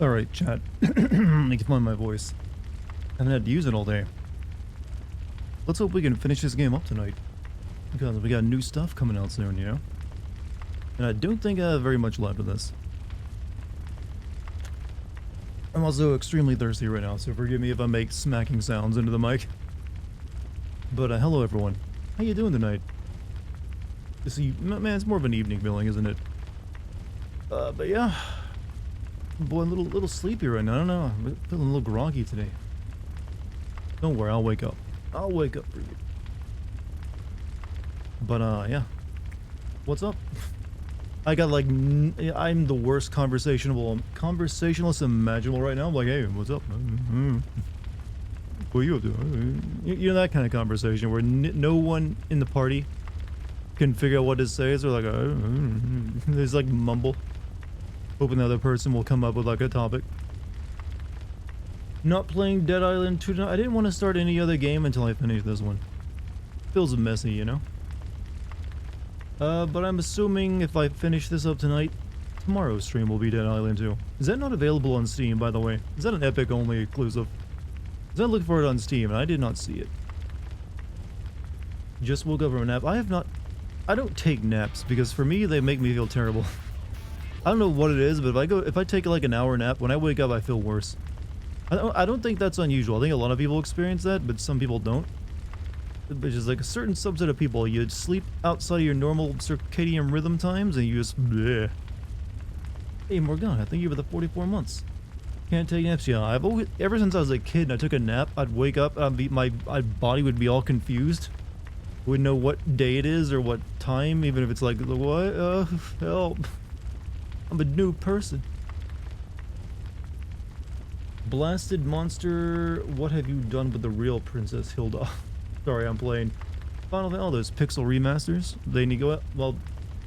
Alright, chat. Let me find my voice. I haven't had to use it all day. Let's hope we can finish this game up tonight. Because we got new stuff coming out soon, you know? And I don't think I have very much left of this. I'm also extremely thirsty right now, so forgive me if I make smacking sounds into the mic. But hello everyone. How you doing tonight? Man, it's more of an evening feeling, isn't it? But yeah. Boy, I'm a little sleepy right now. I don't know. I'm feeling a little groggy today. Don't worry, I'll wake up. I'll wake up for you. But, yeah. What's up? I got like, I'm the worst conversationalist imaginable right now. I'm like, hey, what's up? What are you up to? You know, that kind of conversation where no one in the party can figure out what to say. So they're like, there's like mumble. Hoping the other person will come up with like a topic. Not playing Dead Island 2 tonight. I didn't want to start any other game until I finished this one. Feels messy, you know? But I'm assuming if I finish this up tonight, tomorrow's stream will be Dead Island 2. Is that not available on Steam, by the way? Is that an Epic only exclusive? Because I looked for it on Steam and I did not see it. Just woke up from a nap. I don't take naps because for me they make me feel terrible. I don't know what it is, but if I take like an hour nap, when I wake up I feel worse. I don't think that's unusual. I think a lot of people experience that, but some people don't. Which is like a certain subset of people. You sleep outside of your normal circadian rhythm times and you just bleh. Hey Morgana, thank you for the 44 months. Can't take naps. Yeah, I've always, ever since I was a kid and I took a nap, I'd wake up, my body would be all confused. Wouldn't know what day it is or what time, even if it's like, what? Help. I'm a new person. Blasted monster, what have you done with the real Princess Hilda? Sorry, I'm playing Final Fantasy. Oh, those pixel remasters. They need to go out. Well,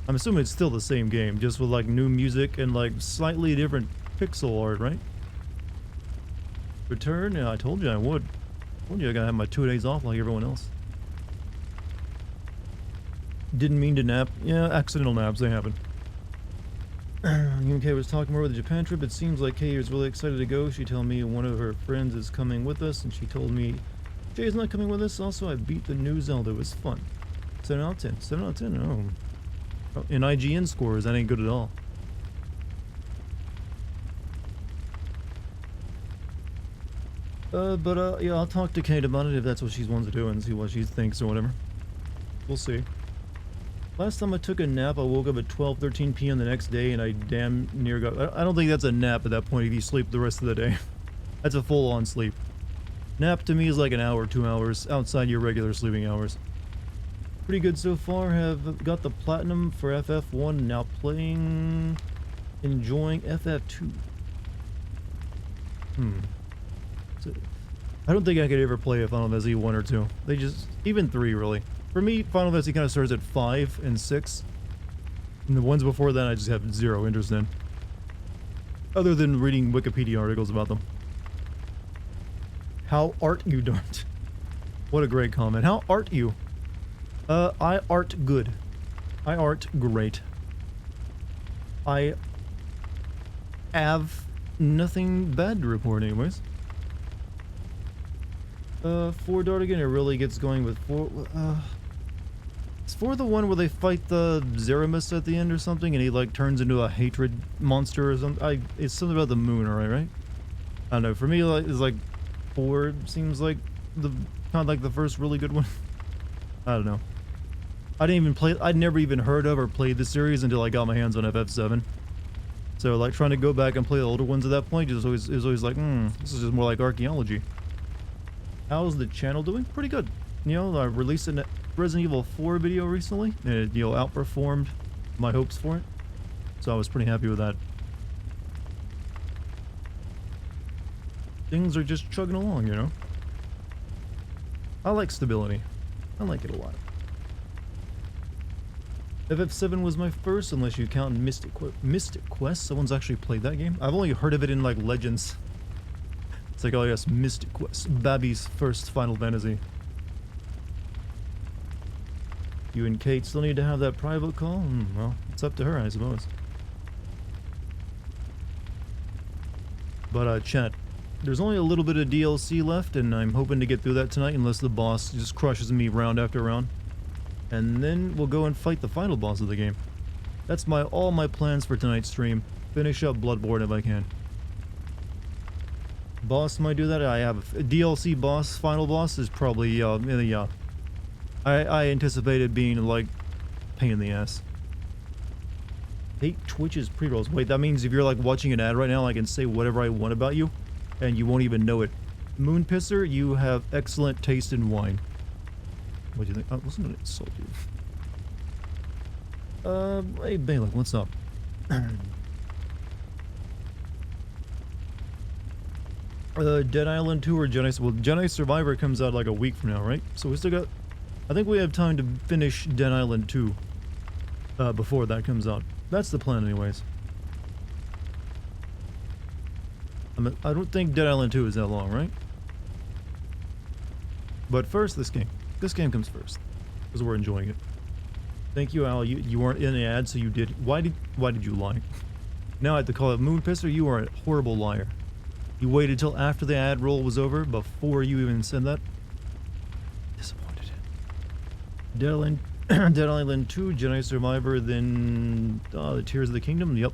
I'm assuming it's still the same game, just with like new music and like slightly different pixel art, right? Return? Yeah, I told you I would. I told you I gotta have my 2 days off like everyone else. Didn't mean to nap. Yeah, accidental naps, they happen. UK was talking more about the Japan trip. It seems like Kay is really excited to go. She told me one of her friends is coming with us, and she told me Jay's not coming with us. Also, I beat the new Zelda. It was fun. 7 out of 10. 7 out of 10. Oh. In IGN scores, that ain't good at all. Yeah, I'll talk to Kate about it if that's what she wants to do and see what she thinks or whatever. We'll see. Last time I took a nap, I woke up at 12:13 p.m. the next day and I damn near got... I don't think that's a nap at that point if you sleep the rest of the day. That's a full-on sleep. Nap to me is like an hour, 2 hours, outside your regular sleeping hours. Pretty good so far. Have got the platinum for FF1, now playing... enjoying FF2. So, I don't think I could ever play a Final Fantasy 1 or 2. They just... even 3, really. For me, Final Fantasy kind of starts at 5 and 6. And the ones before that I just have zero interest in. Other than reading Wikipedia articles about them. How art you, Dart? What a great comment. How art you? I art good. I art great. I have nothing bad to report anyways. For Dartigan, it really gets going with 4, is 4 the one where they fight the Zeramus at the end or something and he like turns into a hatred monster or something? It's something about the moon, alright, right? I don't know, for me like, it's like 4 seems like the, kind of like the first really good one. I don't know. I didn't even play, I'd never even heard of or played the series until I got my hands on FF7. So like trying to go back and play the older ones at that point, it was always like, this is just more like archaeology. How's the channel doing? Pretty good. You know, I released a Resident Evil 4 video recently, and it, you know, outperformed my hopes for it. So I was pretty happy with that. Things are just chugging along, you know? I like stability. I like it a lot. FF7 was my first, unless you count Mystic Quest. Someone's actually played that game. I've only heard of it in, like, Legends. It's like, oh yes, Mystic Quest. Babby's first Final Fantasy. You and Kate still need to have that private call? Well, it's up to her, I suppose. But chat, there's only a little bit of DLC left, and I'm hoping to get through that tonight unless the boss just crushes me round after round. And then we'll go and fight the final boss of the game. That's all my plans for tonight's stream. Finish up Bloodborne if I can. Boss might do that. I have a DLC boss, final boss is probably I anticipate it being like pain in the ass. Hate Twitch's pre-rolls. Wait, that means if you're like watching an ad right now, I can say whatever I want about you, and you won't even know it. Moon Pisser, you have excellent taste in wine. What do you think? I wasn't gonna insult you. Hey Balak, what's up? Dead Island 2 or Jedi... Well, Jedi Survivor comes out like a week from now, right? So we still got... I think we have time to finish Dead Island 2 before that comes out. That's the plan anyways. I don't think Dead Island 2 is that long, right? But first, this game. This game comes first. Because we're enjoying it. Thank you, Al. You weren't in the ad, so you did... Why did you lie? Now I have to call it Moon Pisser. You are a horrible liar. You waited till after the ad roll was over before you even said that. Disappointed. Dead Island 2, Jedi Survivor, then the Tears of the Kingdom. Yep.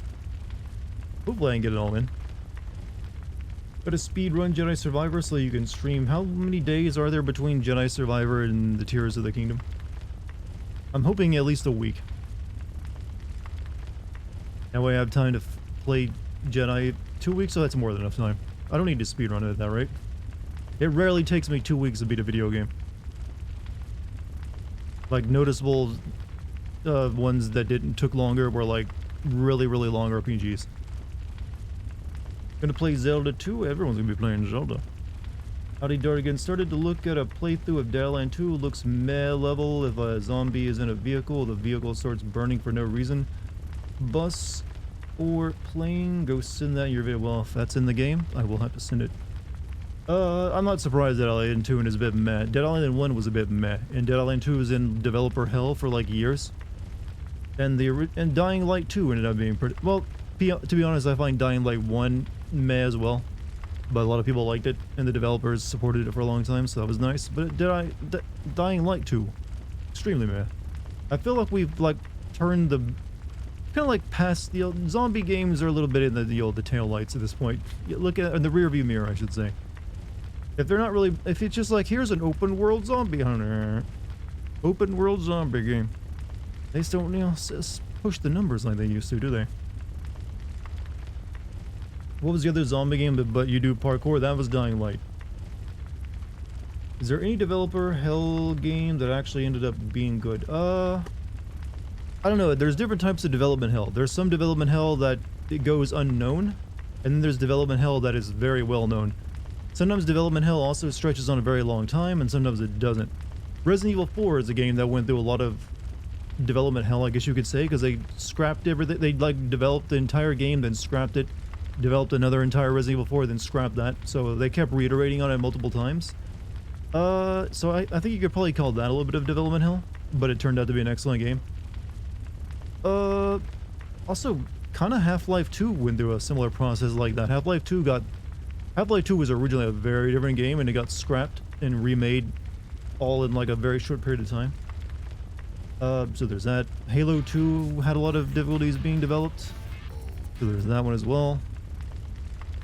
Hopefully I can get it all in. Got a speed run Jedi Survivor so you can stream. How many days are there between Jedi Survivor and the Tears of the Kingdom? I'm hoping at least a week. That way I have time to play Jedi 2 weeks, so that's more than enough time. I don't need to speedrun it at that rate. It rarely takes me 2 weeks to beat a video game. Like noticeable ones that took longer were like really long RPGs. Gonna play Zelda 2? Everyone's gonna be playing Zelda. Howdy Dartigan, started to look at a playthrough of Dead Island 2. Looks meh level. If a zombie is in a vehicle, the vehicle starts burning for no reason. Bus or plane, go send that in your video. Well, if that's in the game, I will have to send it. I'm not surprised that Dead Island 2 is a bit meh. Dead Island 1 was a bit meh, and Dead Island 2 was in developer hell for like years. And Dying Light 2 ended up being pretty... Well, to be honest, I find Dying Light 1 meh as well. But a lot of people liked it, and the developers supported it for a long time, so that was nice. But Dying Light 2, extremely meh. I feel like we've like turned the... Kind of like past the zombie games are a little bit in the tail lights at this point. You look at in the rear view mirror, I should say. If they're not really, if it's just like here's an open world zombie hunter, open world zombie game, they just don't push the numbers like they used to, do they? What was the other zombie game but you do parkour? That was Dying Light. Is there any developer hell game that actually ended up being good? I don't know, there's different types of development hell. There's some development hell that it goes unknown, and then there's development hell that is very well known. Sometimes development hell also stretches on a very long time, and sometimes it doesn't. Resident Evil 4 is a game that went through a lot of development hell, I guess you could say, because they scrapped everything. They like developed the entire game, then scrapped it, developed another entire Resident Evil 4, then scrapped that. So they kept reiterating on it multiple times. So I think you could probably call that a little bit of development hell, but it turned out to be an excellent game. Also, kind of Half-Life 2 went through a similar process like that. Half-Life 2 was originally a very different game, and it got scrapped and remade all in like a very short period of time. So there's that. Halo 2 had a lot of difficulties being developed. So there's that one as well.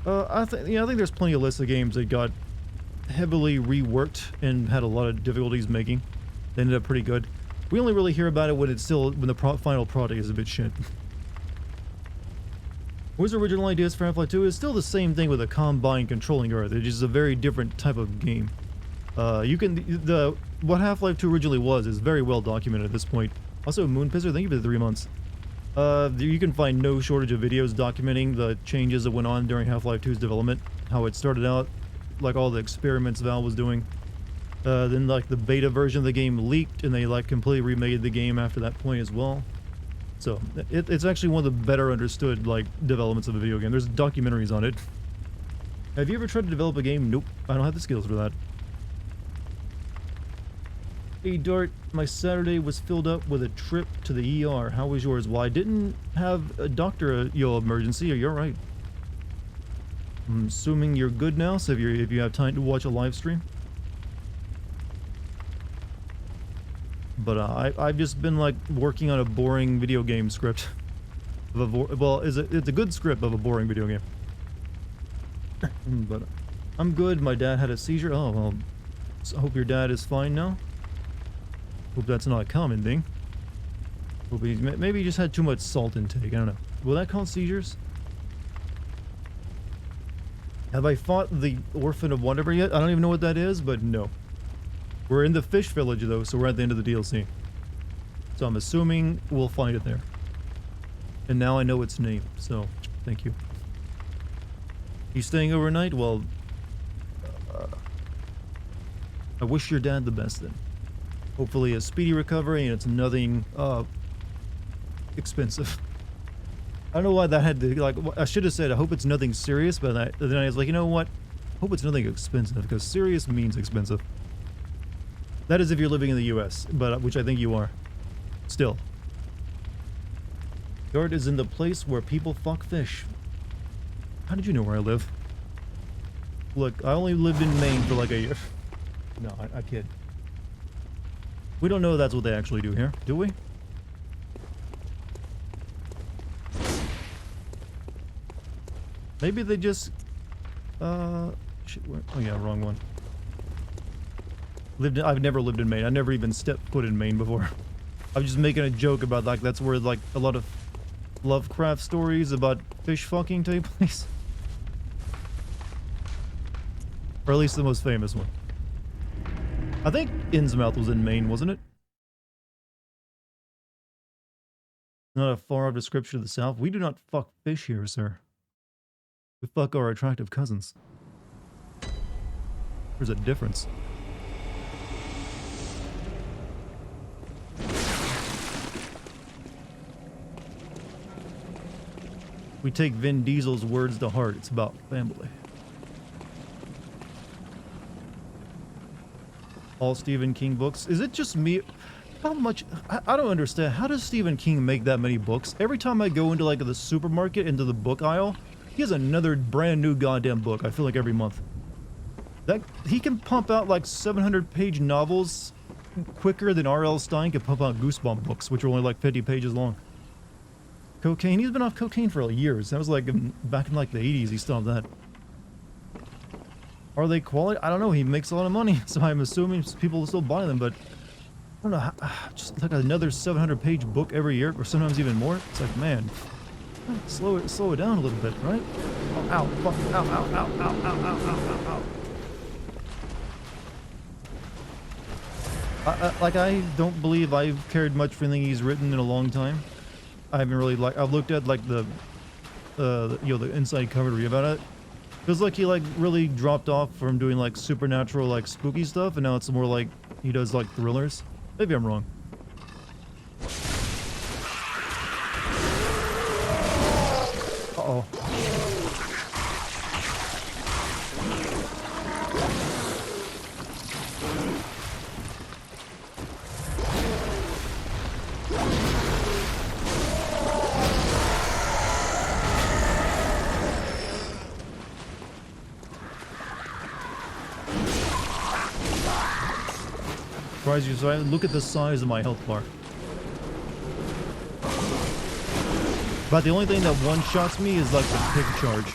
I think there's plenty of lists of games that got heavily reworked and had a lot of difficulties making. They ended up pretty good. We only really hear about it when the final product is a bit shit. What was the original ideas for Half-Life 2? It's still the same thing with a combine controlling Earth. It's just a very different type of game. What Half-Life 2 originally was is very well documented at this point. Also, Moon Pisser, thank you for the 3 months. You can find no shortage of videos documenting the changes that went on during Half-Life 2's development. How it started out, like all the experiments Valve was doing. Then like the beta version of the game leaked, and they like completely remade the game after that point as well. So it's actually one of the better understood like developments of a video game. There's documentaries on it. Have you ever tried to develop a game? Nope, I don't have the skills for that. Hey Dart, my Saturday was filled up with a trip to the ER. How was yours? Well, I didn't have a doctor emergency. You're right. I'm assuming you're good now, so if you have time to watch a live stream. But I've just been like working on a boring video game script. Well, it's a good script of a boring video game. But I'm good. My dad had a seizure. Oh well. So I hope your dad is fine now. Hope that's not a common thing. Hope maybe he just had too much salt intake. I don't know. Will that cause seizures? Have I fought the Orphan of Whatever yet? I don't even know what that is, but no. We're in the fish village though, so we're at the end of the DLC. So I'm assuming we'll find it there. And now I know its name, so thank you. You staying overnight? Well, I wish your dad the best then. Hopefully a speedy recovery and it's nothing expensive. I don't know why that had to, like, I should have said I hope it's nothing serious, but then I was like, you know what? Hope it's nothing expensive, because serious means expensive. That is if you're living in the US, but which I think you are. Still. Dart is in the place where people fuck fish. How did you know where I live? Look, I only lived in Maine for like a year. No, I kid. We don't know that's what they actually do here, do we? Maybe they just... shit, oh yeah, wrong one. I've never lived in Maine. I never even stepped foot in Maine before. I was just making a joke about, like, that's where, like, a lot of Lovecraft stories about fish fucking take place. Or at least the most famous one. I think Innsmouth was in Maine, wasn't it? Not a far-off description of the South. We do not fuck fish here, sir. We fuck our attractive cousins. There's a difference. We take Vin Diesel's words to heart. It's about family. All Stephen King books. Is it just me? How much? I don't understand. How does Stephen King make that many books? Every time I go into like the supermarket, into the book aisle, he has another brand new goddamn book. I feel like every month. That he can pump out like 700-page novels quicker than R.L. Stine can pump out Goosebump books, which are only like 50 pages long. Cocaine. He's been off cocaine for years. That was like back in like the 80s. He stopped that. Are they quality? I don't know. He makes a lot of money, so I'm assuming people will still buy them. But I don't know. Just like another 700-page book every year, or sometimes even more. It's like, man, slow it down a little bit, right? Oh, ow! Fuck! Ow! Ow! Ow! Ow! Ow! Ow! Ow! Ow! Ow! Like I don't believe I've cared much for anything he's written in a long time. I haven't really I've looked at like the you know, the inside cover to read about it. Feels like he like really dropped off from doing like supernatural like spooky stuff, and now it's more like he does like thrillers. Maybe I'm wrong. Uh-oh. You, so I look at the size of my health bar. But the only thing that one-shots me is like the pig charge.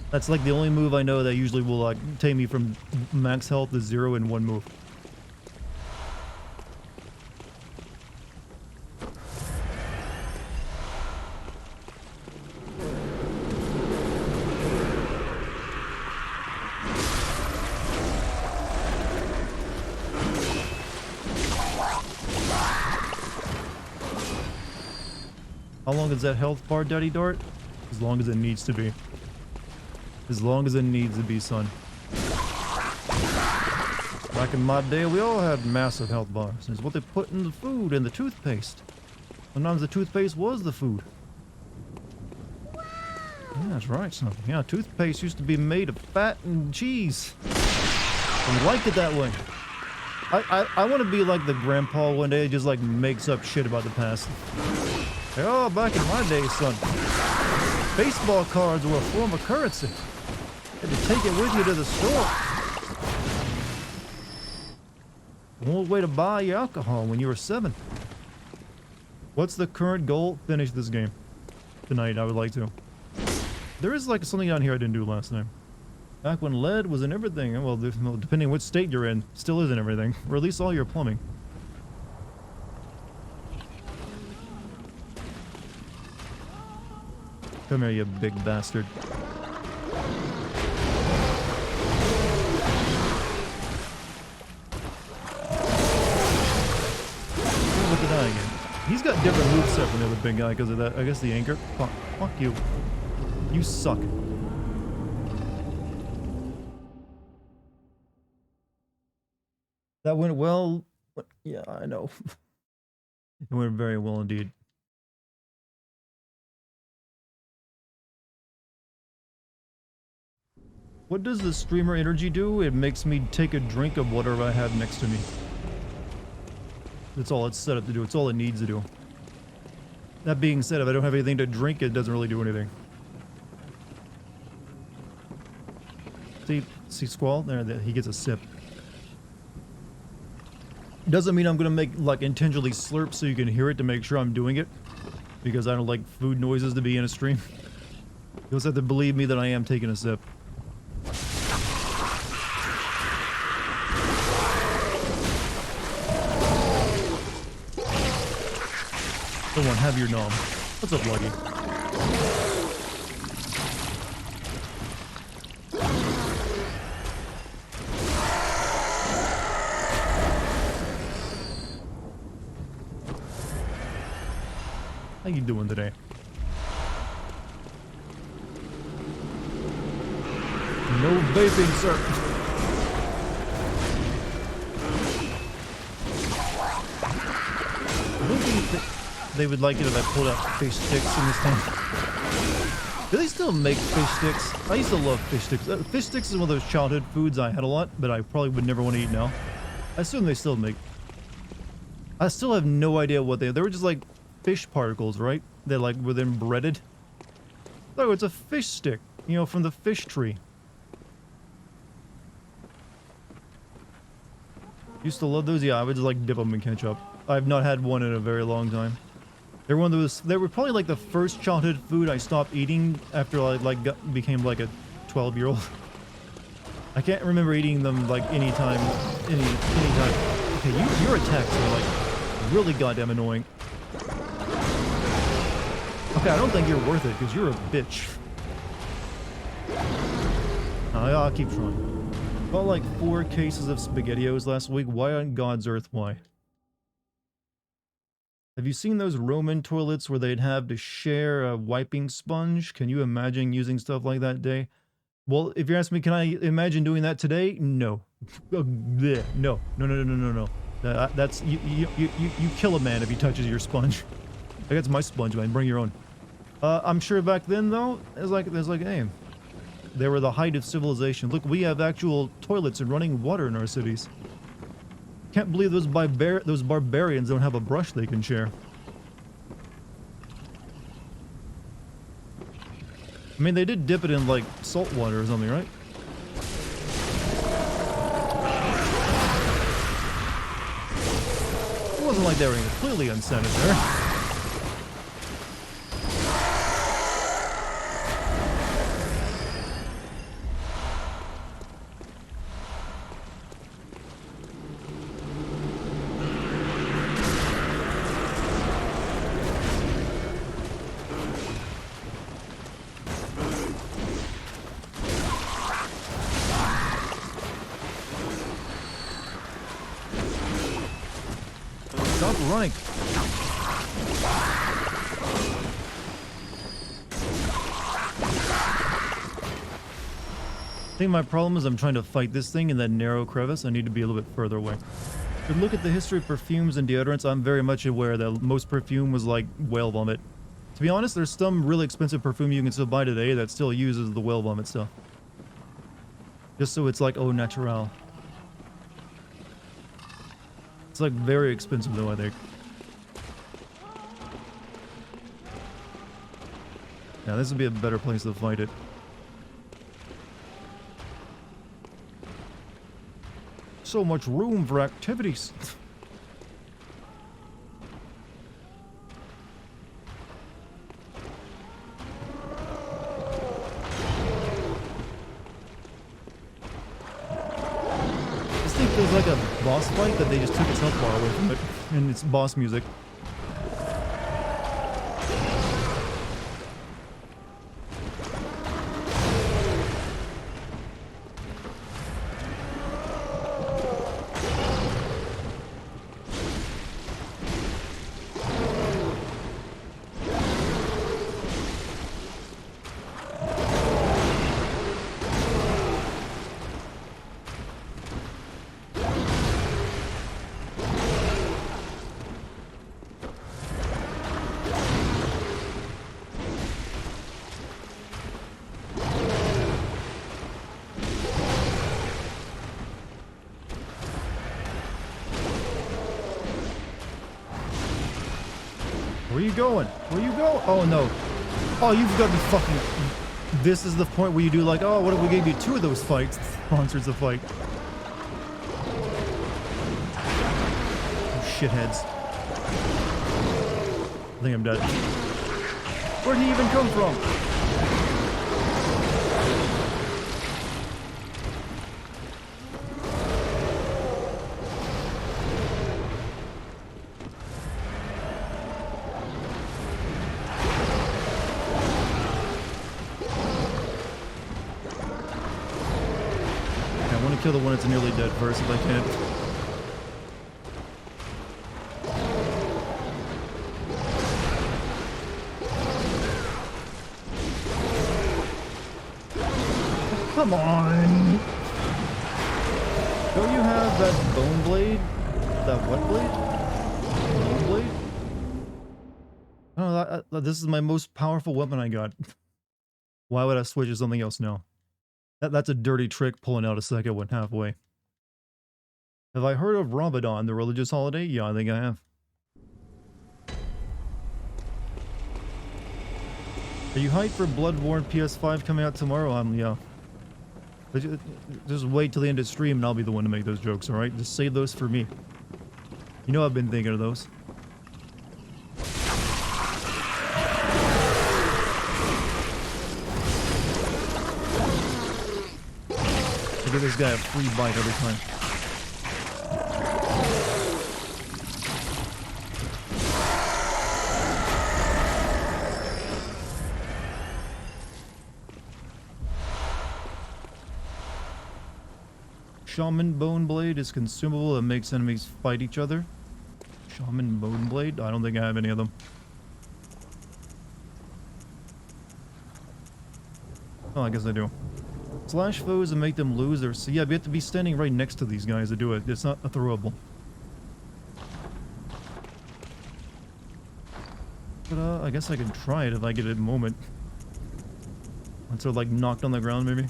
That's like the only move I know that usually will like take me from max health to 0 in one move. How long is that health bar, Daddy Dart? As long as it needs to be. As long as it needs to be, son. Back in my day, we all had massive health bars. It's what they put in the food and the toothpaste. Sometimes the toothpaste was the food. Yeah, that's right, son. Yeah, toothpaste used to be made of fat and cheese. We liked it that way. I want to be like the grandpa one day, just like makes up shit about the past. Oh, back in my day, son. Baseball cards were a form of currency. You had to take it with you to the store. One way to buy your alcohol when you were 7. What's the current goal? Finish this game. Tonight, I would like to. There is like something down here I didn't do last time. Back when lead was in everything. Well, depending on which state you're in, still is in everything. Or at least all your plumbing. Come here, you big bastard. Look at that again. He's got different moveset from the other big guy because of that. I guess the anchor. Fuck you. You suck. That went well. Yeah, I know. It went very well indeed. What does the streamer energy do? It makes me take a drink of whatever I have next to me. That's all it's set up to do. It's all it needs to do. That being said, if I don't have anything to drink, it doesn't really do anything. See Squall? There, he gets a sip. Doesn't mean I'm gonna make, like, intentionally slurp so you can hear it to make sure I'm doing it. Because I don't like food noises to be in a stream. You'll just have to believe me that I am taking a sip. Come on, have your nom. What's up, Lucky? How you doing today? No vaping, sir. They would like it if I pulled out fish sticks in this time. Do they still make fish sticks? I used to love fish sticks. Fish sticks is one of those childhood foods I had a lot, but I probably would never want to eat now. I assume they still make. I still have no idea what they were just like fish particles, right? They like were then breaded. Oh, it's a fish stick, you know, from the fish tree. Used to love those. Yeah, I would just like dip them in ketchup. I've not had one in a very long time. They're one of those. They were probably like the first childhood food I stopped eating after I became like a 12-year-old. I can't remember eating them like anytime. Okay, your attacks are like really goddamn annoying. Okay, I don't think you're worth it because you're a bitch. I'll keep trying. Bought like 4 cases of SpaghettiOs last week. Why on God's earth? Why? Have you seen those Roman toilets where they'd have to share a wiping sponge? Can you imagine using stuff like that today? Well, if you're asking me, can I imagine doing that today? No. No. That's you kill a man if he touches your sponge. That's my sponge, man. Bring your own. I'm sure back then though, there's like, hey, they were the height of civilization. Look, we have actual toilets and running water in our cities. Can't believe those barbarians don't have a brush they can share. I mean, they did dip it in like salt water or something, right? It wasn't like they were completely unsanitary. Running. I think my problem is I'm trying to fight this thing in that narrow crevice. I need to be a little bit further away. But look at the history of perfumes and deodorants. I'm very much aware that most perfume was like whale vomit. To be honest, there's some really expensive perfume you can still buy today that still uses the whale vomit stuff. Just so it's like au naturel. It's like very expensive though, I think. Yeah, this would be a better place to fight it. So much room for activities. This thing feels like a boss fight that they just took its health bar away from it, and it's boss music. Where you going? Where you go? Oh no. Oh, you've got me fucking... This is the point where you do like, oh, what if we gave you 2 of those fights? Sponsors the fight. Oh, shitheads. I think I'm dead. Where'd he even come from? I want to kill the one that's nearly dead first if I can. Come on! Don't you have that bone blade? That what blade? Bone blade? Oh, this is my most powerful weapon I got. Why would I switch to something else now? That's a dirty trick, pulling out a second one halfway. Have I heard of Ramadan, the religious holiday? Yeah, I think I have. Are you hyped for Bloodborne PS5 coming out tomorrow? Yeah. Just wait till the end of the stream and I'll be the one to make those jokes, alright? Just save those for me. You know I've been thinking of those. Give this guy a free bite every time. Shaman Bone Blade is consumable and makes enemies fight each other. Shaman Bone Blade? I don't think I have any of them. Oh, I guess I do. Slash foes and make them lose their... So yeah, we have to be standing right next to these guys to do it. It's not a throwable. But I guess I can try it if I get a moment. Once they're like knocked on the ground maybe.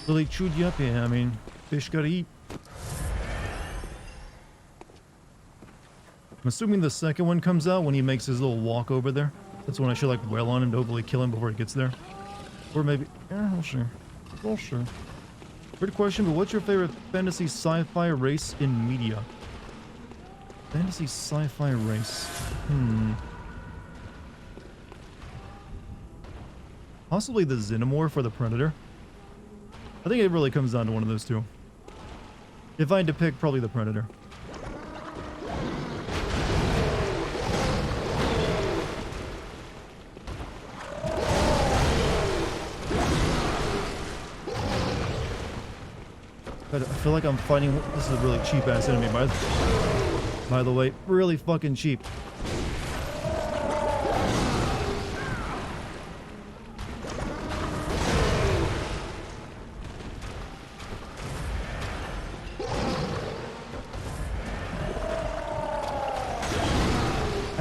So they chewed you up, yeah, I mean, fish gotta eat. I'm assuming the second one comes out when he makes his little walk over there. That's when I should like wail on him to hopefully kill him before he gets there. Or maybe, yeah, we'll sure. We'll sure. Weird question, but what's your favorite fantasy sci-fi race in media? Fantasy sci-fi race. Possibly the Xenomorph or the Predator. I think it really comes down to one of those two. If I had to pick, probably the Predator. But I feel like I'm fighting... This is a really cheap-ass enemy, by the way. Really fucking cheap.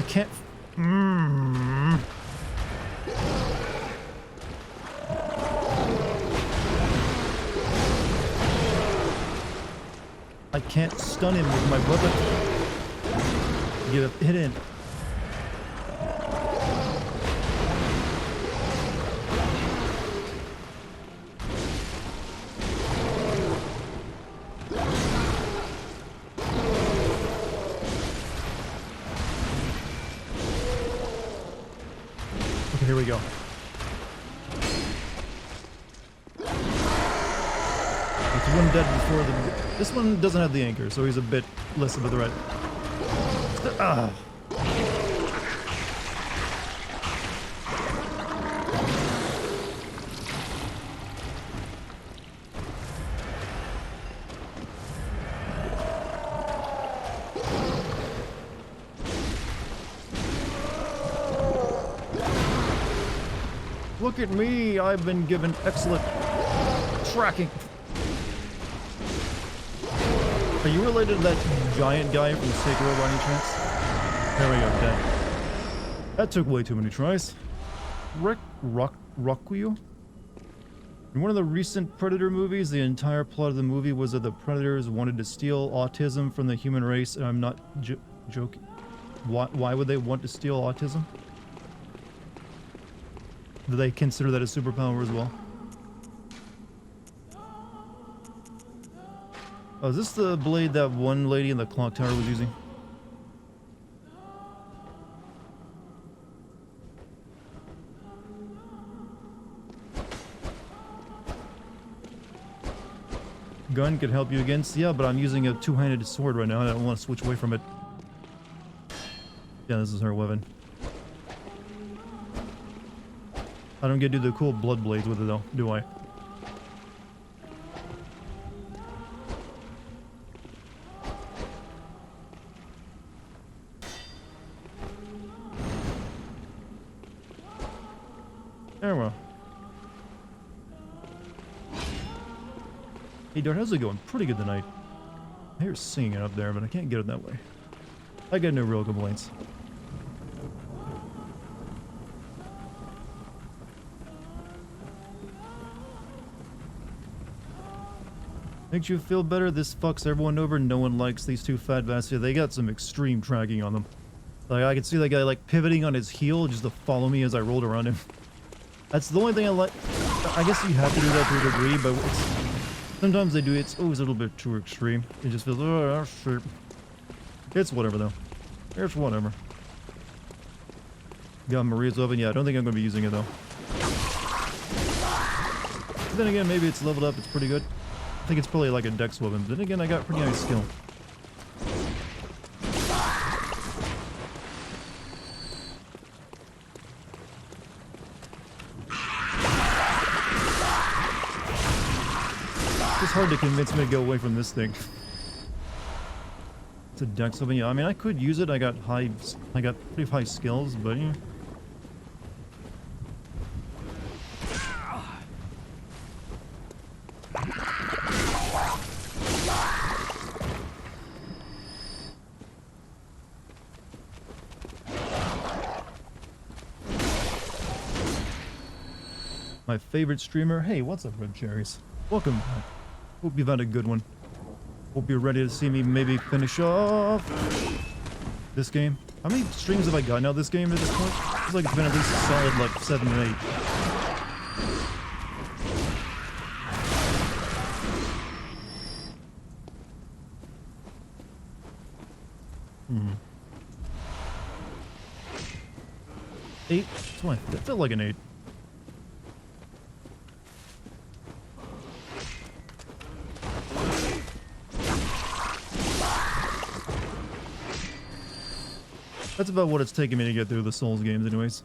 can't... Mm. I can't stun him with my weapon. Get a hit in. Okay, here we go. It's one dead before the... This one doesn't have the anchor, so he's a bit less of a threat. Ah. Look at me, I've been given excellent tracking. Are you related to that giant guy from Sekiro by any chance? There we go, dead. That took way too many tries. Rockwheel? In one of the recent Predator movies, the entire plot of the movie was that the Predators wanted to steal autism from the human race, and I'm not joking. Why would they want to steal autism? Do they consider that a superpower as well? Oh, is this the blade that one lady in the clock tower was using? Gun could help you against... Yeah, but I'm using a two-handed sword right now. I don't want to switch away from it. Yeah, this is her weapon. I don't get to do the cool blood blades with it though, do I? There we go. Hey Dart, how's it going? Pretty good tonight. I hear singing up there, but I can't get it that way. I got no real complaints. Makes you feel better? This fucks everyone over. No one likes these two fat bastards. They got some extreme tracking on them. Like, I could see that guy, like, pivoting on his heel just to follow me as I rolled around him. That's the only thing I like. I guess you have to do that to a degree, but sometimes they do it. It's always a little bit too extreme. It just feels, oh, shit. It's whatever, though. It's whatever. Got Maria's weapon. Yeah, I don't think I'm going to be using it, though. But then again, maybe it's leveled up. It's pretty good. I think it's probably like a dex weapon, but then again, I got pretty nice skill. It's hard to convince me to go away from this thing. It's a dex weapon, yeah. I mean, I could use it. I got pretty high skills, but yeah. My favorite streamer. Hey, what's up, Red Cherries? Welcome back. Hope you've had a good one. Hope you're ready to see me maybe finish off this game. How many streams have I got now this game at this point? It's like it's been at least a solid like 7 or 8. Hmm. 8? That felt like an 8. That's about what it's taken me to get through the Souls games anyways.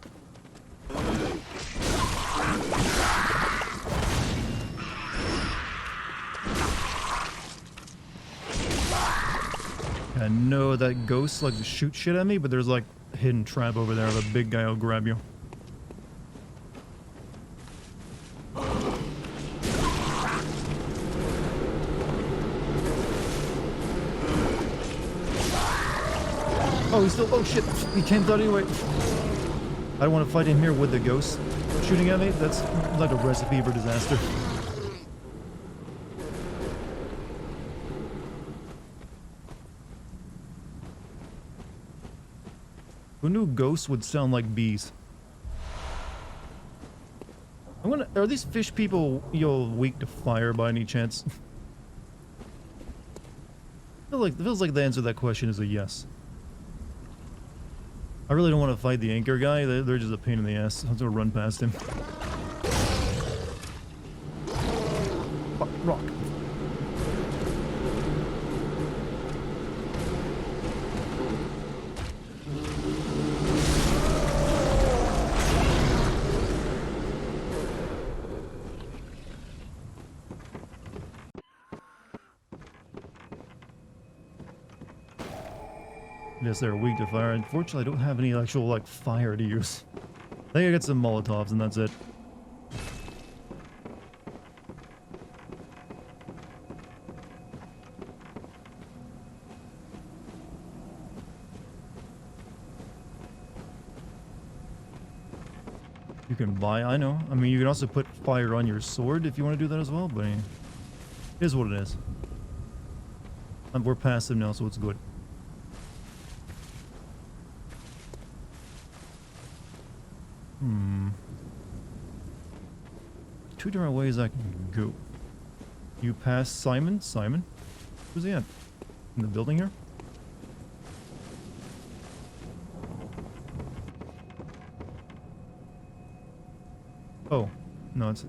I know that ghost likes to shoot shit at me, but there's like a hidden trap over there of a big guy who'll grab you. Oh, he's still... Oh, shit. He came out anyway. I don't want to fight him here with the ghost shooting at me. That's like a recipe for disaster. Who knew ghosts would sound like bees? Are these fish people, weak to fire by any chance? Feels like the answer to that question is a yes. I really don't want to fight the anchor guy. They're just a pain in the ass. I'm gonna run past him. Fuck, rock. Yes, they're weak to fire. Unfortunately, I don't have any actual, like, fire to use. I think I got some Molotovs and that's it. You can buy, I know. I mean, you can also put fire on your sword if you want to do that as well, but it is what it is. We're passive now, so it's good. Two different ways I can go. You pass Simon? Simon? Who's he at? In the building here? Oh, no, it's...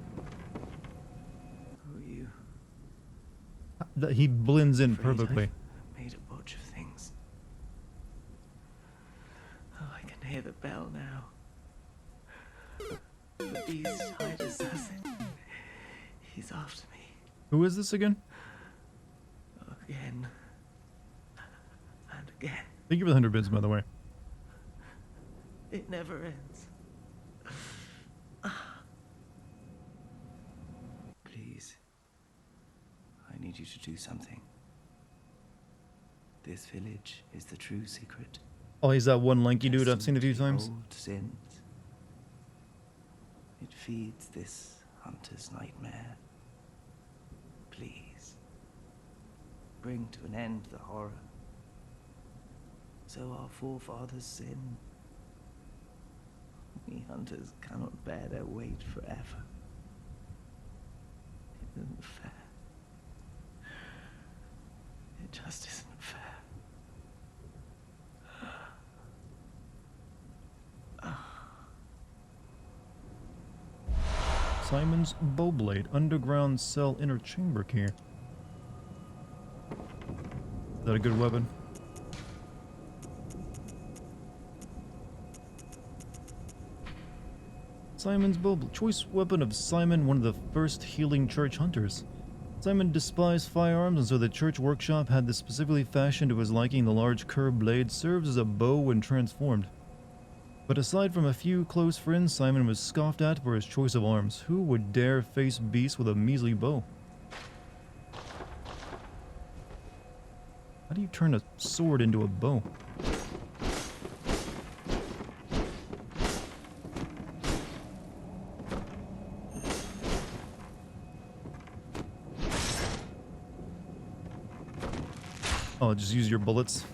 Who are you? He blends in perfectly. I've made a bunch of things. Oh, I can hear the bell now. The beast hide assassin. He's after me. Who is this again? Again. And again. Thank you for the 100 bits, by the way. It never ends. Please. I need you to do something. This village is the true secret. Oh, he's that one lanky dude I've seen a few times. Old sins. It feeds this hunter's nightmare. Please. Bring to an end the horror. So our forefathers sinned. We hunters cannot bear their weight forever. It isn't fair. It just isn't fair. Simon's Bowblade, underground cell inner chamber key. Is that a good weapon? Simon's Bowblade, choice weapon of Simon, one of the first healing church hunters. Simon despised firearms, and so the church workshop had this specifically fashioned to his liking. The large curved blade serves as a bow when transformed. But aside from a few close friends, Simon was scoffed at for his choice of arms. Who would dare face beasts with a measly bow? How do you turn a sword into a bow? Oh, just use your bullets.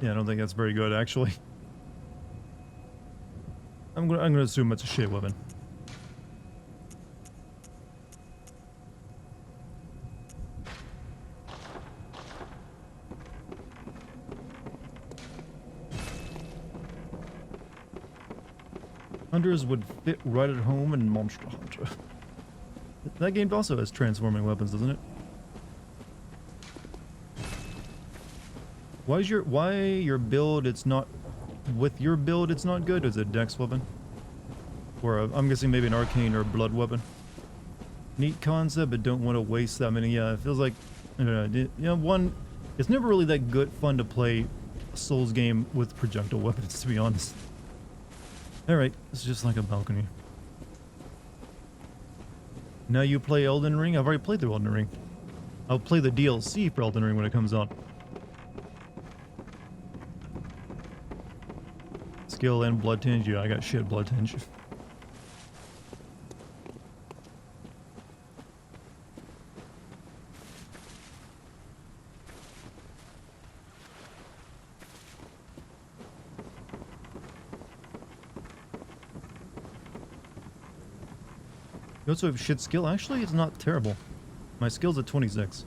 Yeah, I don't think that's very good, actually. I'm gonna assume it's a shit weapon. Hunters would fit right at home in Monster Hunter. That game also has transforming weapons, doesn't it? Why your build it's not with your build it's not good? Is it a dex weapon? Or I'm guessing maybe an arcane or blood weapon. Neat concept, but don't want to waste that many. Yeah, it feels like one. It's never really that good fun to play a Souls game with projectile weapons, to be honest. All right, it's just like a balcony. Now you play Elden Ring. I've already played the Elden Ring. I'll play the DLC for Elden Ring when it comes out. Skill and blood tinge. Yeah, I got shit blood tinge. You also have shit skill. Actually, it's not terrible. My skill's at 26.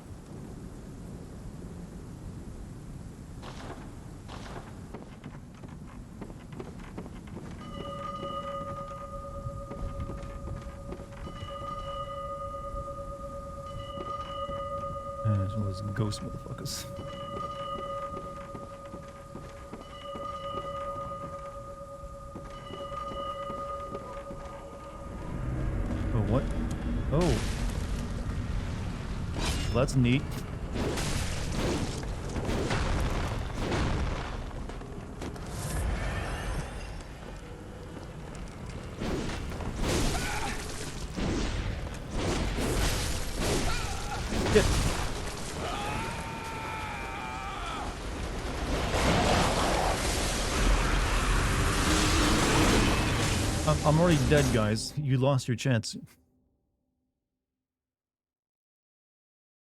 As well as ghost motherfuckers. Oh, what? Oh. Well, that's neat. Shit. I'm already dead, guys. You lost your chance.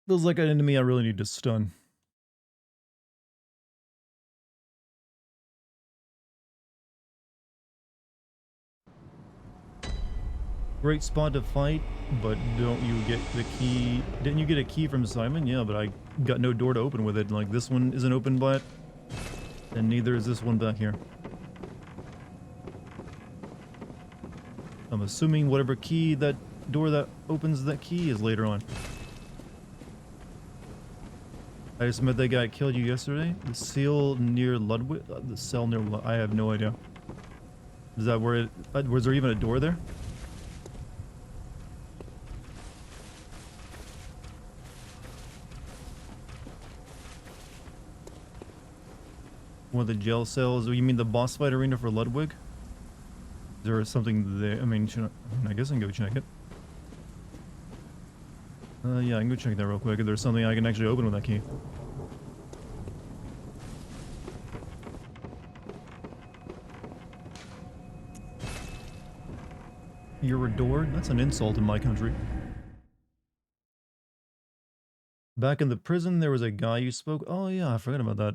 Feels like an enemy I really need to stun. Great spot to fight, but don't you get the key? Didn't you get a key from Simon? Yeah, but I got no door to open with it. Like, this one isn't open by it, and neither is this one back here. I'm assuming whatever key that door that opens that key is later on. I just met that guy that killed you yesterday. The seal near Ludwig? The cell near I have no idea. Is that where it... was there even a door there? One of the jail cells? You mean the boss fight arena for Ludwig? Is there something there? I mean, I guess I can go check it. Yeah, I can go check that real quick if there's something I can actually open with that key. You're adored? That's an insult in my country. Back in the prison, there was a guy you spoke... Oh yeah, I forgot about that.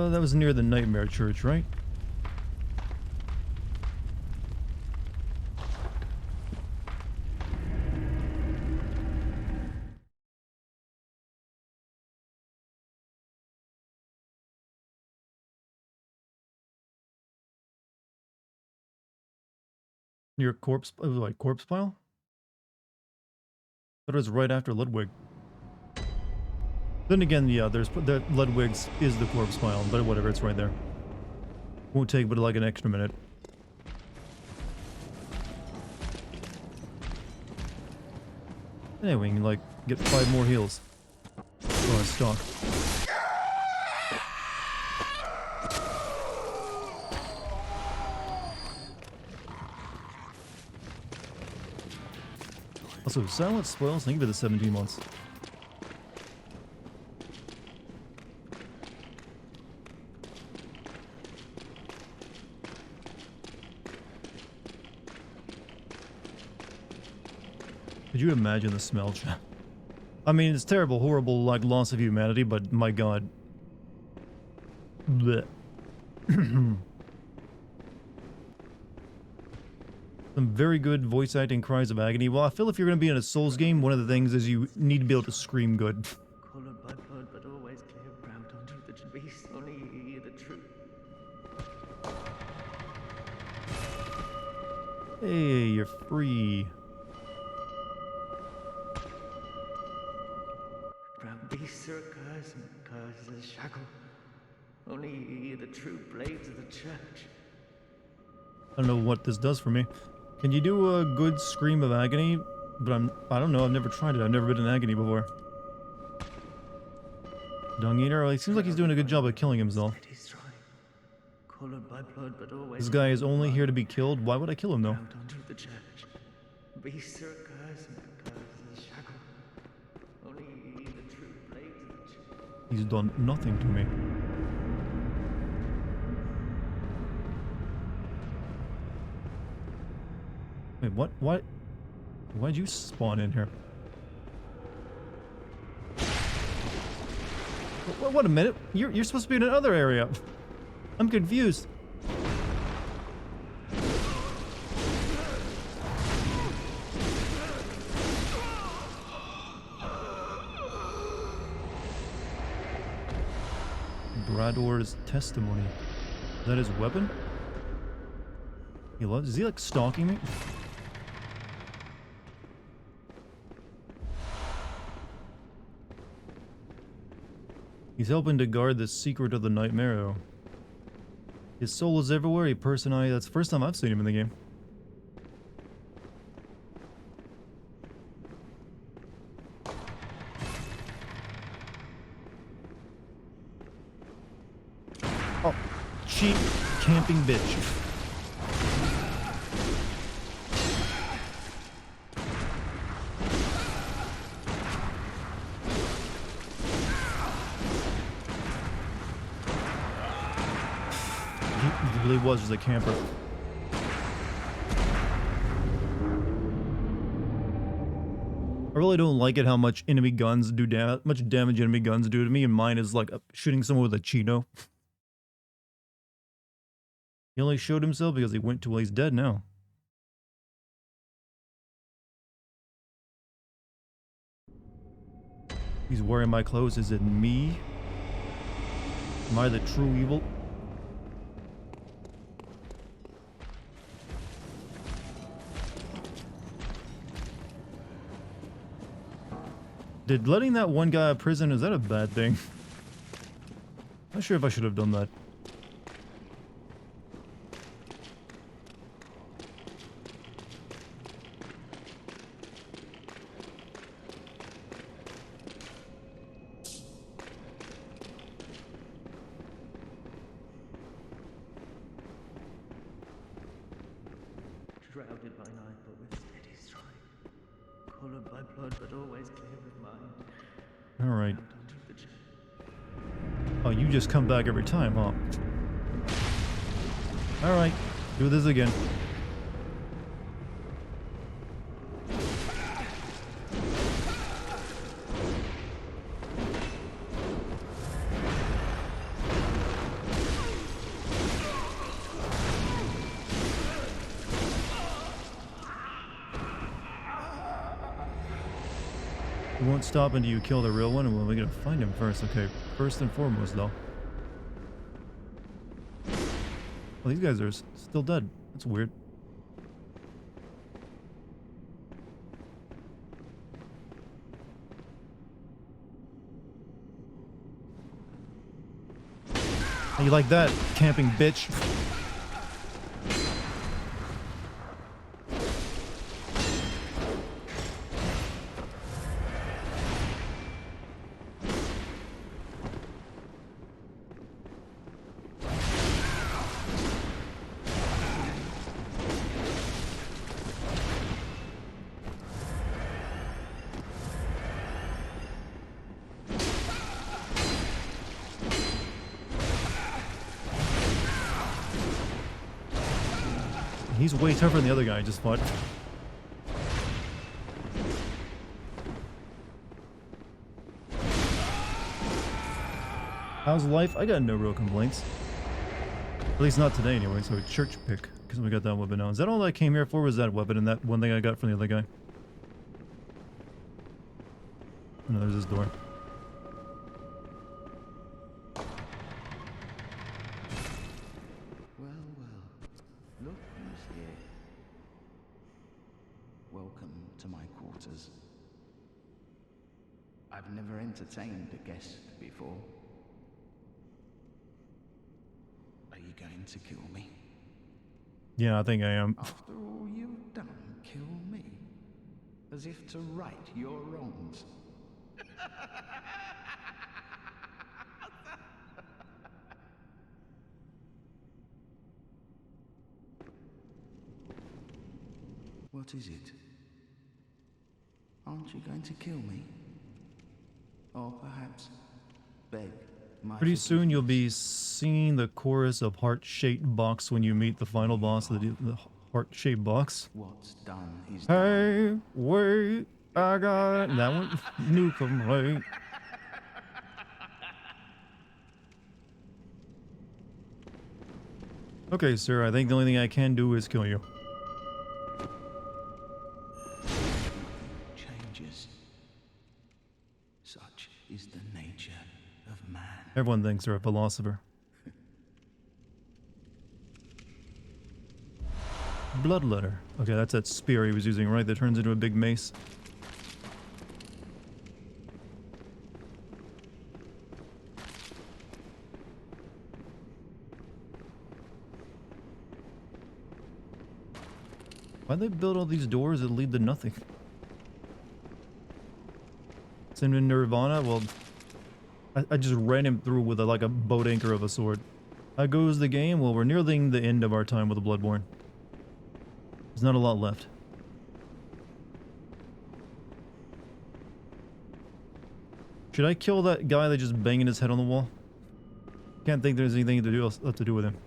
That was near the Nightmare Church, right? Near corpse... it was like corpse pile? But it was right after Ludwig. Then again, yeah, there's... the Ludwig's is the corpse pile, but whatever, it's right there. Won't take but like an extra minute. Anyway, you can like get 5 more heals. Oh, stock. Also, silence spoils. Think of it as 17 months. Could you imagine the smell, chat? I mean, it's terrible, horrible, like, loss of humanity, but my god. Blech. Some very good voice acting cries of agony. Well, I feel if you're going to be in a Souls game, one of the things is you need to be able to scream good. Colored by blood, but always clear brown unto the beast, only the truth. Hey, you're free. Brown beasts are a curse, and a curse is a shackle. Only the true blades of the church. I don't know what this does for me. Can you do a good scream of agony? But I don't know, I've never tried it. I've never been in agony before. Dung eater. Well, he seems like he's doing a good job of killing himself. Steady strike, colored by blood, but always This guy is clean of only here to mind. be killed. Why would I kill him though? Out unto the church. Be circus and curse the shackle. Only ye, the true blades of the church. He's done nothing to me. Wait, what? What? Why'd you spawn in here? What a minute. You're supposed to be in another area. I'm confused. Brador's testimony. Is that his weapon? Is he like stalking me? He's helping to guard the secret of the Nightmare. His soul is everywhere. He personated. That's the first time I've seen him in the game. Oh, cheap camping bitch. He really was just a camper. I really don't like it how much enemy guns do much damage enemy guns do to me, and mine is like shooting someone with a Chino. He only showed himself because he went to, well, he's dead now. He's wearing my clothes. Is it me? Am I the true evil? Did letting that one guy out of prison, is that a bad thing? Not sure if I should have done that. Shrouded by night, but with steady strike. Colored by blood, but always clear of mind. Alright. Out unto the church. Oh, you just come back every time, huh? Alright, do this again. We won't stop until you kill the real one, and we're gonna find him first. Okay, first and foremost, though. Well, these guys are still dead. That's weird. How you like that, camping bitch? He's way tougher than the other guy I just fought. How's life? I got no real complaints. At least not today anyway, so church pick, because we got that weapon now. Is that all I came here for, was that weapon and that one thing I got from the other guy? Oh, no, there's this door. Well, well. Look who's here. Welcome to my quarters. I've never entertained a guest before. Are you going to kill me? Yeah, I think I am. After all you've done, kill me? As if to right your wrongs. What is it? Aren't you going to kill me? Or perhaps beg my Pretty soon you'll be forgiveness? singing the chorus of Heart-Shaped Box when you meet the final boss of the Heart-Shaped Box. What's done is done. Hey, wait, I got that one. New complaint. Okay, sir, I think the only thing I can do is kill you. Changes. Such is the nature of man. Everyone thinks they're a philosopher. Bloodletter. Okay, that's that spear he was using, right? That turns into a big mace. Why'd they build all these doors that lead to nothing? It's in Nirvana? Well, I just ran him through with like a boat anchor of a sword. How goes the game? Well, we're nearing the end of our time with the Bloodborne. There's not a lot left. Should I kill that guy that's just banging his head on the wall? Can't think there's anything to do with him.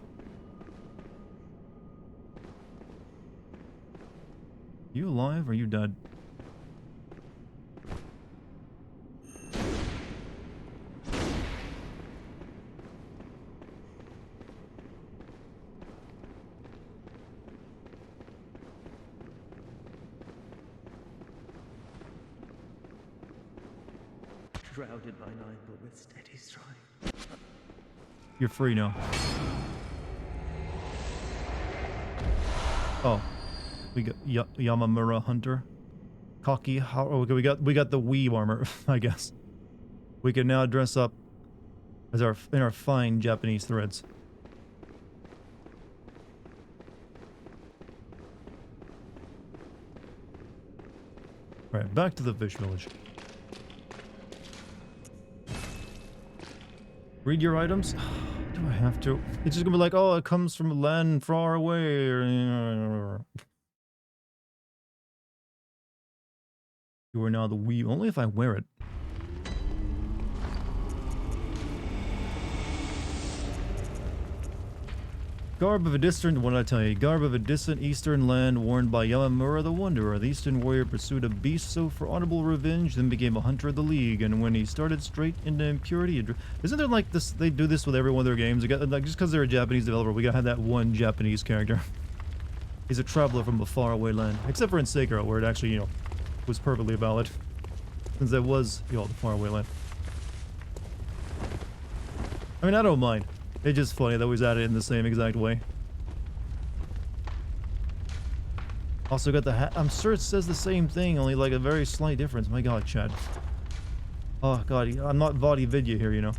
You alive or you dead? Shrouded by night, but with steady stride. You're free now. Oh, we got Yamamura Hunter, cocky. How? Oh, okay, we got the weave armor, I guess. We can now dress up as in our fine Japanese threads. Right, back to the fish village. Read your items? Do I have to? It's just gonna be like, oh, it comes from a land far away. You are now the weave. Only if I wear it. Garb of a distant, what did I tell you? Garb of a distant eastern land worn by Yamamura the Wanderer. The eastern warrior pursued a beast so for honorable revenge, then became a hunter of the League. And when he started straight into impurity, isn't there like this? They do this with every one of their games. Got, like, just because they're a Japanese developer, we gotta have that one Japanese character. He's a traveler from a faraway land, except for in Sekiro, where it actually, you know, was perfectly valid, since that was, you know, the faraway land. I mean, I don't mind. It's just funny that we added it in the same exact way. Also got the hat. I'm sure it says the same thing, only like a very slight difference. My god, Chad. Oh god, I'm not Vadi Vidya here, you know.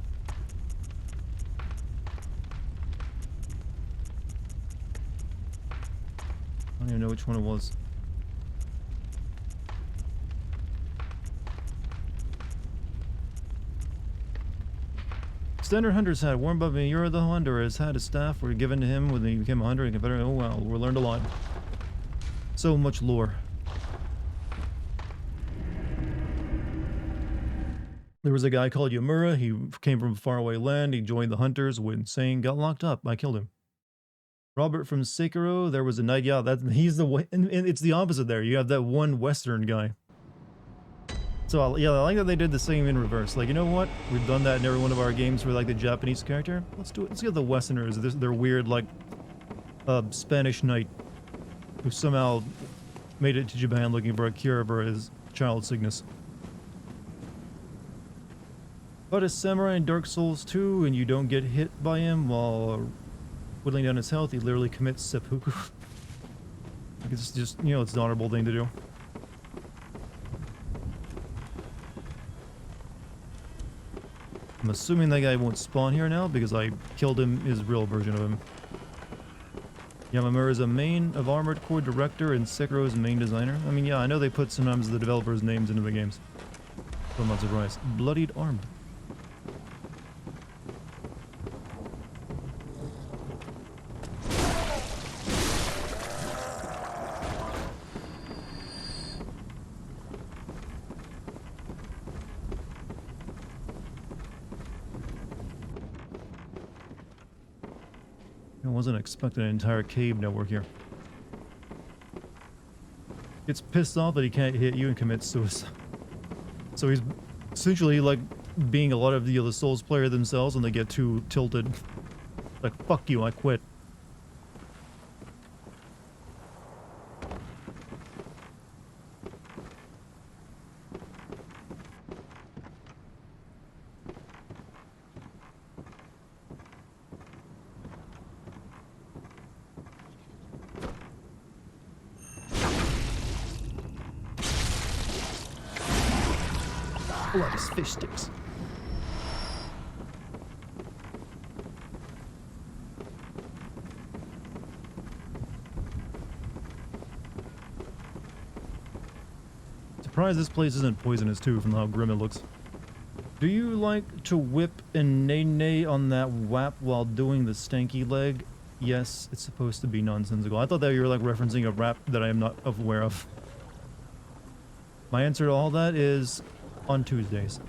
I don't even know which one it was. Standard Hunter's hat, worn by Miura the Wanderer. His hat, his staff were given to him when he became a hunter and Confederate. Oh wow, we learned a lot. So much lore. There was a guy called Yamura. He came from a faraway land. He joined the hunters, went insane, got locked up. I killed him. Robert from Sekiro. There was a knight. Yeah, he's the way. And it's the opposite there. You have that one Western guy. So yeah, I like that they did the same in reverse. Like, you know what? We've done that in every one of our games for like the Japanese character. Let's do it. Let's get the Westerners. They're weird, like Spanish knight who somehow made it to Japan looking for a cure for his child sickness. But a samurai in Dark Souls 2, and you don't get hit by him while whittling down his health, he literally commits seppuku. It's just, you know, it's an honorable thing to do. I'm assuming that guy won't spawn here now because I killed him, his real version of him. Yamamura is a main of Armored Core director and Sekiro's main designer. I mean, yeah, I know they put sometimes the developers' names into the games. So I'm not surprised. Bloodied arm. wasn't expecting an entire cave network here. Gets pissed off that he can't hit you and commits suicide. So he's essentially like being a lot of the other Souls player themselves when they get too tilted. Like, fuck you, I quit. Oh, these fish sticks. Surprised this place isn't poisonous too, from how grim it looks. Do you like to whip and nay-nay on that whap while doing the stanky leg? Yes, it's supposed to be nonsensical. I thought that you were like referencing a rap that I am not aware of. My answer to all that is on Tuesdays.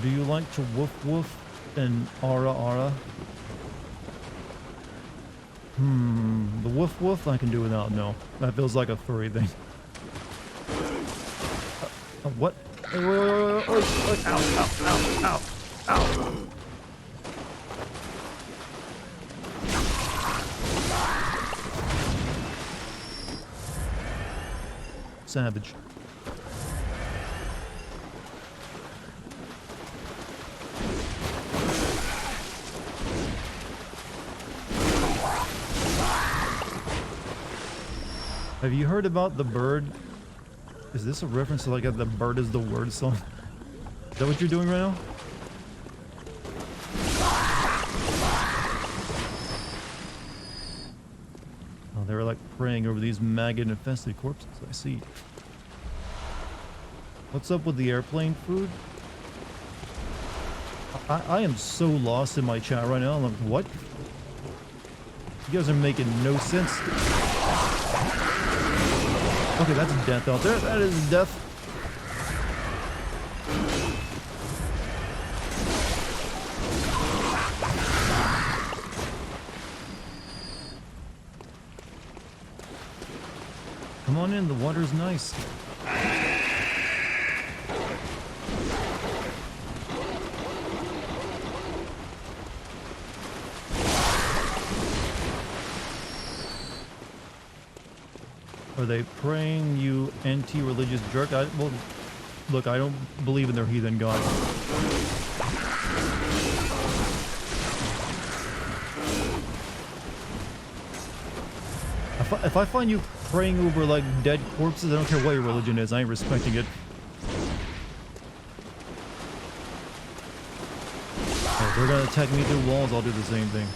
Do you like to woof woof and ara ara? The woof woof I can do without, no. That feels like a furry thing. What? Wait, ow, ow, ow, ow, ow. Savage. Have you heard about the bird? Is this a reference to like the bird is the word song? Is that what you're doing right now? Oh, they were like praying over these maggot-infested corpses. I see. What's up with the airplane food? I am so lost in my chat right now. I'm like, what? You guys are making no sense. Okay, that's death out there. That is death. Come on in, the water's nice. Are they praying, you anti-religious jerk? Well, look, I don't believe in their heathen god. If I find you praying over, like, dead corpses, I don't care what your religion is. I ain't respecting it. If they're gonna attack me through walls, I'll do the same thing.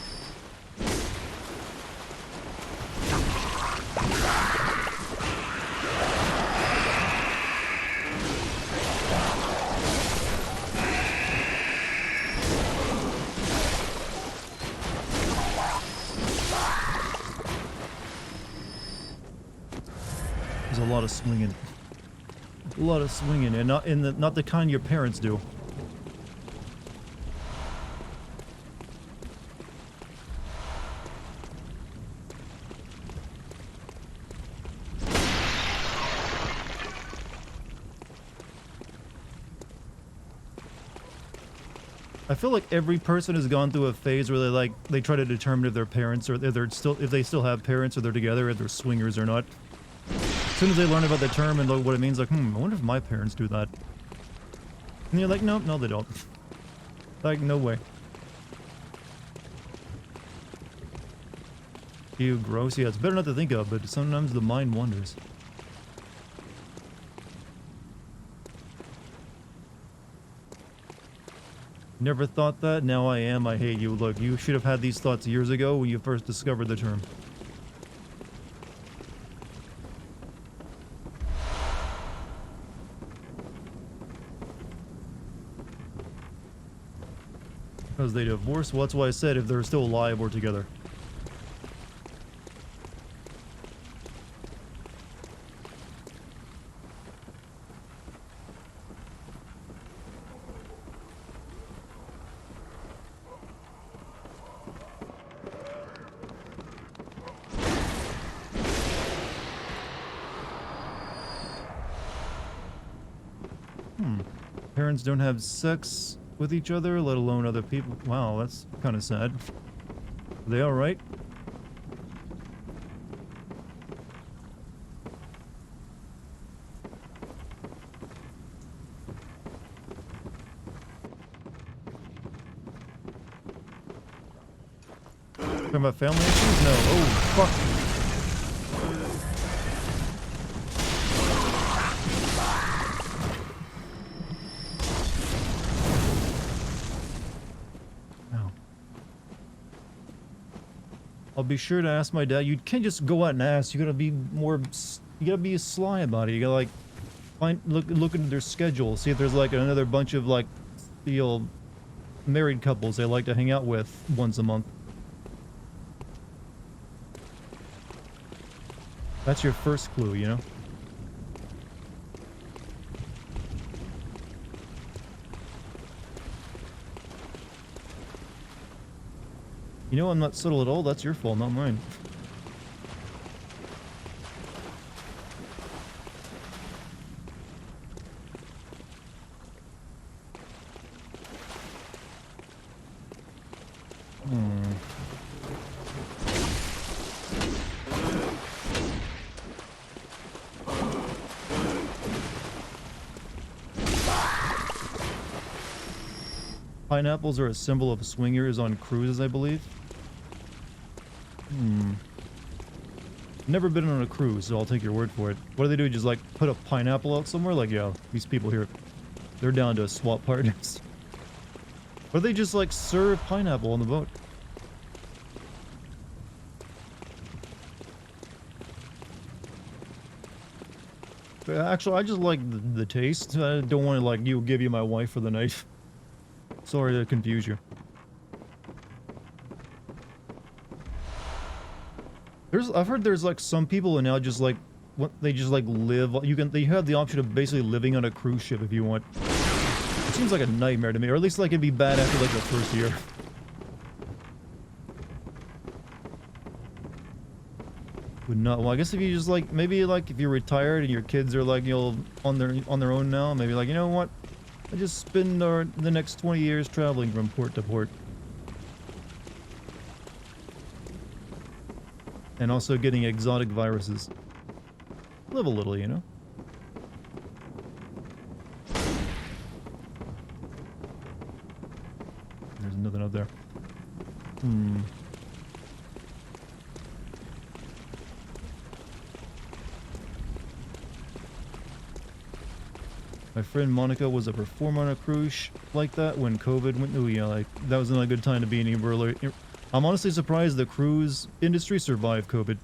There's a lot of swinging. A lot of swinging, and not the kind your parents do. I feel like every person has gone through a phase where they try to determine if their parents or if they still have parents or they're together, if they're swingers or not. As soon as they learn about the term and what it means, like, I wonder if my parents do that. And you're like, no, they don't. Like, no way. Ew, gross. Yeah, it's better not to think of, but sometimes the mind wanders. Never thought that, now I am, I hate you. Look, you should have had these thoughts years ago when you first discovered the term. Because they divorced? Well, that's why I said if they're still alive or together. Parents don't have sex with each other, let alone other people. Wow, that's kind of sad. Are they alright? Talking about family issues? No. Oh, fuck. I'll be sure to ask my dad. You can't just go out and ask. You gotta be more. You gotta be sly about it. You gotta like look into their schedule. See if there's like another bunch of like, married couples they like to hang out with once a month. That's your first clue, you know. You know I'm not subtle at all. That's your fault, not mine. Pineapples are a symbol of swingers on cruises, I believe. Never been on a cruise, so I'll take your word for it. What do they do? Just like put a pineapple out somewhere? Like, yeah, these people here, they're down to swap partners. Or they just like serve pineapple on the boat. Actually, I just like the taste. I don't want to like give you my wife for the night. Sorry to confuse you. I've heard there's like some people who now just like they just like live. They have the option of basically living on a cruise ship if you want. It seems like a nightmare to me, or at least like it'd be bad after like the first year. Would not. Well, I guess if you just like maybe like if you're retired and your kids are like on their own now, maybe like you know what, I just spend the next 20 years traveling from port to port. And also getting exotic viruses. Live a little, you know? There's nothing up there. My friend Monica was a performer on a cruise like that when COVID went. Oh yeah, like that was not a good time to be in Early. I'm honestly surprised the cruise industry survived COVID.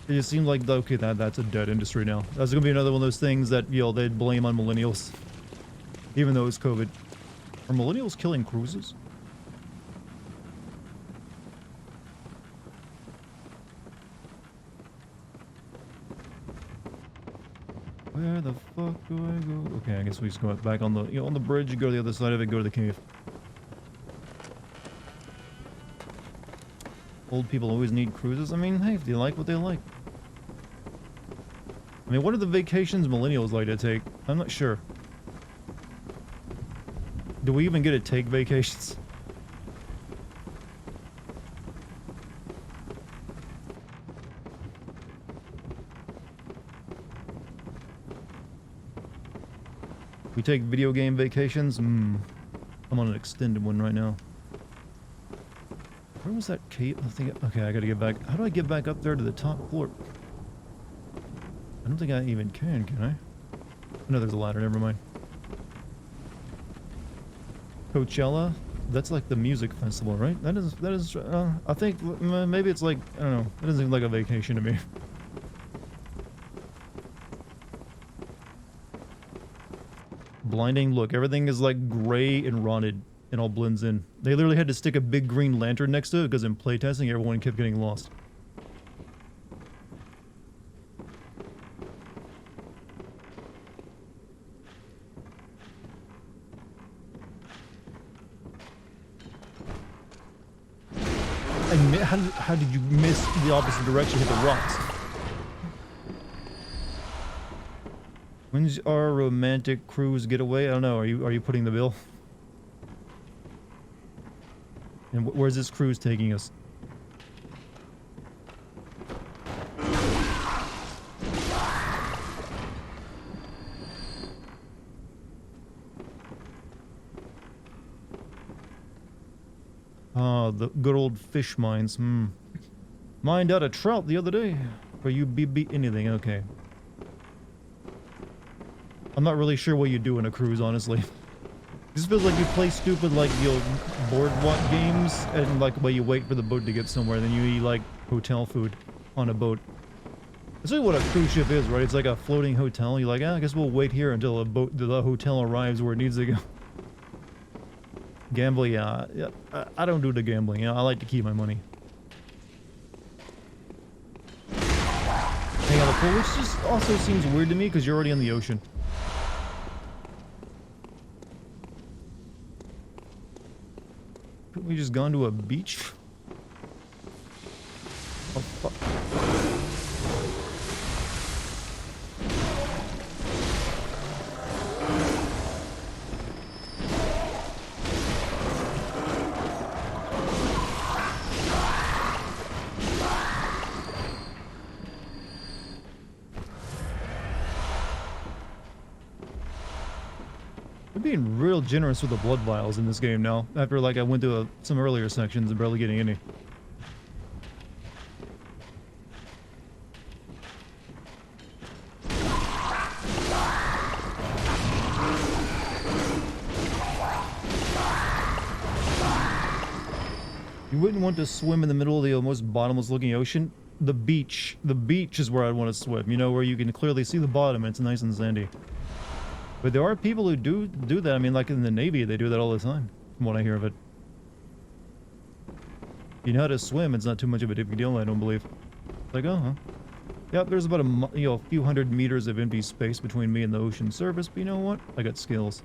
It just seemed like, okay, that's a dead industry now. That's gonna be another one of those things that, they'd blame on millennials. Even though it's COVID. Are millennials killing cruises? Where the fuck do I go? Okay, I guess we just go back on the, on the bridge, go to the other side of it, go to the cave. Old people always need cruises. I mean, hey, if they like what they like. I mean, what are the vacations millennials like to take? I'm not sure. Do we even get to take vacations? We take video game vacations? I'm on an extended one right now. Where was that cave? I think. Okay, I gotta get back. How do I get back up there to the top floor? I don't think I even can I? No, there's a ladder. Never mind. Coachella? That's like the music festival, right? That is. I think maybe it's like, I don't know. It doesn't seem like a vacation to me. blinding. Look, everything is like gray and rotted and all blends in. They literally had to stick a big green lantern next to it because in playtesting everyone kept getting lost. And how did you miss the opposite direction, hit the rocks? When's our romantic cruise getaway? I don't know. Are you putting the bill? And where's this cruise taking us? Ah, the good old fish mines. Mined out a trout the other day. Or you beat anything, okay. I'm not really sure what you do in a cruise, honestly. This feels like you play stupid, like, boardwalk games, and, like, where you wait for the boat to get somewhere, then you eat, like, hotel food on a boat. That's really what a cruise ship is, right? It's like a floating hotel. You're like, I guess we'll wait here until the hotel arrives where it needs to go. Gambling, yeah, I don't do the gambling. I like to keep my money. Hang out the pool, which just also seems weird to me because you're already in the ocean. Couldn't we just gone to a beach? Oh, fuck. We're being real generous with the blood vials in this game now. After, like, I went to some earlier sections and barely getting any. You wouldn't want to swim in the middle of the almost bottomless looking ocean? The beach. The beach is where I'd want to swim, you know, where you can clearly see the bottom and it's nice and sandy. But there are people who do that. I mean, like in the Navy, they do that all the time, from what I hear of it. You know how to swim, it's not too much of a big deal, I don't believe. It's like, oh, huh. Yep, there's about a few hundred meters of empty space between me and the ocean surface, but you know what? I got skills.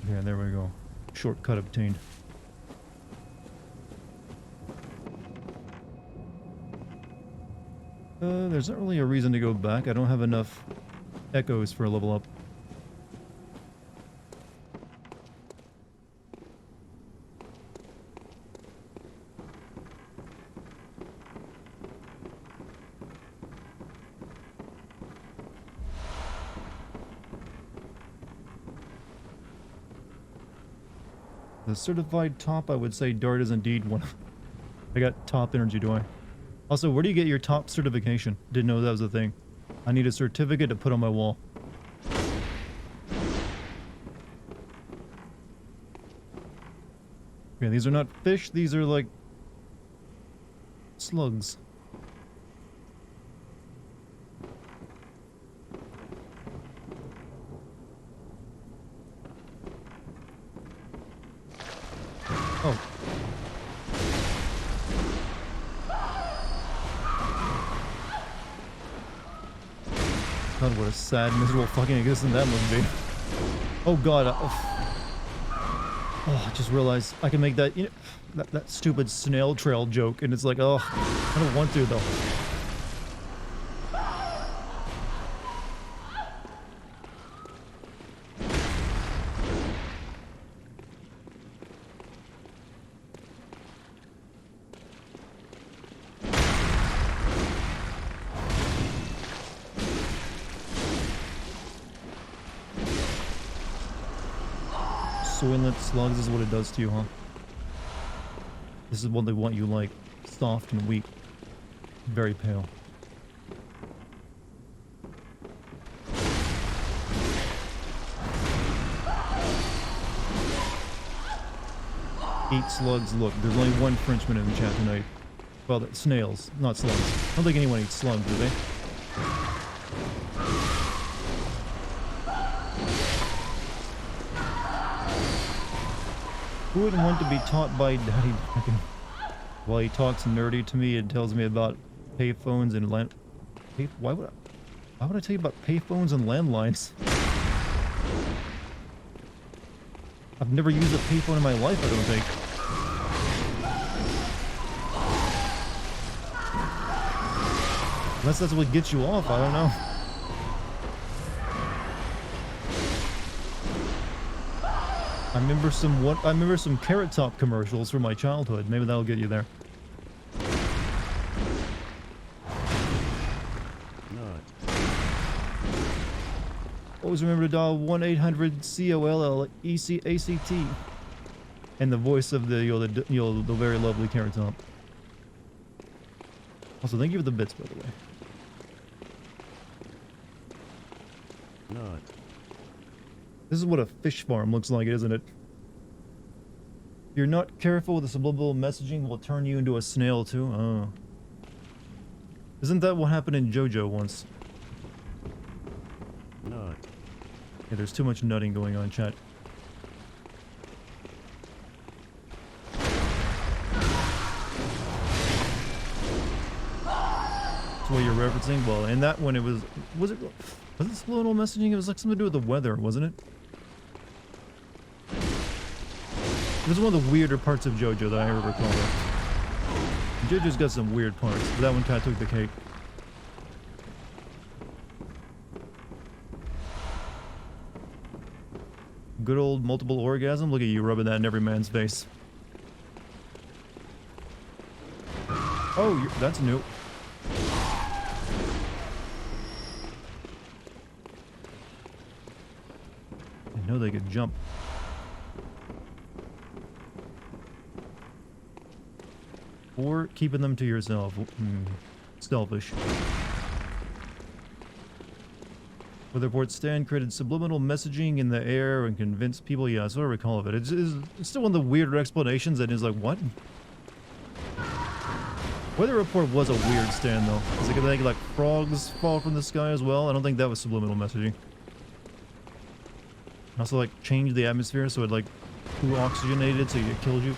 Yeah, there we go. Shortcut obtained. There's not really a reason to go back. I don't have enough echoes for a level up. The certified top, I would say Dart is indeed one. I got top energy, do I? Also, where do you get your top certification? Didn't know that was a thing. I need a certificate to put on my wall. Okay, these are not fish, these are like slugs. Oh. God, what a sad, miserable fucking existence that must be. Oh god. Oh, I just realized I can make that, you know, that stupid snail trail joke, and it's like, oh, I don't want to though. Soylent slugs is what it does to you, huh? This is what they want you like. Soft and weak. Very pale. eat slugs. Look, there's only one Frenchman in the chat tonight. Well, snails, not slugs. I don't think anyone eats slugs, do they? Who wouldn't want to be taught by Daddy Dartigan? While he talks nerdy to me and tells me about payphones and land... Why would I tell you about payphones and landlines? I've never used a payphone in my life, I don't think. Unless that's what gets you off, I don't know. I remember some Carrot Top commercials from my childhood. Maybe that'll get you there. Always remember to dial 1-800-COLL-ECACT. And the voice of the the very lovely Carrot Top. Also, thank you for the bits, by the way. This is what a fish farm looks like, isn't it? If you're not careful with the subliminal messaging, will turn you into a snail too. Oh. Isn't that what happened in JoJo once? Yeah, there's too much nutting going on, chat. That's what you're referencing? Well, in that one it was it subliminal messaging? It was like something to do with the weather, wasn't it? This is one of the weirder parts of JoJo that I ever recall. JoJo's got some weird parts, but that one kind of took the cake. Good old multiple orgasm. Look at you rubbing that in every man's face. Oh, that's new. I know they could jump. Or keeping them to yourself. Selfish. Weatherport Stan created subliminal messaging in the air and convinced people. Yeah, that's what I recall of it. It's still one of the weirder explanations that is like, what? Weather Report was a weird stand though. Is it gonna make like frogs fall from the sky as well? I don't think that was subliminal messaging. Also like change the atmosphere so it like too oxygenated so it killed you.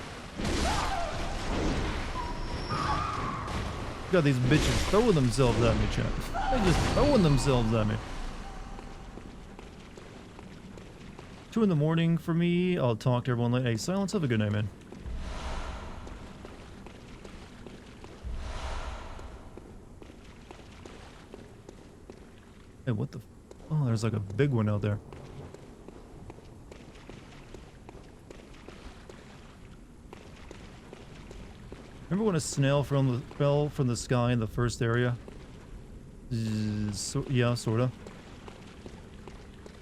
Got these bitches throwing themselves at me, chat. They're just throwing themselves at me. 2 in the morning for me. I'll talk to everyone later. Hey, Silence, have a good night, man. Hey, what the... Oh, there's like a big one out there. Remember when a snail fell from the sky in the first area? Yeah, sorta.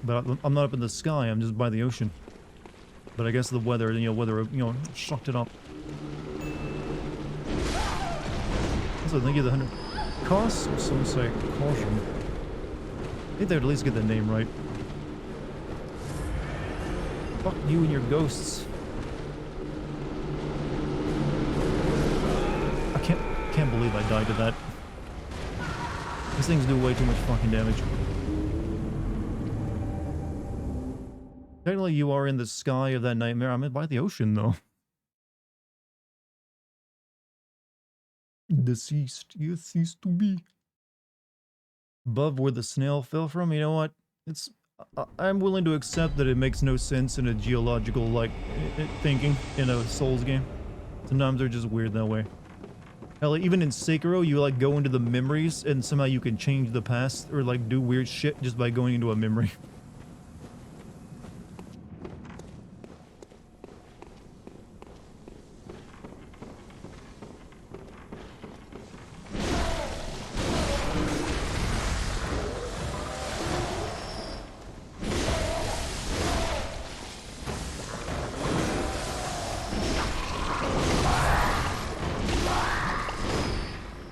But I'm not up in the sky, I'm just by the ocean. But I guess the weather, sucked it up. Also, thank you the 100 costs, or some say caution. I think they'd at least get the name right. Fuck you and your ghosts. I can't believe I died to that. These things do way too much fucking damage. Technically, you are in the sky of that nightmare. I'm by the ocean, though. Deceased. You ceased to be. Above where the snail fell from, you know what? I'm willing to accept that it makes no sense in a geological, like, thinking in a Souls game. Sometimes they're just weird that way. Hell, even in Sekiro, you, like, go into the memories, and somehow you can change the past, or, like, do weird shit just by going into a memory.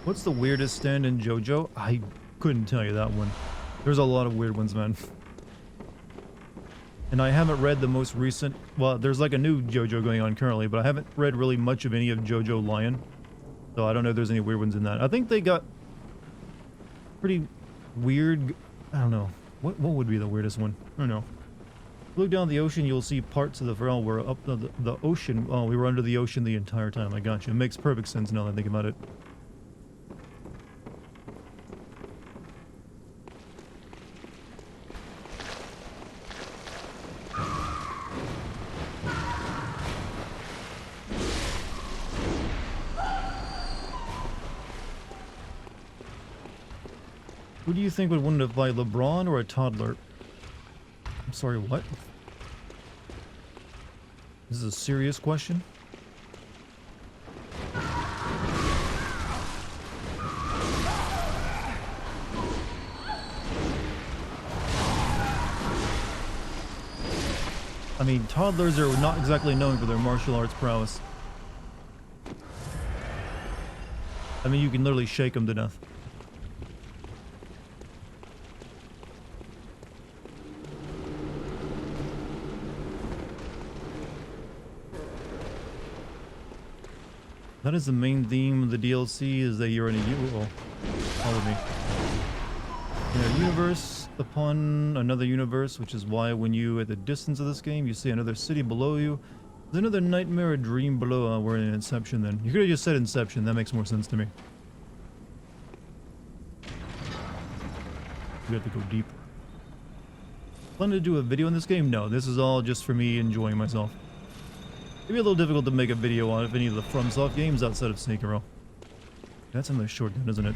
What's the weirdest stand in JoJo? I couldn't tell you that one. There's a lot of weird ones, man. And I haven't read the most recent... Well, there's like a new JoJo going on currently, but I haven't read really much of any of JoJo Lion. So I don't know if there's any weird ones in that. I think they got pretty weird... I don't know. What would be the weirdest one? I don't know. Look down the ocean, you'll see parts of the world where up the ocean... Oh, we were under the ocean the entire time. I got you. It makes perfect sense now that I think about it. Who do you think would win to fight, LeBron or a toddler? I'm sorry, what? This is a serious question? I mean, toddlers are not exactly known for their martial arts prowess. I mean, you can literally shake them to death. That is the main theme of the DLC, is that you're in a follow me. In a universe upon another universe, which is why when you, at the distance of this game, you see another city below you. There's another nightmare or dream below. We're in Inception then. You could have just said Inception, that makes more sense to me. We have to go deeper. Plan to do a video on this game? No, this is all just for me enjoying myself. It'd be a little difficult to make a video on any of the FromSoft games outside of Sekiro. That's another shotgun, isn't it?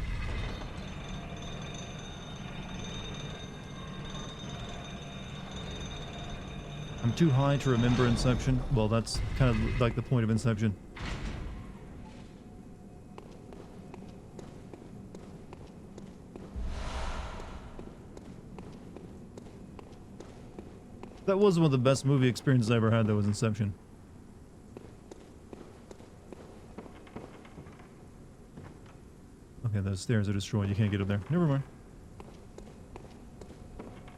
I'm too high to remember Inception. Well, that's kind of like the point of Inception. That was one of the best movie experiences I ever had, that was Inception. Okay, those stairs are destroyed. You can't get up there. Never mind.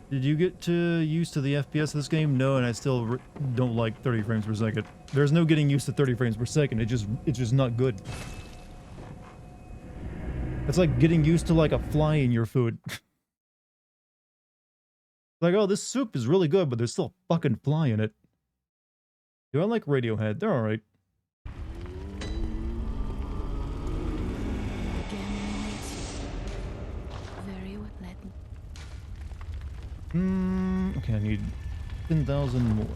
Did you get used to the FPS of this game? No, and I still don't like 30 frames per second. There's no getting used to 30 frames per second. It's just not good. It's like getting used to like a fly in your food. Like, oh, this soup is really good, but there's still a fucking fly in it. Do I like Radiohead? They're alright. Okay, I need 10,000 more.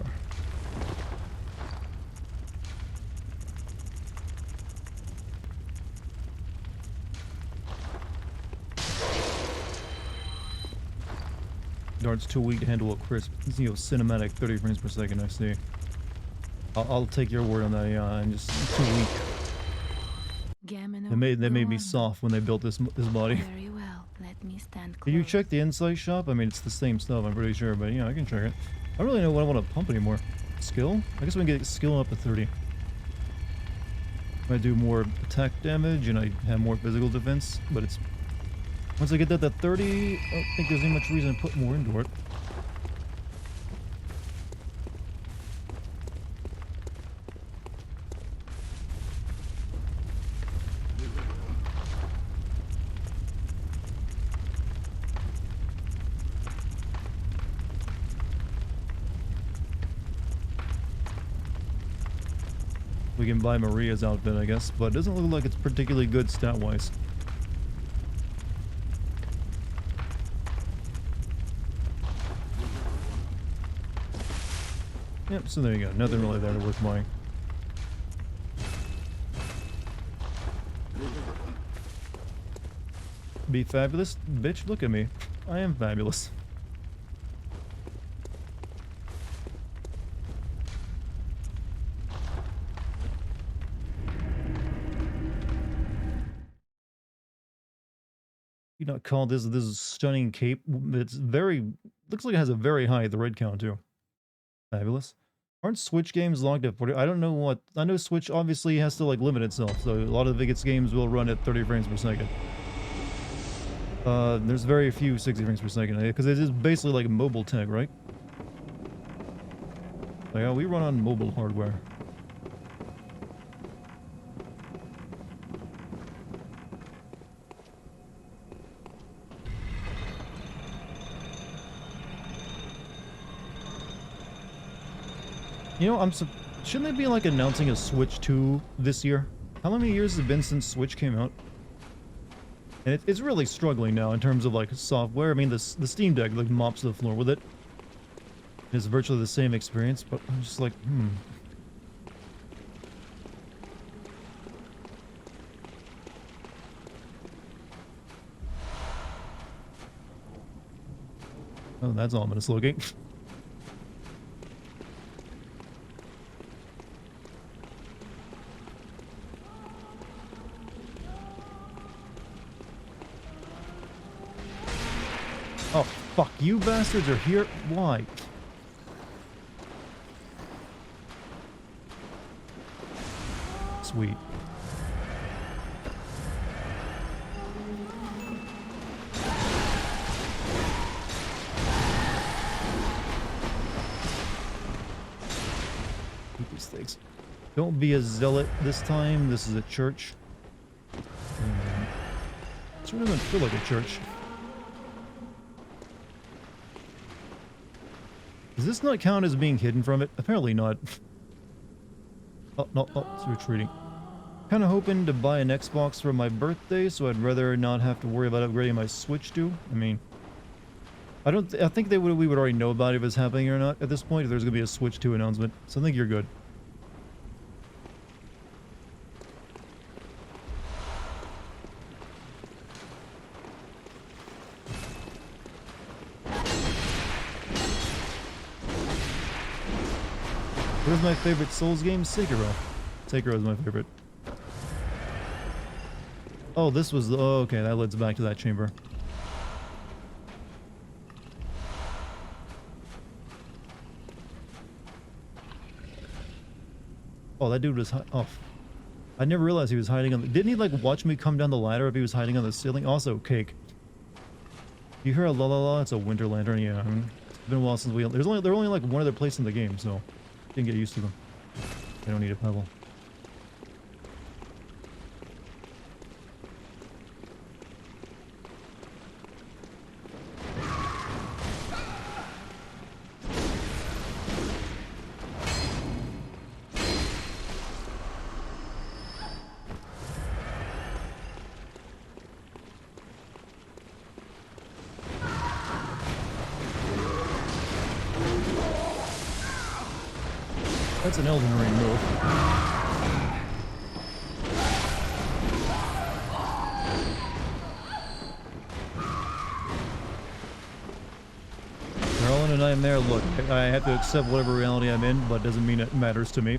Dart's too weak to handle a crisp, you know, cinematic 30 frames per second, I see. I'll take your word on that, yeah, I'm just too weak. They made me soft when they built this body. Very well. Let me stand close. Did you check the Insight shop? I mean, it's the same stuff, I'm pretty sure, but yeah, I can check it. I don't really know what I want to pump anymore. Skill? I guess we can get skill up to 30. I do more attack damage and I have more physical defense, but it's... Once I get that to 30, I don't think there's any much reason to put more into it. We can buy Maria's outfit, I guess, but it doesn't look like it's particularly good stat-wise. Yep, so there you go. Nothing really there worth buying. Be fabulous? Bitch, look at me. I am fabulous. You not call this stunning cape? It's very... Looks like it has a very high thread count, too. Fabulous. Aren't Switch games locked at 40? I don't know what... I know Switch obviously has to, like, limit itself, so a lot of its games will run at 30 frames per second. There's very few 60 frames per second, because it is basically like a mobile tech, right? Like, we run on mobile hardware. You know, shouldn't they be like announcing a Switch 2 this year? How many years has it been since Switch came out? And it's really struggling now in terms of like software. I mean, the Steam Deck like mops the floor with it. It's virtually the same experience, but I'm just like, Oh, that's ominous looking. Oh, fuck, you bastards are here? Why? Sweet. Eat these things. Don't be a zealot this time. This is a church. This really doesn't feel like a church. Does this not count as being hidden from it? Apparently not. Oh, no, it's retreating. Kind of hoping to buy an Xbox for my birthday, so I'd rather not have to worry about upgrading my Switch to. I mean, I think we would already know about it if it's happening or not at this point, if there's going to be a Switch 2 announcement. So I think you're good. Where's my favorite Souls game? Sekiro. Sekiro is my favorite. Oh, this was the... Oh, okay, that leads back to that chamber. Oh, that dude was... Oh. I never realized he was hiding on the... Didn't he, like, watch me come down the ladder if he was hiding on the ceiling? Also, cake. You hear a la la la? It's a winter lantern. Yeah, I mean, it's been a while since we... They're only, like, one other place in the game, so... Didn't get used to them. I don't need a pebble. That's an Elden Ring move. We're all in a nightmare. Look, I have to accept whatever reality I'm in, but it doesn't mean it matters to me.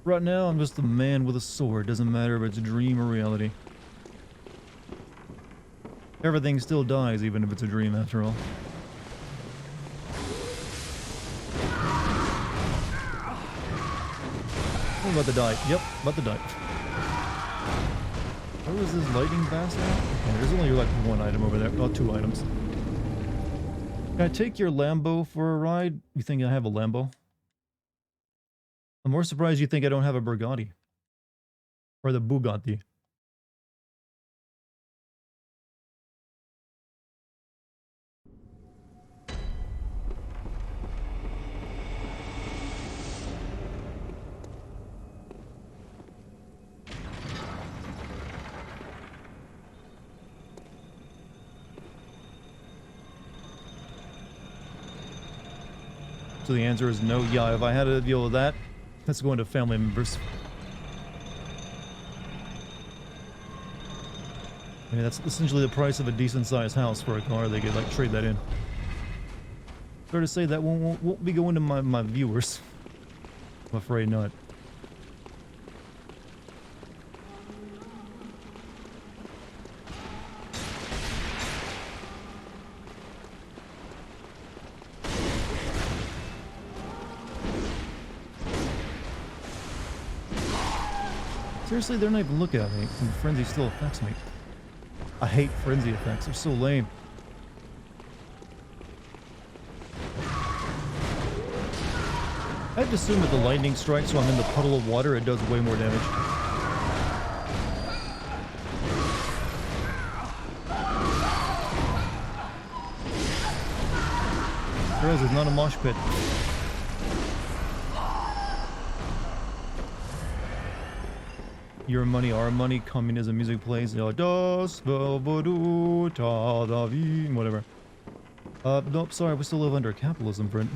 Right now, I'm just a man with a sword. Doesn't matter if it's a dream or reality. Everything still dies, even if it's a dream, after all. I'm about to die. Yep, about to die. Where was this lightning bastard? Okay, there's only like one item over there. Oh, two items. Can I take your Lambo for a ride? You think I have a Lambo? I'm more surprised you think I don't have a Bugatti. Or the Bugatti. So the answer is no. Yeah, if I had to deal with that, let's go into family members. I mean, that's essentially the price of a decent-sized house for a car. They could, like, trade that in. Fair to say that won't be going to my viewers. I'm afraid not. Seriously, they're not even looking at me, and Frenzy still affects me. I hate Frenzy effects, they're so lame. I have to assume that the lightning strikes while I'm in the puddle of water, it does way more damage. Realize it's not a mosh pit. Your money, our money, communism music plays. Das Velvedu Tadavin, whatever. Nope, sorry, we still live under capitalism, friend.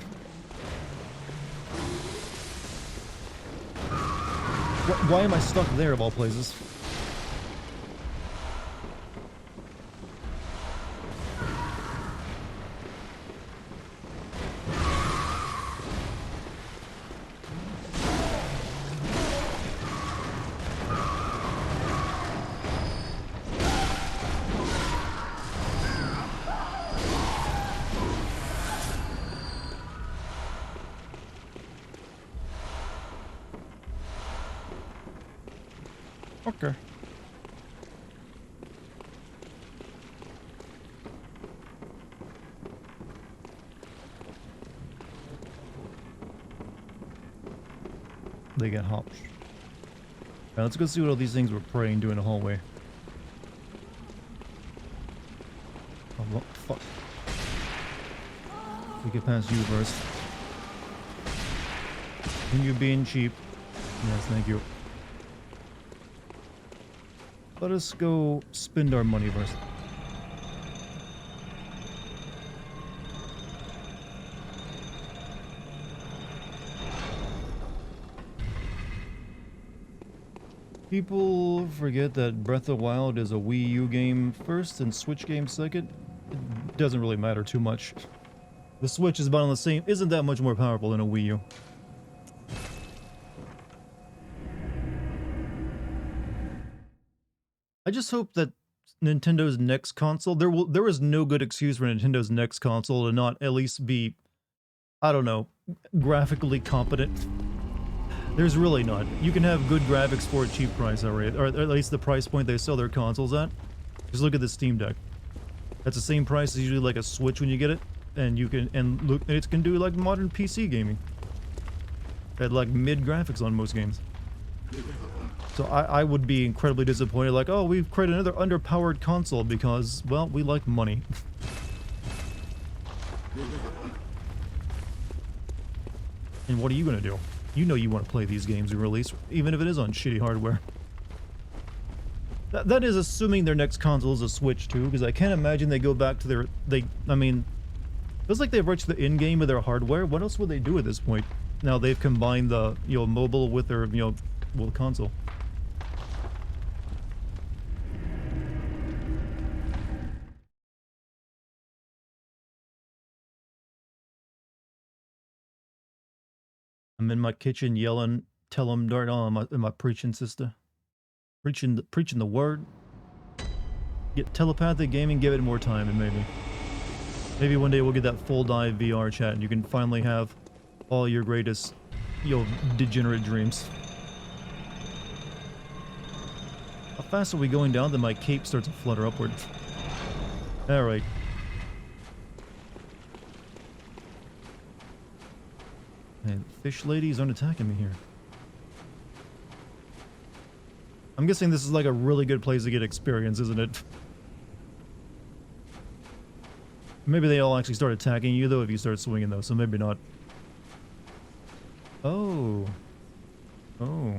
Why am I stuck there of all places? Okay. They get hopped. Now let's go see what all these things were praying to in the hallway. Oh, what? Fuck. We get past you first. And you being cheap. Yes, thank you. Let us go spend our money first. People forget that Breath of the Wild is a Wii U game first and Switch game second. It doesn't really matter too much. The Switch is about on the same, isn't that much more powerful than a Wii U. I just hope that Nintendo's next console, there is no good excuse for Nintendo's next console to not at least be, I don't know, graphically competent. There's really not. You can have good graphics for a cheap price already, or at least the price point they sell their consoles at. Just look at the Steam Deck. That's the same price as usually like a Switch when you get it, and you can look, and it can do like modern PC gaming at like mid graphics on most games. So I would be incredibly disappointed, like, oh, we've created another underpowered console because, well, we like money. And what are you gonna do? You know you want to play these games we release, even if it is on shitty hardware. That is assuming their next console is a Switch too, because I can't imagine they go back to their, I mean, it feels like they've reached the end game of their hardware. What else would they do at this point? Now they've combined the, mobile with their, well, console. I'm in my kitchen yelling, tell them, Dart, oh, am I preaching, sister? Preaching the word. Get telepathic gaming, give it more time, and maybe one day we'll get that full dive VR chat and you can finally have all your greatest, degenerate dreams. How fast are we going down that my cape starts to flutter upward? Alright. And fish ladies aren't attacking me here. I'm guessing this is like a really good place to get experience, isn't it? Maybe they all actually start attacking you though if you start swinging though, so maybe not. Oh. Oh.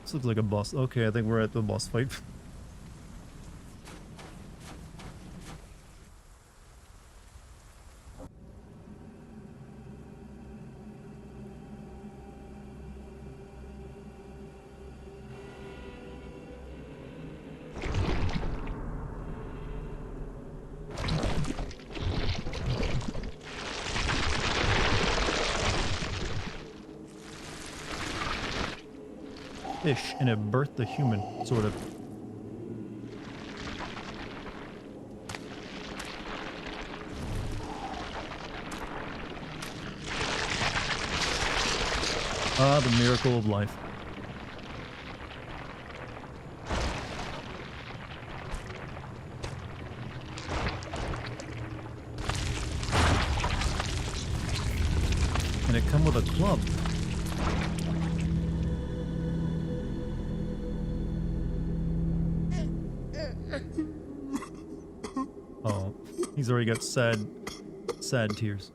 This looks like a boss. Okay, I think we're at the boss fight. Fish and it birthed the human, sort of. Ah, the miracle of life. Can it come with a club. Oh, he's already got sad tears.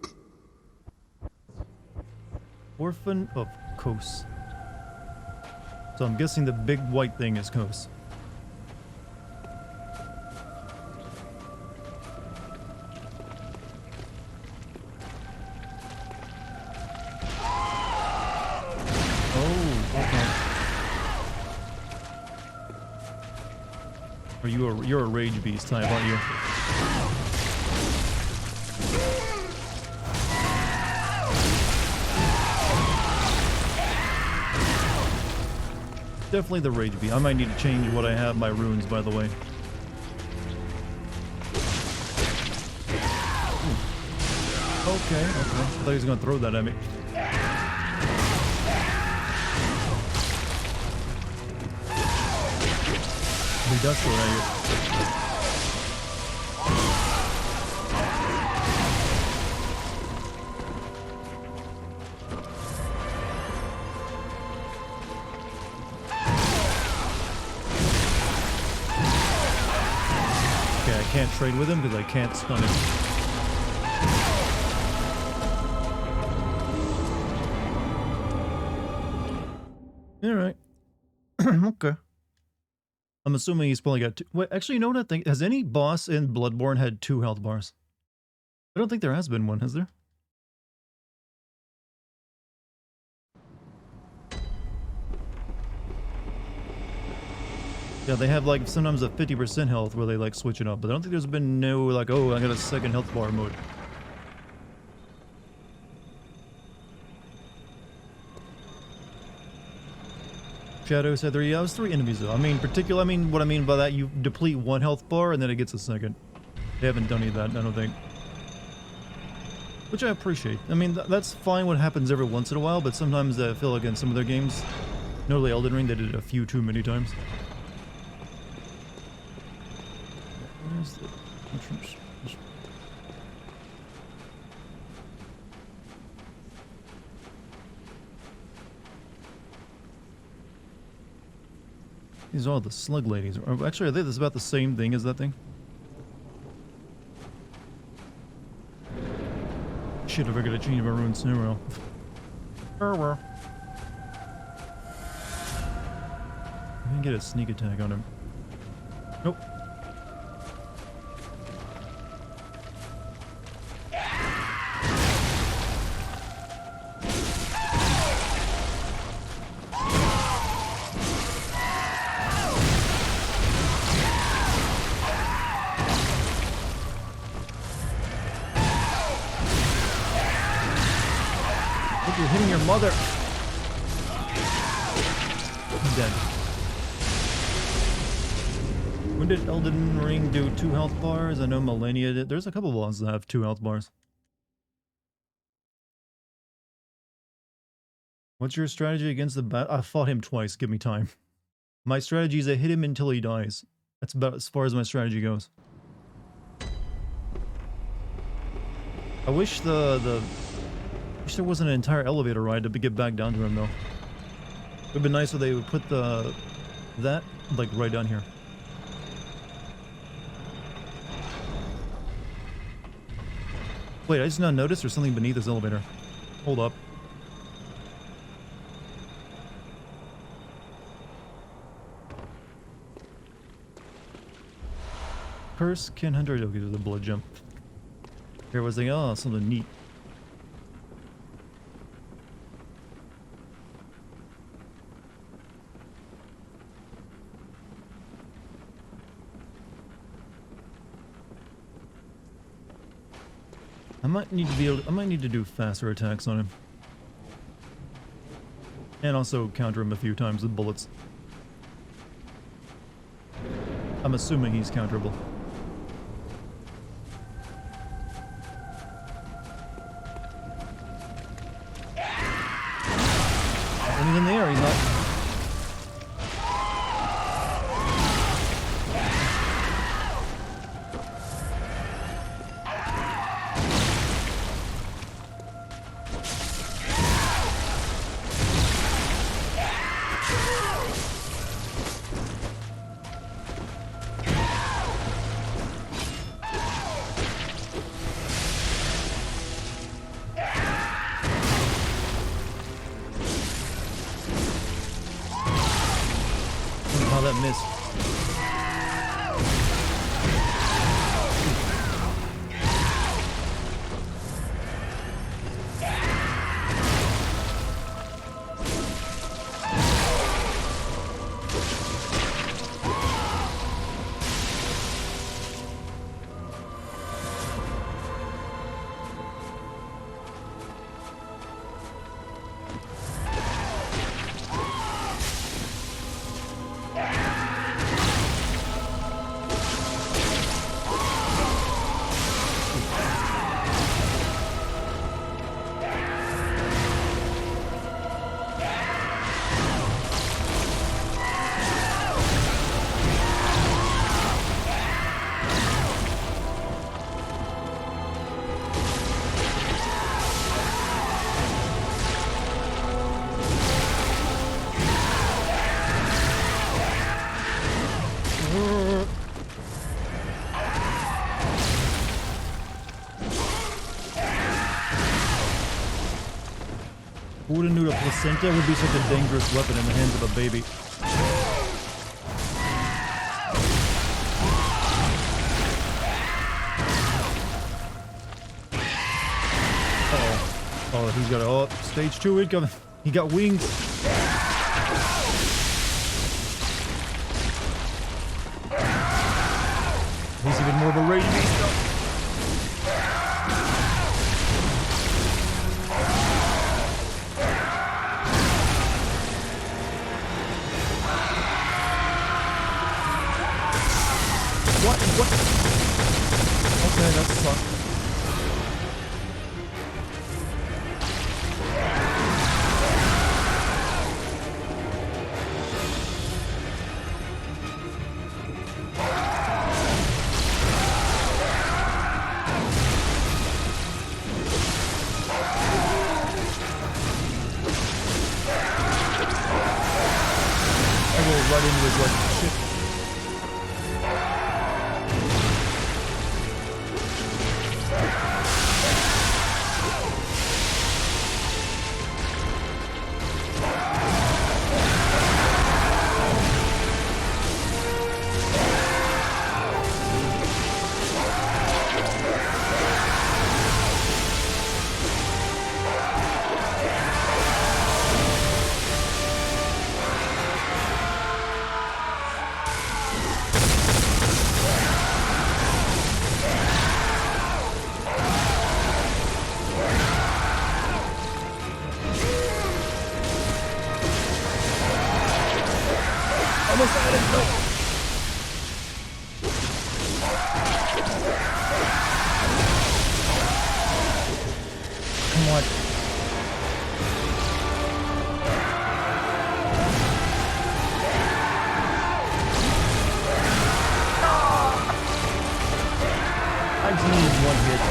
Orphan of Kos. So I'm guessing the big white thing is Kos. Or you're a rage beast type, aren't you? Definitely the rage beast. I might need to change what I have my runes, by the way. Ooh. Okay. I thought he was gonna throw that at me. He does throw it at you. Okay, I can't trade with him because I can't stun him. Alright. Okay. I'm assuming he's probably got two. Wait, actually, you know what I think? Has any boss in Bloodborne had 2 health bars? I don't think there has been one, has there? Yeah, they have like sometimes a 50% health where they like switch it up, but I don't think there's been no like, oh, I got a second health bar mode. Shadow said there, yeah, it was 3 enemies though. I mean, what I mean by that, you deplete 1 health bar and then it gets a second. They haven't done any of that, I don't think. Which I appreciate. I mean, that's fine what happens every once in a while, but sometimes I feel like in some of their games, notably Elden Ring, they did it a few too many times. Where's the entrance? These are all the slug ladies. Actually, are they about the same thing as that thing? Shit, if I gotta change my runes now. I can get a sneak attack on him. Nope. You're hitting your mother. I'm dead. When did Elden Ring do 2 health bars? I know Millennia did. There's a couple bosses that have 2 health bars. What's your strategy against the bat? I fought him twice. Give me time. My strategy is I hit him until he dies. That's about as far as my strategy goes. I wish wish there wasn't an entire elevator ride to get back down to him though. It would be nice if they would put that like right down here. Wait, I just now noticed there's something beneath this elevator. Hold up. Curse Ken Hunter. Okay, there's a blood jump. Here was like, oh, something neat. I might need to do faster attacks on him. And also counter him a few times with bullets. I'm assuming he's counterable. When he's in the air, he's not. Wow, that missed. Who would have knew a placenta would be such a dangerous weapon in the hands of a baby? Uh-oh. Oh, he's got a... Oh, stage 2 incoming. He got wings. He's even more of a rage beast though. What? Okay, that sucked. I rolled right into his like shit. Almost had it. No. Come on. I just need one hit.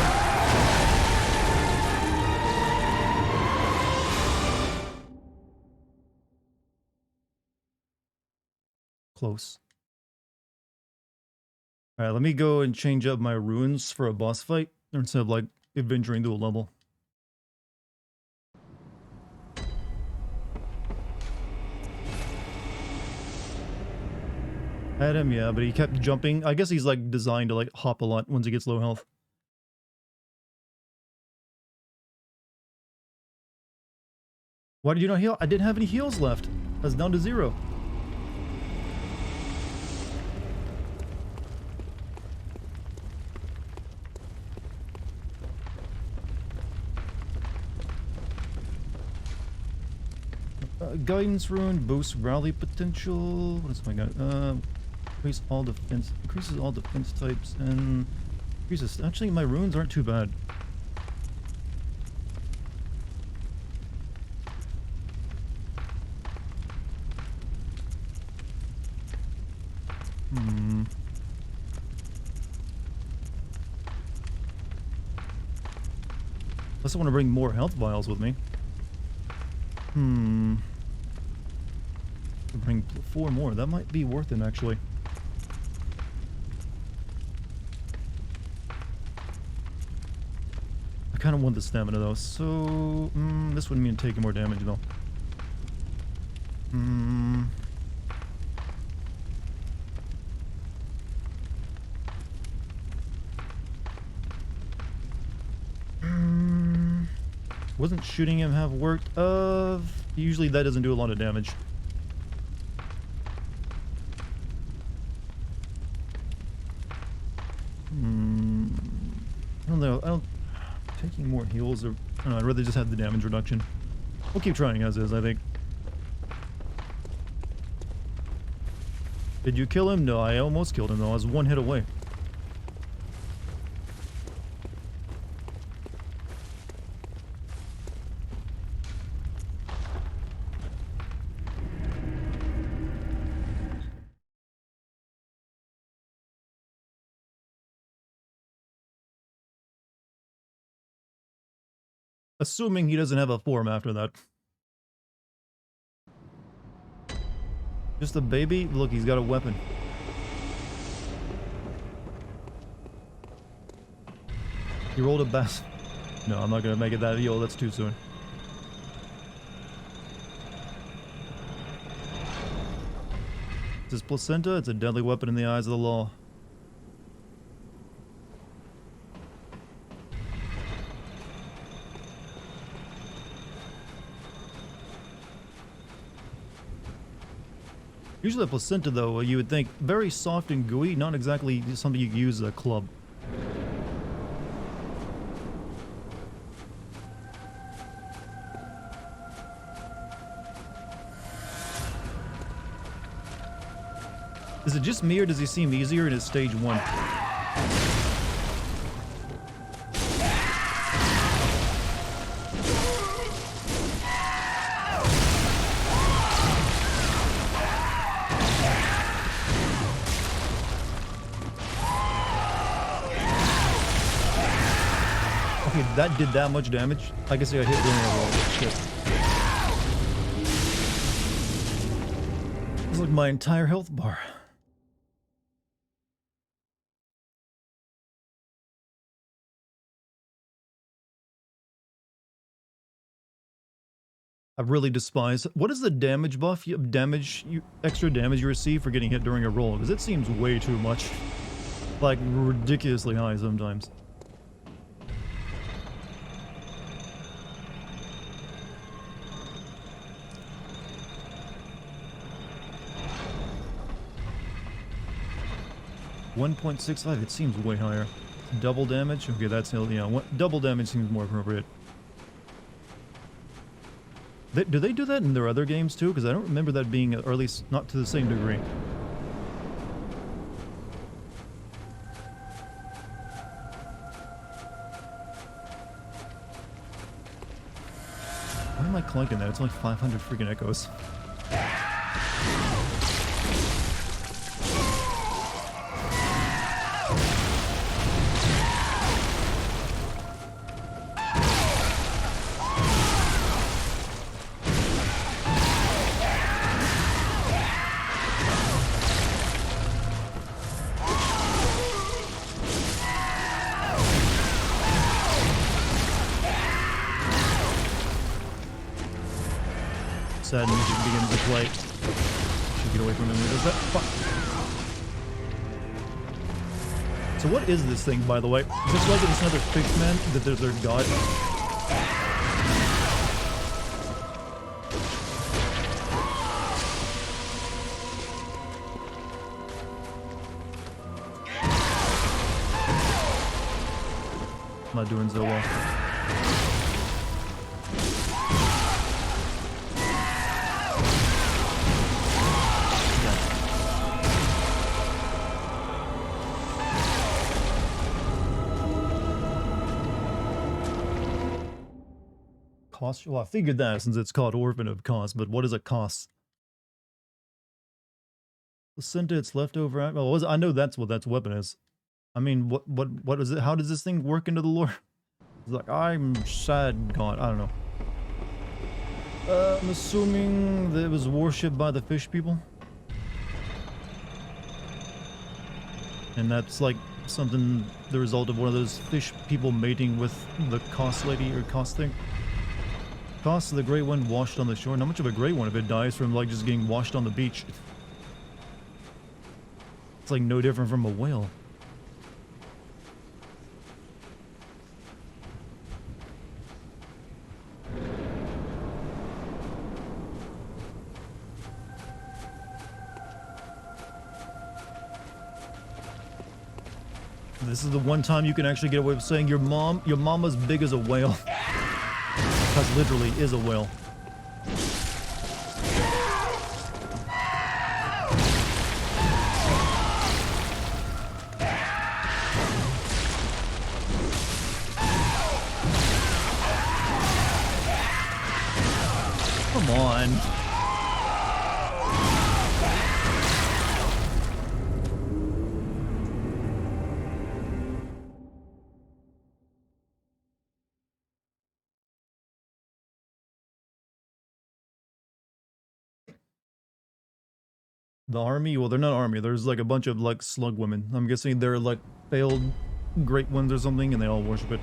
Close. Alright, let me go and change up my runes for a boss fight instead of like adventuring to a level. Had him, yeah, but he kept jumping. I guess he's like designed to like hop a lot once he gets low health. Why did you not heal? I didn't have any heals left. I was down to 0. Guidance rune boosts rally potential. What is my guide? Increases all defense types and increases. Actually, my runes aren't too bad. Unless I want to bring more health vials with me. Bring 4 more. That might be worth it, actually. I kind of want the stamina, though. So, this wouldn't mean taking more damage, though. Wasn't shooting him have worked? Usually that doesn't do a lot of damage. I don't know. Taking more heals, or I don't know, I'd rather just have the damage reduction. We'll keep trying as is, I think. Did you kill him? No, I almost killed him though. I was one hit away. Assuming he doesn't have a form after that. Just a baby? Look, he's got a weapon. He rolled a bass. No, I'm not gonna make it that heal. That's too soon. This placenta, it's a deadly weapon in the eyes of the law. Usually a placenta, though, you would think very soft and gooey, not exactly something you could use as a club. Is it just me, or does he seem easier in his stage 1? Okay, that did that much damage. I guess I got hit during a roll. Shit. It's like my entire health bar. I really despise. What is the damage buff? Extra damage you receive for getting hit during a roll? Because it seems way too much. Like ridiculously high sometimes. $1.65. It seems way higher. Double damage. Okay, that's yeah. Double damage seems more appropriate. Do they do that in their other games too? Because I don't remember that being, or at least not to the same degree. Why am I collecting that? It's only 500 freaking echoes. Sad music begins to play. Should get away from him. Does that? Fuck. So what is this thing, by the way? Just like it's another fixed man that there's their god. I'm not doing so well. Cost? Well, I figured that since it's called Orphan of Cost, but what does it cost? Placenta, it's leftover. Well, I know that's what that weapon is. I mean, what is it? How does this thing work into the lore? It's like, I'm sad god. I don't know. I'm assuming that it was worshipped by the fish people. And that's like something, the result of one of those fish people mating with the Cost lady or Cost thing. Cost of the great one washed on the shore. Not much of a great one if it dies from like just getting washed on the beach. It's like no different from a whale. This is the one time you can actually get away with saying your mama's big as a whale. Because literally is a whale. Come on. The army? Well, they're not army. There's like a bunch of like slug women. I'm guessing they're like failed great ones or something and they all worship it.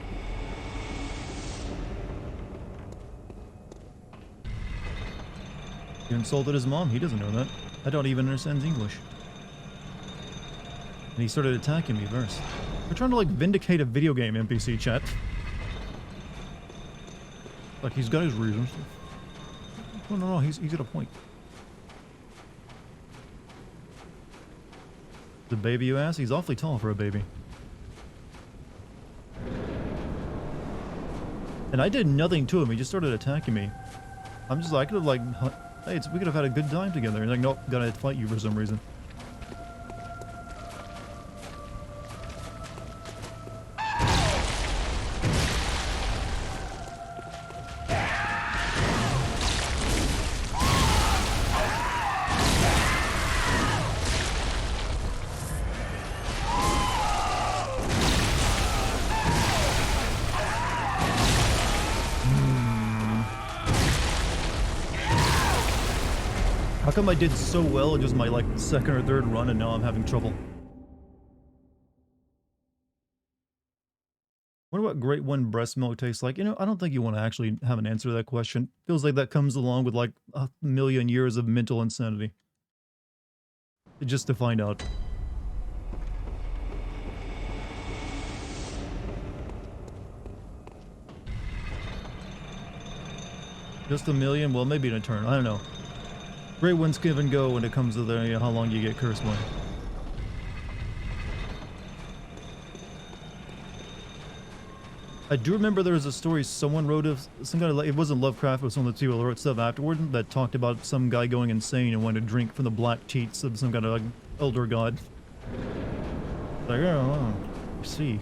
You insulted his mom? He doesn't know that. I don't even understand English. And he started attacking me first. We're trying to like vindicate a video game NPC chat. Like he's got his reasons. No, he's got a point. The baby, you ask? He's awfully tall for a baby. And I did nothing to him. He just started attacking me. I'm just like, I could have like, hey, we could have had a good time together. And like, nope, gotta fight you for some reason. How come I did so well in just my like second or third run and now I'm having trouble? Wonder what Great One breast milk tastes like. You know, I don't think you want to actually have an answer to that question. Feels like that comes along with like a million years of mental insanity. Just to find out. Just a million? Well, maybe in a turn. I don't know. Great ones give and go when it comes to the, you know, how long you get cursed by. I do remember there was a story someone wrote of some kind of, like, it wasn't Lovecraft, it was one of the people who wrote stuff afterward that talked about some guy going insane and wanted to drink from the black teats of some kind of like elder god. Like, oh, I see.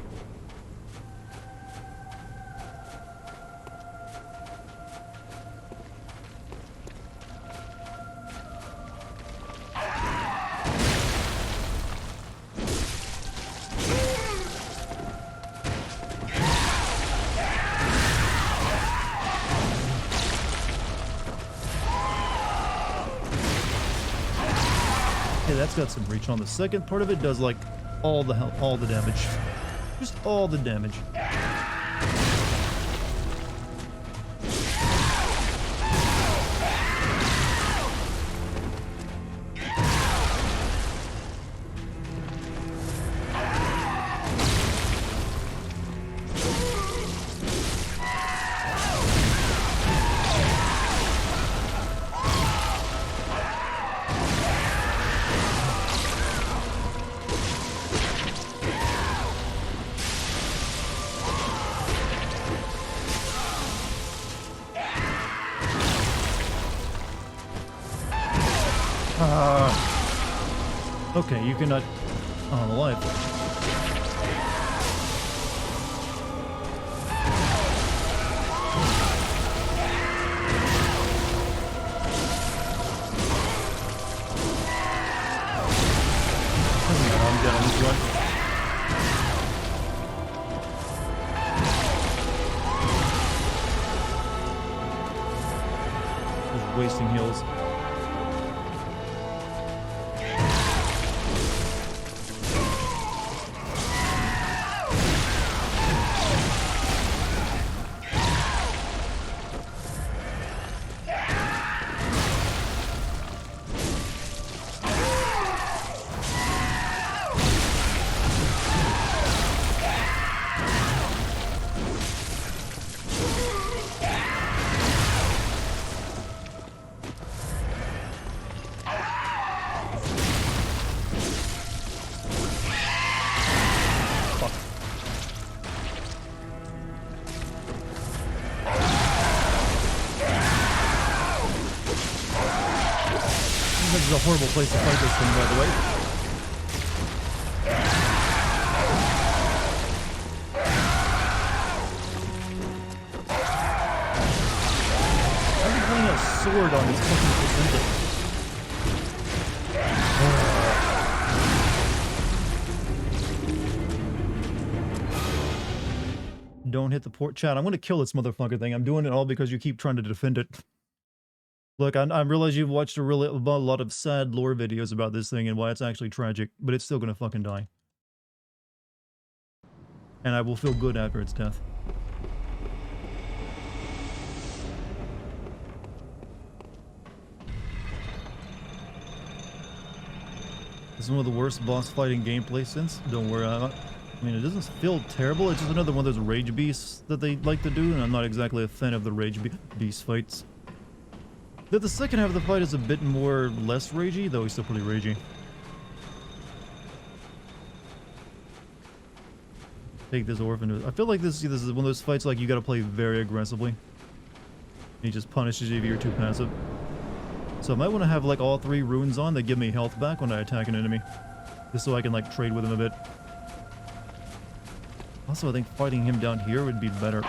That's got some reach on. The second part of it does like all the damage. Just all the damage. Okay, you cannot... Oh, I'm alive. I'm dead on this one. Just wasting heals. horrible place to fight this thing, by the way. I've been playing a sword on this fucking placenta. Don't hit the port. Chat, I'm gonna kill this motherfucker thing. I'm doing it all because you keep trying to defend it. Look, I realize you've watched a lot of sad lore videos about this thing and why it's actually tragic, but it's still gonna fucking die. And I will feel good after its death. This is one of the worst boss fighting gameplay since. Don't worry, I mean, it doesn't feel terrible. It's just another one of those rage beasts that they like to do, and I'm not exactly a fan of the rage beast fights. The second half of the fight is a bit more less ragey, though he's still pretty ragey. Take this orphan. I feel like this is one of those fights like you gotta play very aggressively. He just punishes you if you're too passive. So I might want to have like all 3 runes on that give me health back when I attack an enemy. Just so I can like trade with him a bit. Also, I think fighting him down here would be better.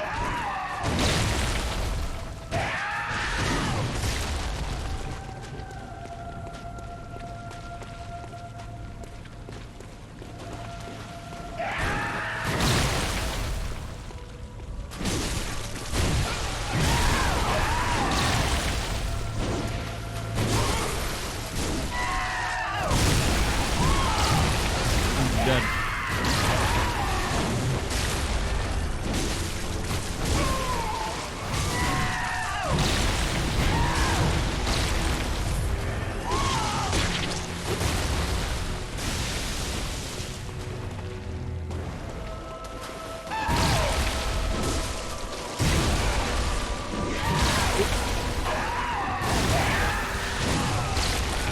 Dead.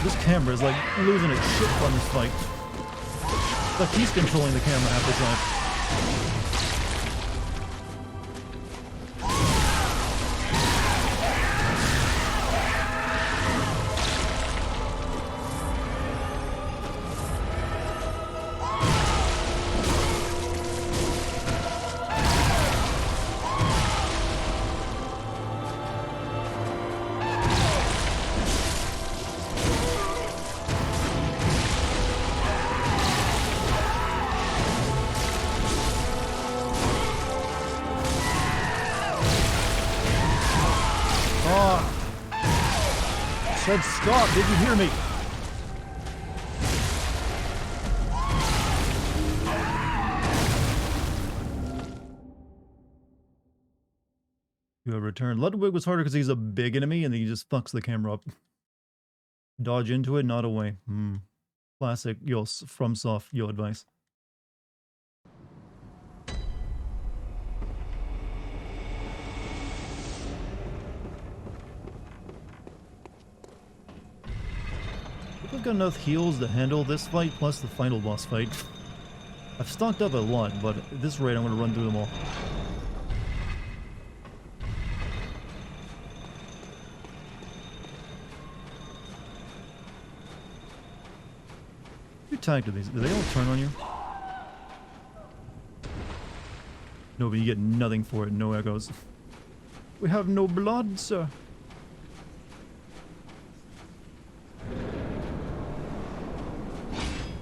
This camera is like losing its shit on this fight. Like he's controlling the camera half the time. Said stop, did you hear me? You have returned. Ludwig was harder because he's a big enemy and he just fucks the camera up. Dodge into it, not away. Classic FromSoft advice. I've got enough heals to handle this fight plus the final boss fight. I've stocked up a lot, but at this rate I'm going to run through them all. You tagged to these. Do they all turn on you? No, but you get nothing for it. No echoes. We have no blood, sir.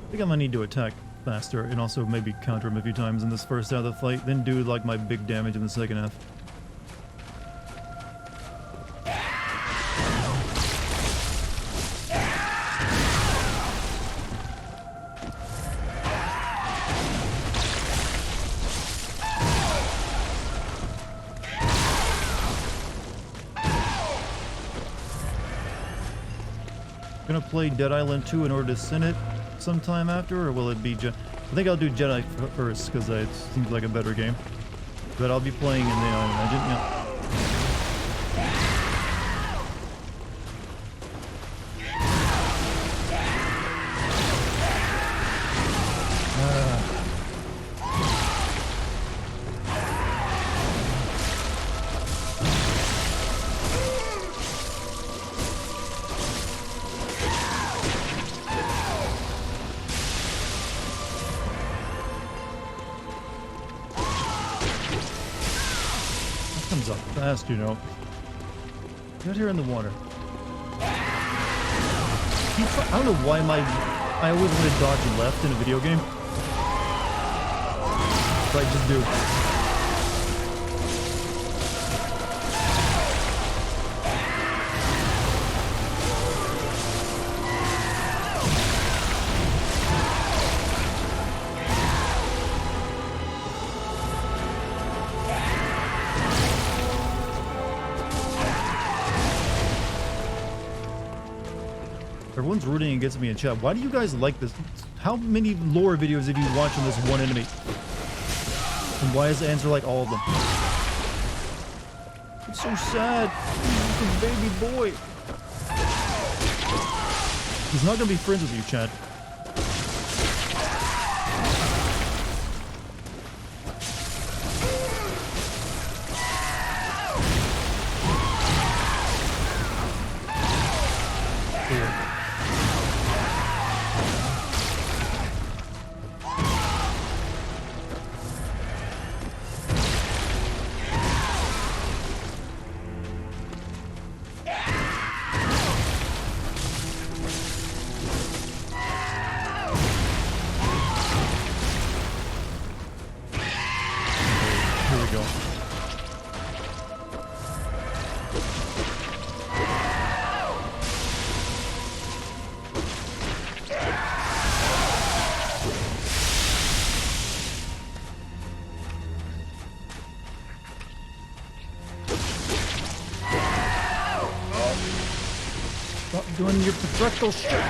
I think I might need to attack faster and also maybe counter him a few times in this first half of the fight, then do like my big damage in the second half. Gonna play Dead Island 2 in order to sin it sometime after, or will it be I think I'll do Jedi first because it seems like a better game. But I'll be playing in the Island. I didn't know. up fast, you know. Get here in the water. I don't know why I always want to dodge left in a video game. But I just do. Everyone's rooting against me in chat. Why do you guys like this? How many lore videos have you watched on this one enemy? And why is the answer like all of them? It's so sad. He's a baby boy. He's not gonna be friends with you, Chad. Stop doing your projectile shit.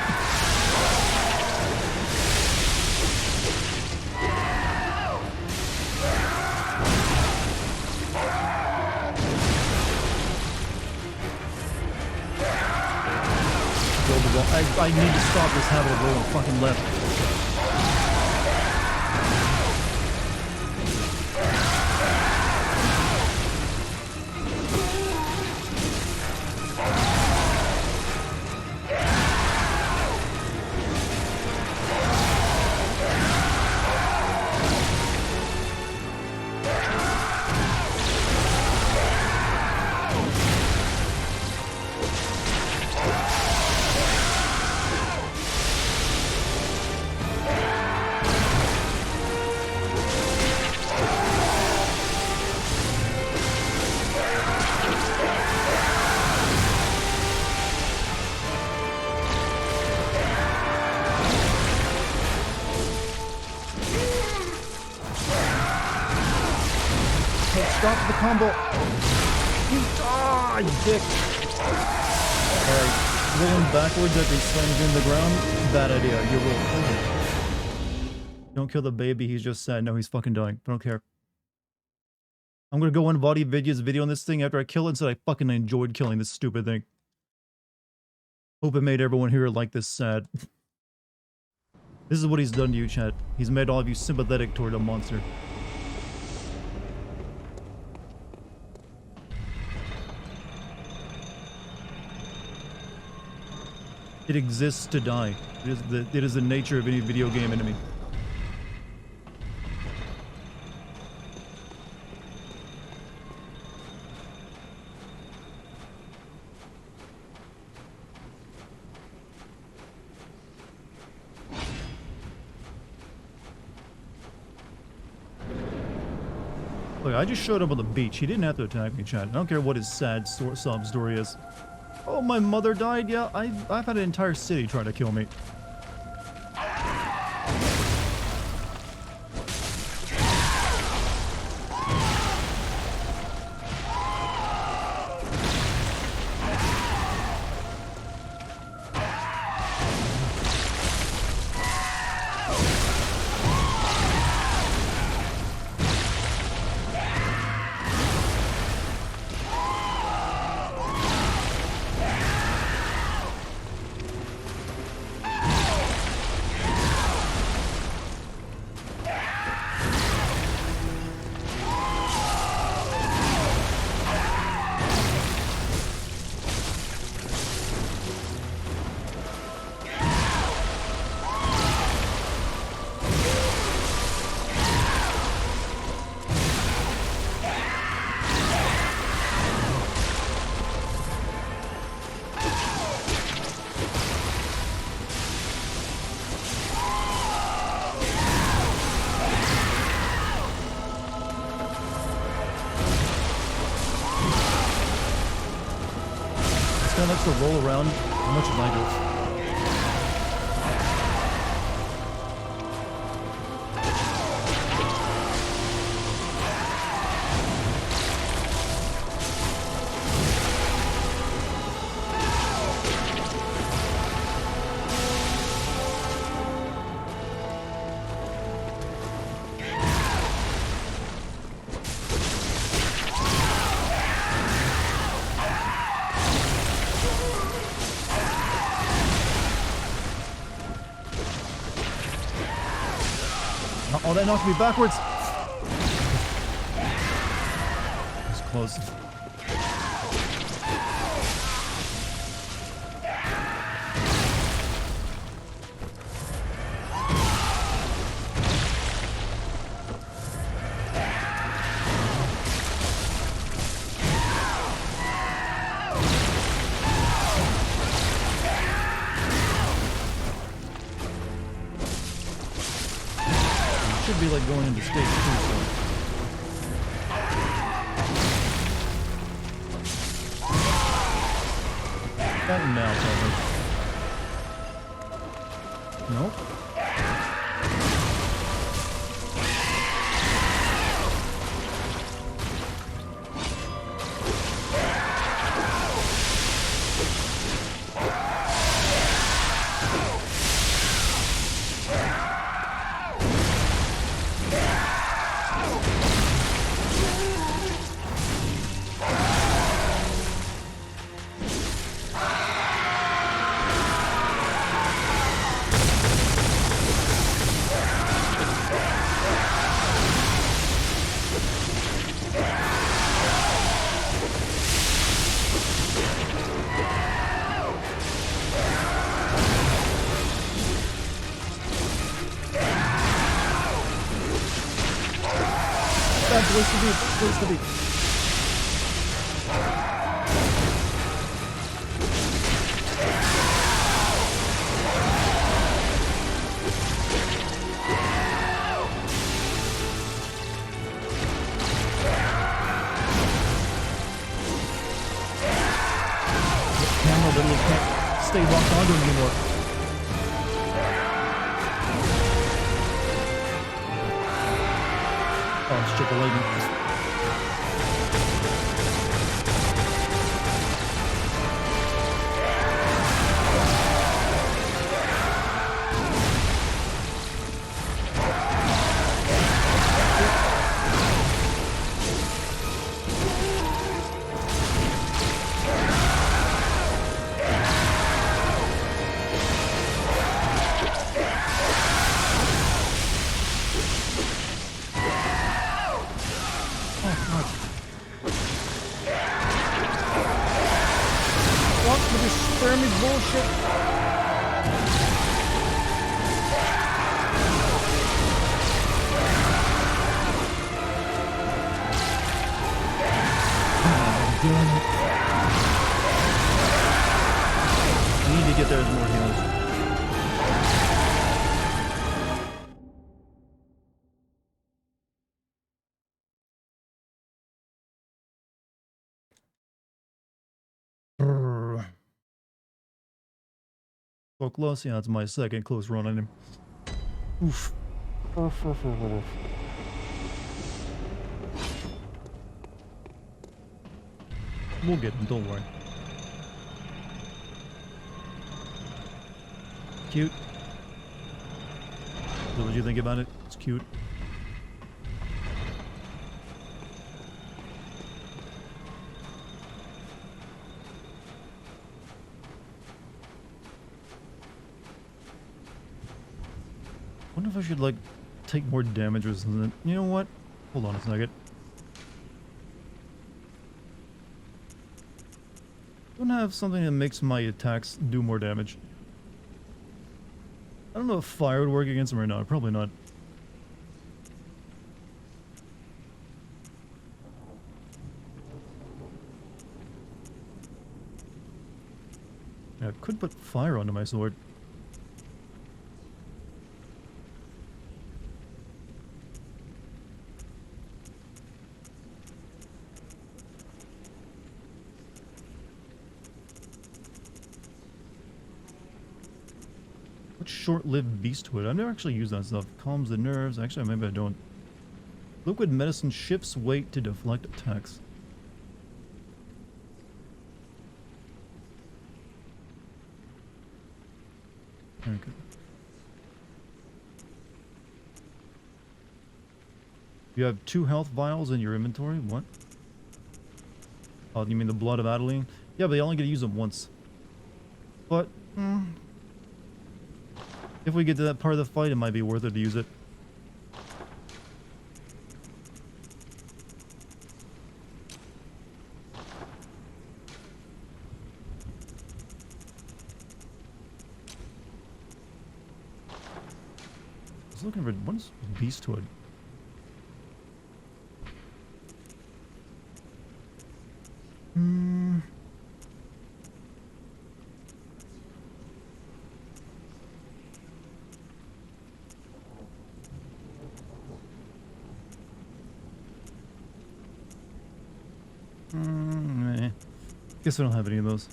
I need to stop this habit of rolling fucking left. Stop the combo. You dick. Alright, rolling backwards after he slams in the ground. Bad idea. You're rolling. Don't kill the baby, he's just sad. No, he's fucking dying. I don't care. I'm gonna go on Body Vidya's video on this thing after I kill it and said I fucking enjoyed killing this stupid thing. Hope it made everyone here like this sad. This is what he's done to you, chat. He's made all of you sympathetic toward a monster. It exists to die. It is the nature of any video game enemy. Look, I just showed up on the beach. He didn't have to attack me, chat. I don't care what his sad sob story is. Oh, my mother died? Yeah, I've had an entire city try to kill me. guy likes to roll around as much as I do. Oh, that knocked me backwards. It's close. Should be like going into stage 2, so. That now, probably. Nope. Place to be, place to be. The camera literally can't stay locked onto him anymore. Oh, it's triple lightning. We need to get there as more heals. So close, yeah, it's my second close run on him. Oof. We'll get him, don't worry. Cute. So what do you think about it? It's cute. Wonder if I should like take more damage or something. You know what? Hold on a second. Don't have something that makes my attacks do more damage. I don't know if fire would work against him or not. Probably not. Yeah, I could put fire onto my sword. What short-lived beasthood? I've never actually used that stuff. Calms the nerves. Actually, maybe I don't. Liquid medicine shifts weight to deflect attacks. Okay. You have 2 health vials in your inventory? What? Oh, you mean the blood of Adeline? Yeah, but you only get to use them once. But, if we get to that part of the fight, it might be worth it to use it. I was looking for, what is beasthood? Meh. Guess I don't have any of those.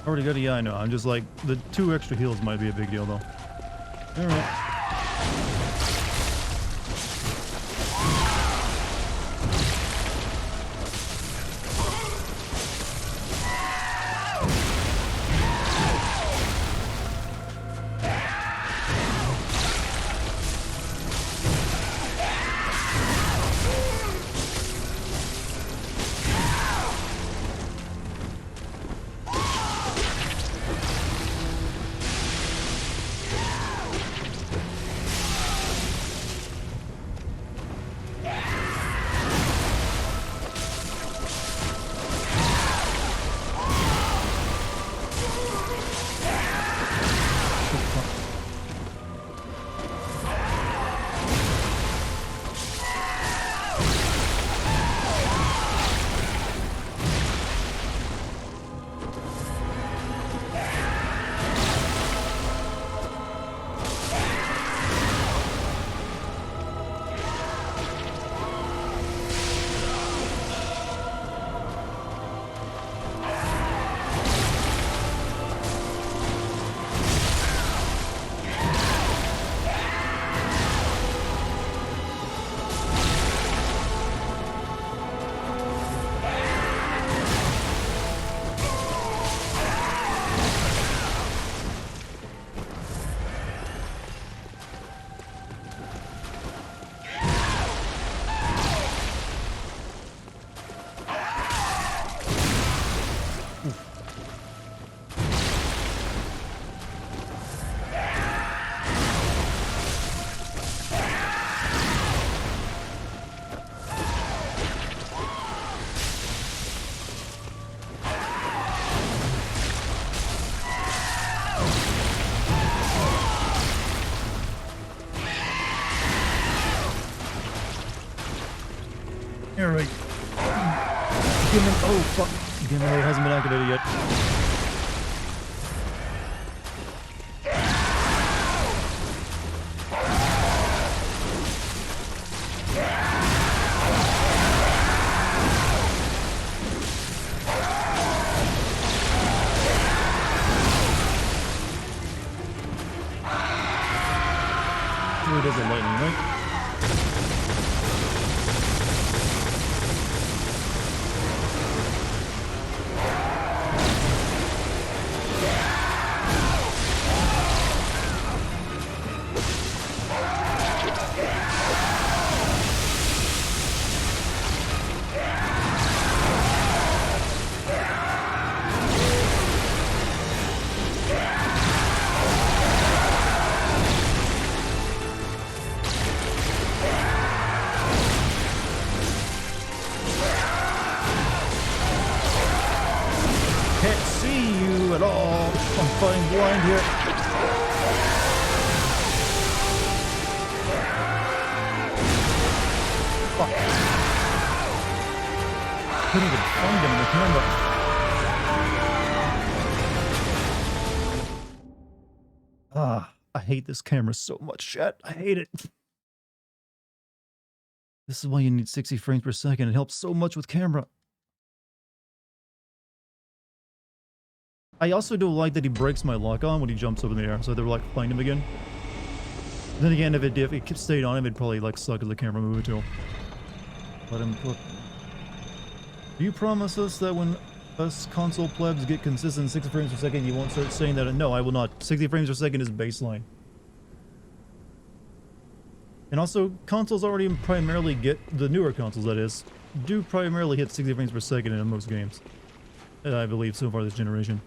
Already got it? Yeah, I know. I'm just like, the 2 extra heals might be a big deal, though. Alright. Alright. Oh, fuck. Game mode hasn't been activated yet. Really does the lightning, right? Can't see you at all. I'm fighting blind here. Fuck. Couldn't even find him in the camera. I hate this camera so much, chat. I hate it. This is why you need 60 frames per second. It helps so much with camera. I also don't like that he breaks my lock on when he jumps up in the air, so they were like find him again. Then again, if it stayed on him, it'd probably like suck at the camera movie too. Let him put. Do you promise us that when us console plebs get consistent 60 frames per second, you won't start saying that? No, I will not. 60 frames per second is baseline. And also, consoles already primarily get, the newer consoles that is, do primarily hit 60 frames per second in most games. I believe so far this generation.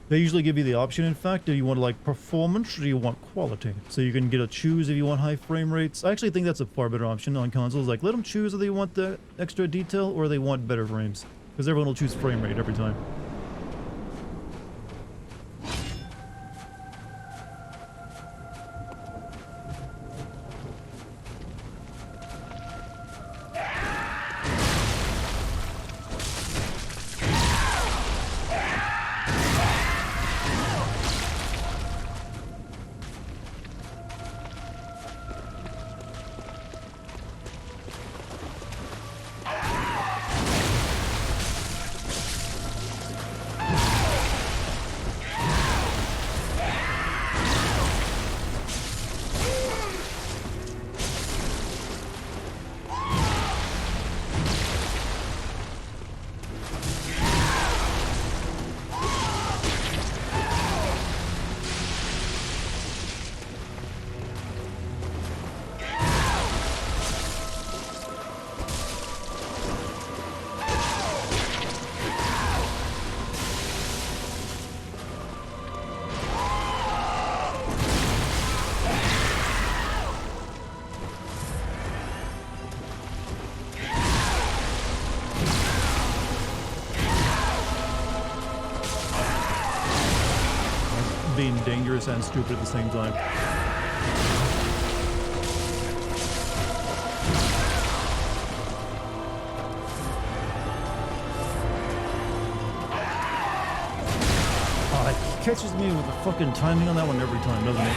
They usually give you the option, in fact, do you want like performance or do you want quality? So you can get to choose if you want high frame rates. I actually think that's a far better option on consoles. Like, let them choose if they want the extra detail or they want better frames. Because everyone will choose frame rate every time. Being dangerous and stupid at the same time. Oh, it catches me with the fucking timing on that one every time, doesn't it?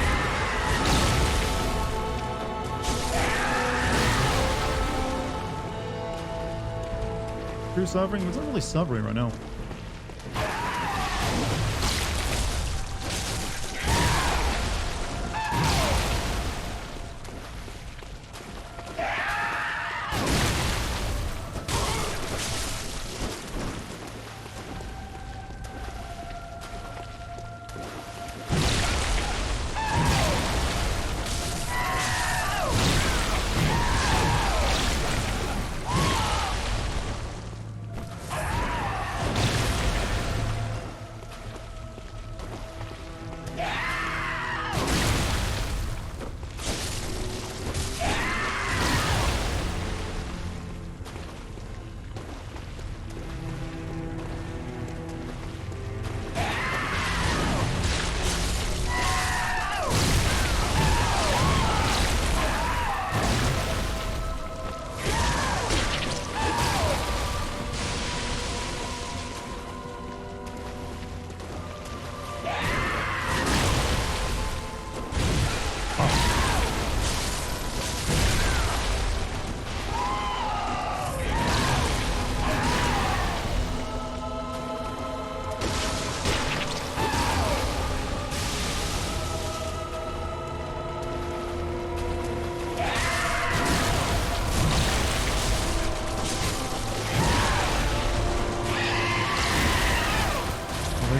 True suffering? It's not really suffering right now.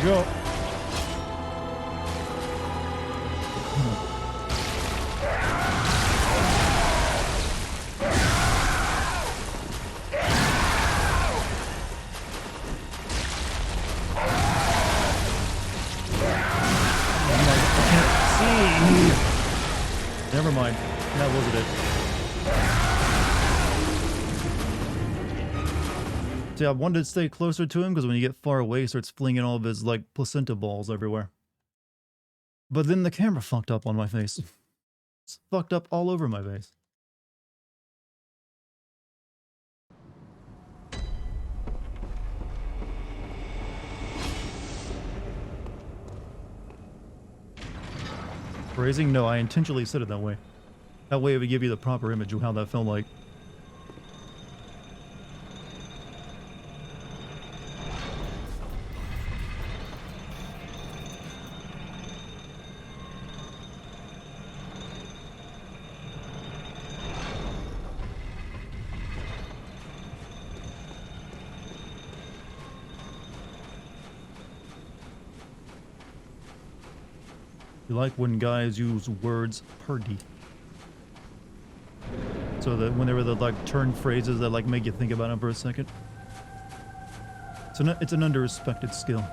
Go. Never mind. That wasn't it. See, I wanted to stay closer to him because when you get far away, he starts flinging all of his, like, placenta balls everywhere. But then the camera fucked up on my face. It's fucked up all over my face. phrasing? No, I intentionally said it that way. That way it would give you the proper image of how that felt like. You like when guys use words purdy. So that whenever they like turn phrases that like make you think about them for a second. So it's an under-respected skill.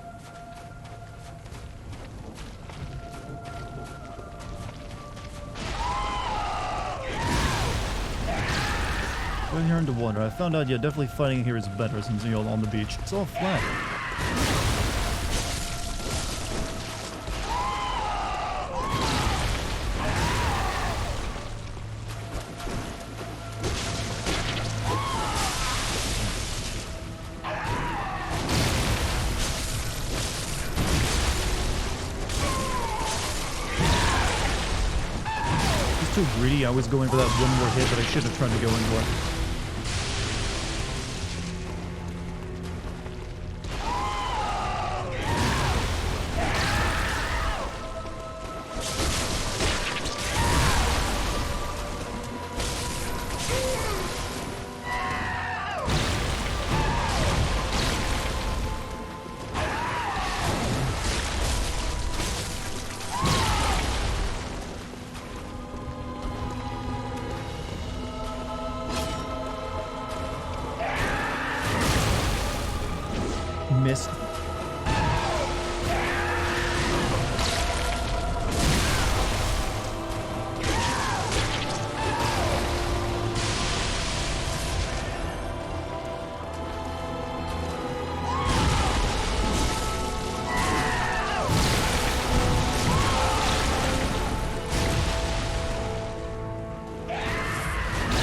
Right here into water. I found out, yeah, definitely fighting here is better since you're on the beach. It's all flat. Too greedy. I was going for that one more hit that I should have tried to go in for. Missed. I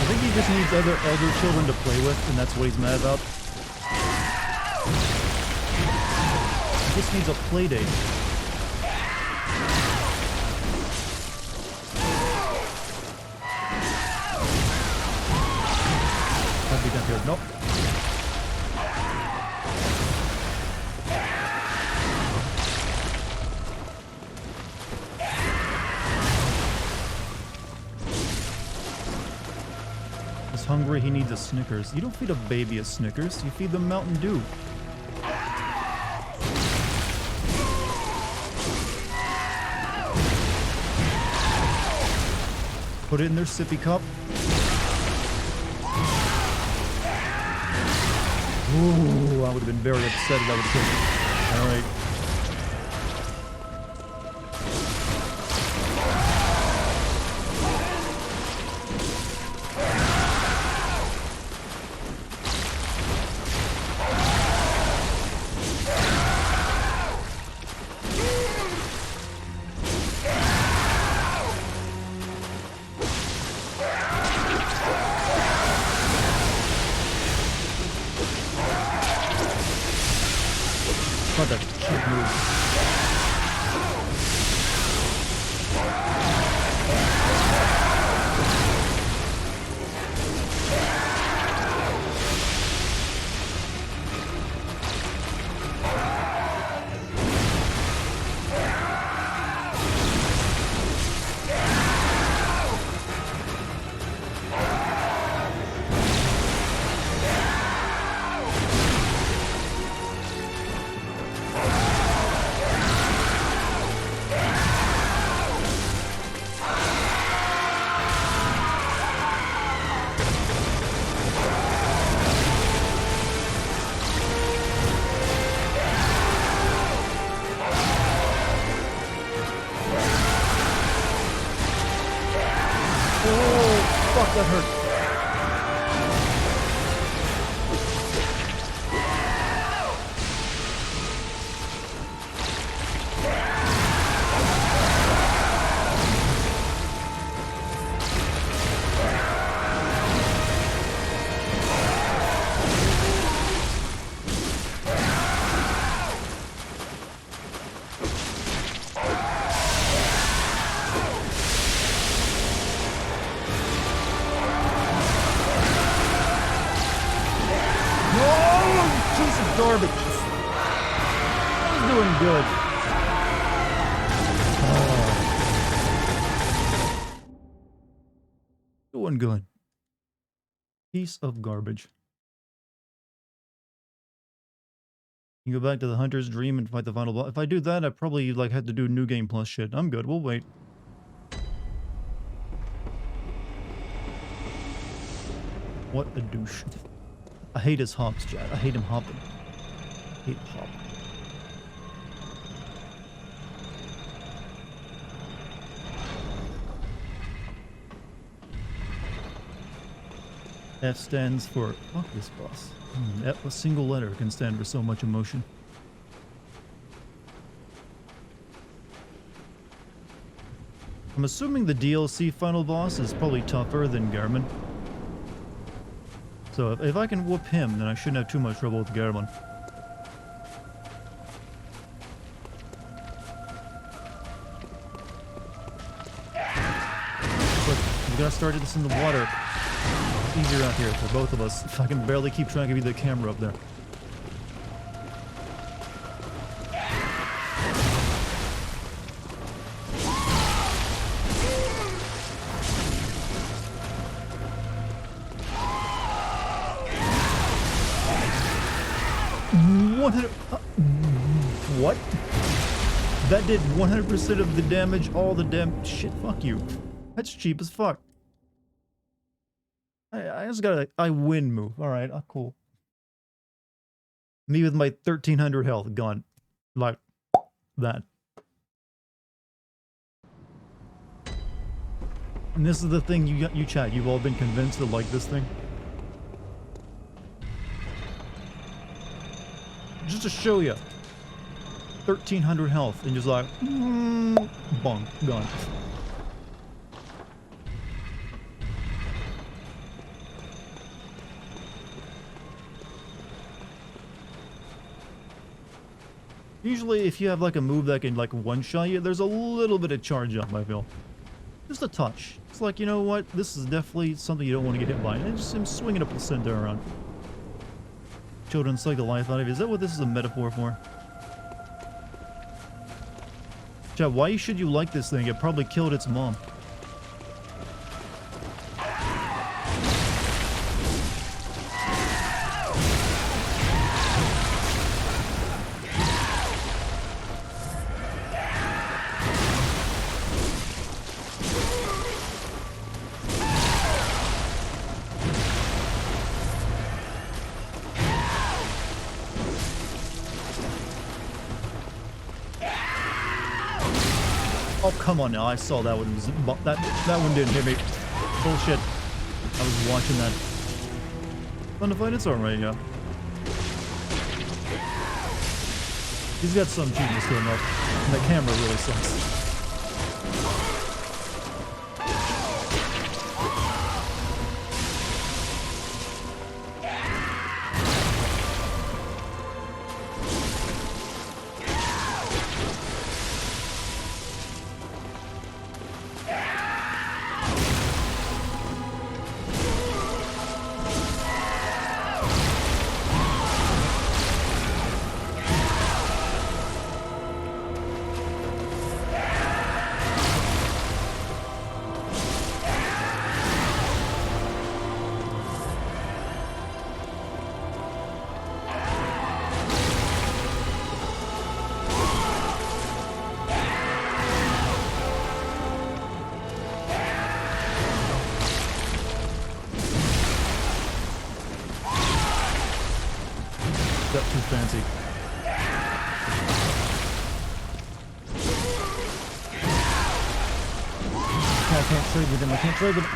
think he just needs other elder children to play with, and that's what he's mad about. Just needs a play date. Can't be done here. Nope. He's hungry. He needs a Snickers. You don't feed a baby a Snickers. You feed them Mountain Dew. Put it in their sippy cup. Ooh, I would have been very upset if I would have killed it. Alright. Not that shit move. Fuck, that hurt. good. Doing good. Piece of garbage. You go back to the Hunter's Dream and fight the final boss. If I do that, I probably like had to do New Game Plus shit. I'm good. We'll wait. What a douche. I hate his hops, Chad. I hate him hopping. I hate hop. F stands for fuck this boss. A single letter can stand for so much emotion. I'm assuming the DLC final boss is probably tougher than Gehrman. So if I can whoop him, then I shouldn't have too much trouble with Gehrman. Look, we gotta start this in the water. It's easier out here for both of us. If I can barely keep track of the camera up there. What? That did 100% of the damage, all the shit, fuck you. That's cheap as fuck. I just got a I win move. Alright, cool. Me with my 1300 health gone. Like that. And this is the thing you chat, you've all been convinced to like this thing. Just to show you. 1300 health and just like bonk, gone. Usually if you have like a move that can like one-shot you, there's a little bit of charge up, I feel. Just a touch. It's like, you know what, this is definitely something you don't want to get hit by. And just him swinging a placenta around. Children suck the life out of you. Is that what this is a metaphor for? Chat, why should you like this thing? It probably killed its mom. Oh, come on now. I saw that one. That one didn't hit me. Bullshit. I was watching that. Fun to fight? It's alright, yeah. He's got some cheapness to him, though. And that camera really sucks. Too fancy. I can't trade with him. I can't trade with him.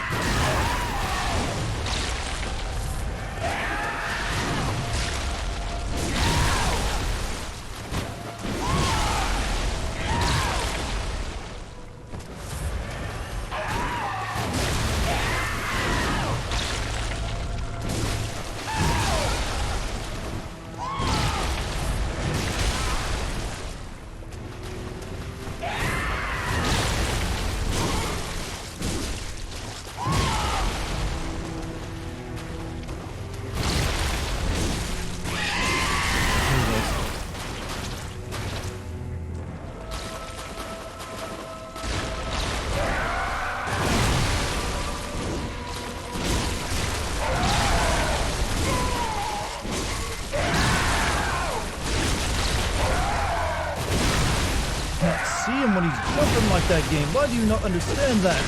can't see him when he's jumping like that game. Why do you not understand that?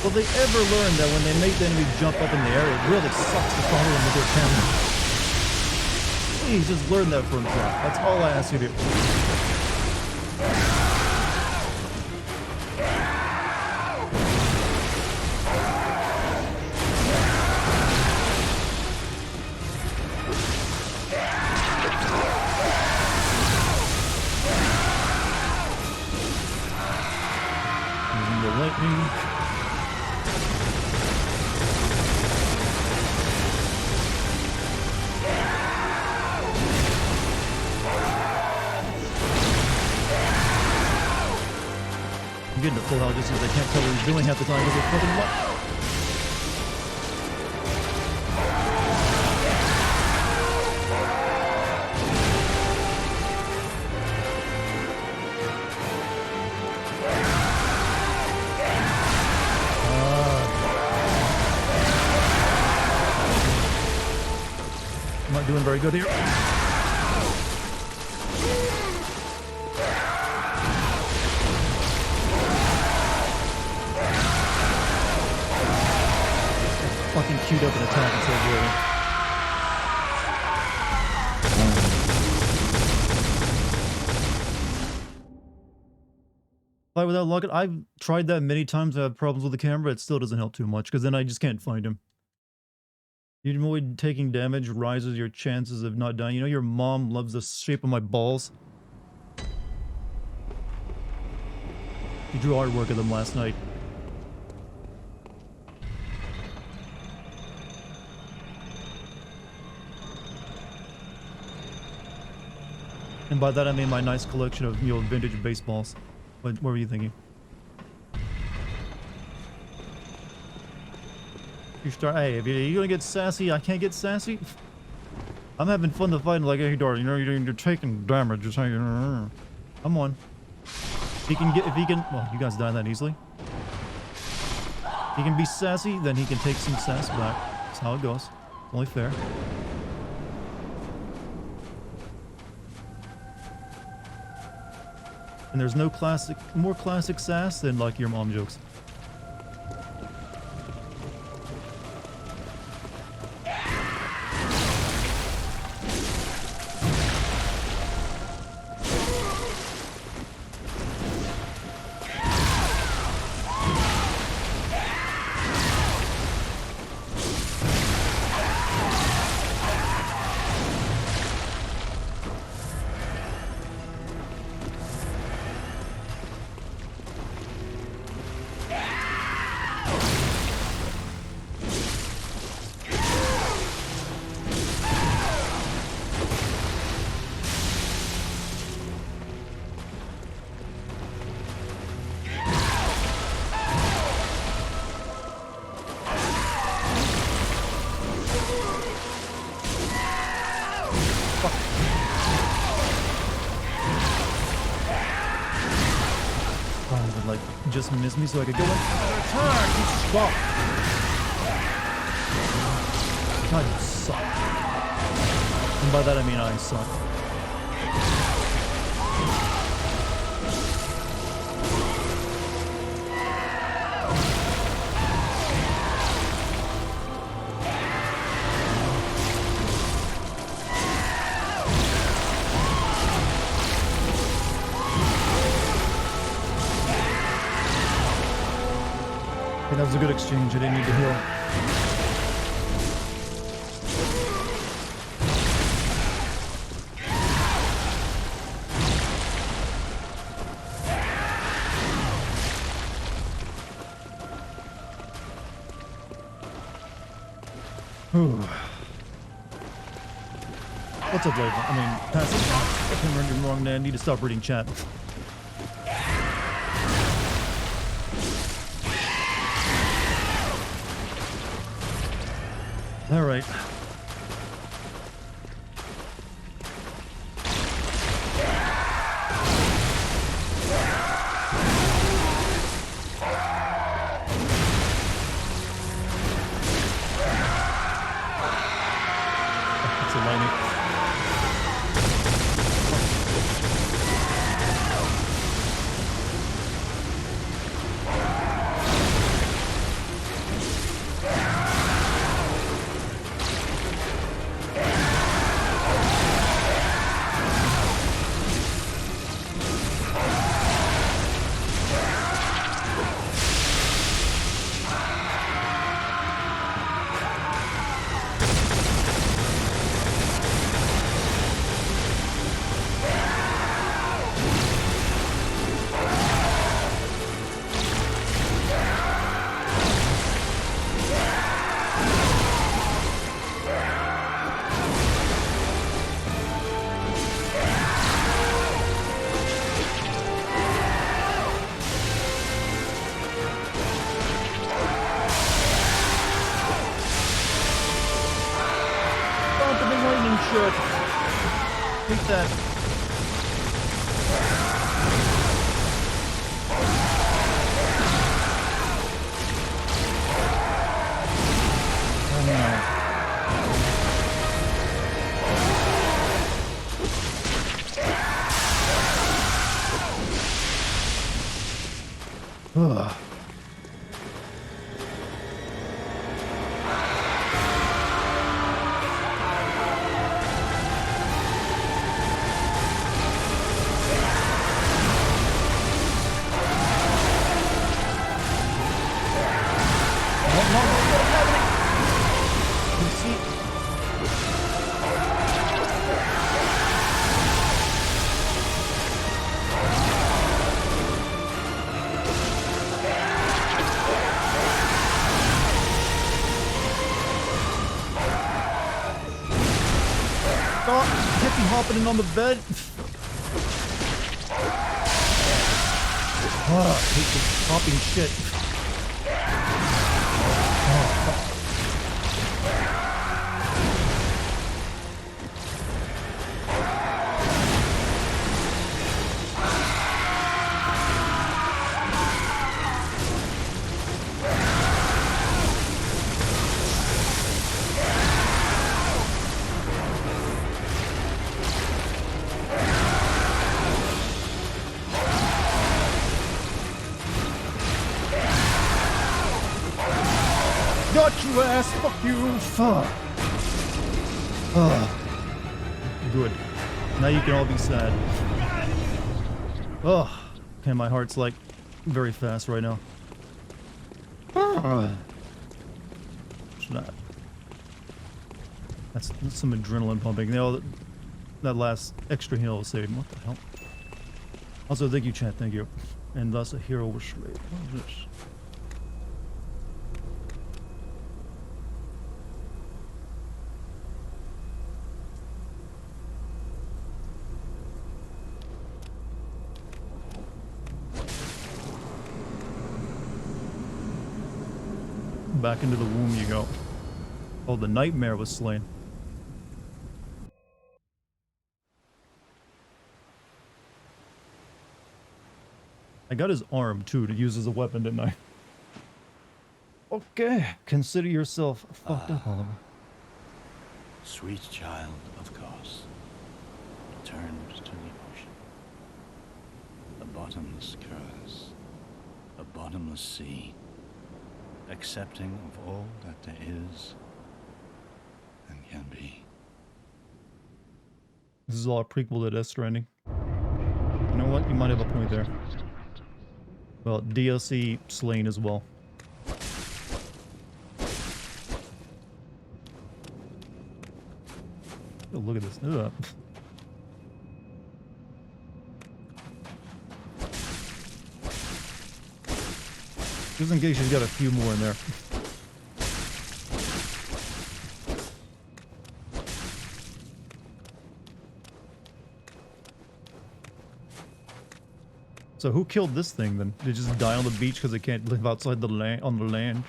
Will they ever learn that when they make the enemy jump up in the air, it really sucks to follow them with their camera? Please just learn that for himself. That's all I ask you to do. Using the lightning. I'm getting to full health just because I can't tell what he's doing half the time because it's fucking what? I'm not doing very good here. Fucking queued up an attack instead of doing it. Fight without luck. I've tried that many times. I have problems with the camera. It still doesn't help too much because then I just can't find him. You avoid taking damage, rises your chances of not dying. You know your mom loves the shape of my balls. She drew artwork of them last night. And by that I mean my nice collection of, you know, vintage baseballs. What were you thinking? You start, hey, if you're gonna get sassy, I can't get sassy. I'm having fun to fight like, hey, Dartigan, you know, you're taking damage. Just like, I'm on. He can get, if he can, well, you guys die that easily. He can be sassy, then he can take some sass back. That's how it goes. Only fair. And there's no more classic sass than like your mom jokes. Just missed me so I could go in another turn. Stop. God, you suck. And by that I mean I suck. That was a good exchange. I didn't need to heal. What's up, Blade? I mean, pass it. I can run you wrong, man. I need to stop reading chat. All right. It's a lightning. Ugh. Stop hippie hopping on the bed. I hate this hopping shit. Got you ass, fuck you, fuck. Good. Now you can all be sad. Oh, okay, my heart's like very fast right now. Should I? That's some adrenaline pumping. You know, that last extra heal was saved. What the hell? Also, thank you, chat. Thank you. And thus a hero was slain. What is this? Back into the womb you go. Oh, the nightmare was slain. I got his arm too to use as a weapon, didn't I? Okay, consider yourself fucked up, Oliver. Sweet child of Kos, turned to the ocean. A bottomless curse, a bottomless sea, accepting of all that there is and can be. This is all a prequel to Death Stranding. You know what? You might have a point there. Well, DLC slain as well. Oh, look at this. Ugh. Just in case she's got a few more in there. So who killed this thing then? Did it just die on the beach because it can't live outside the land on the land?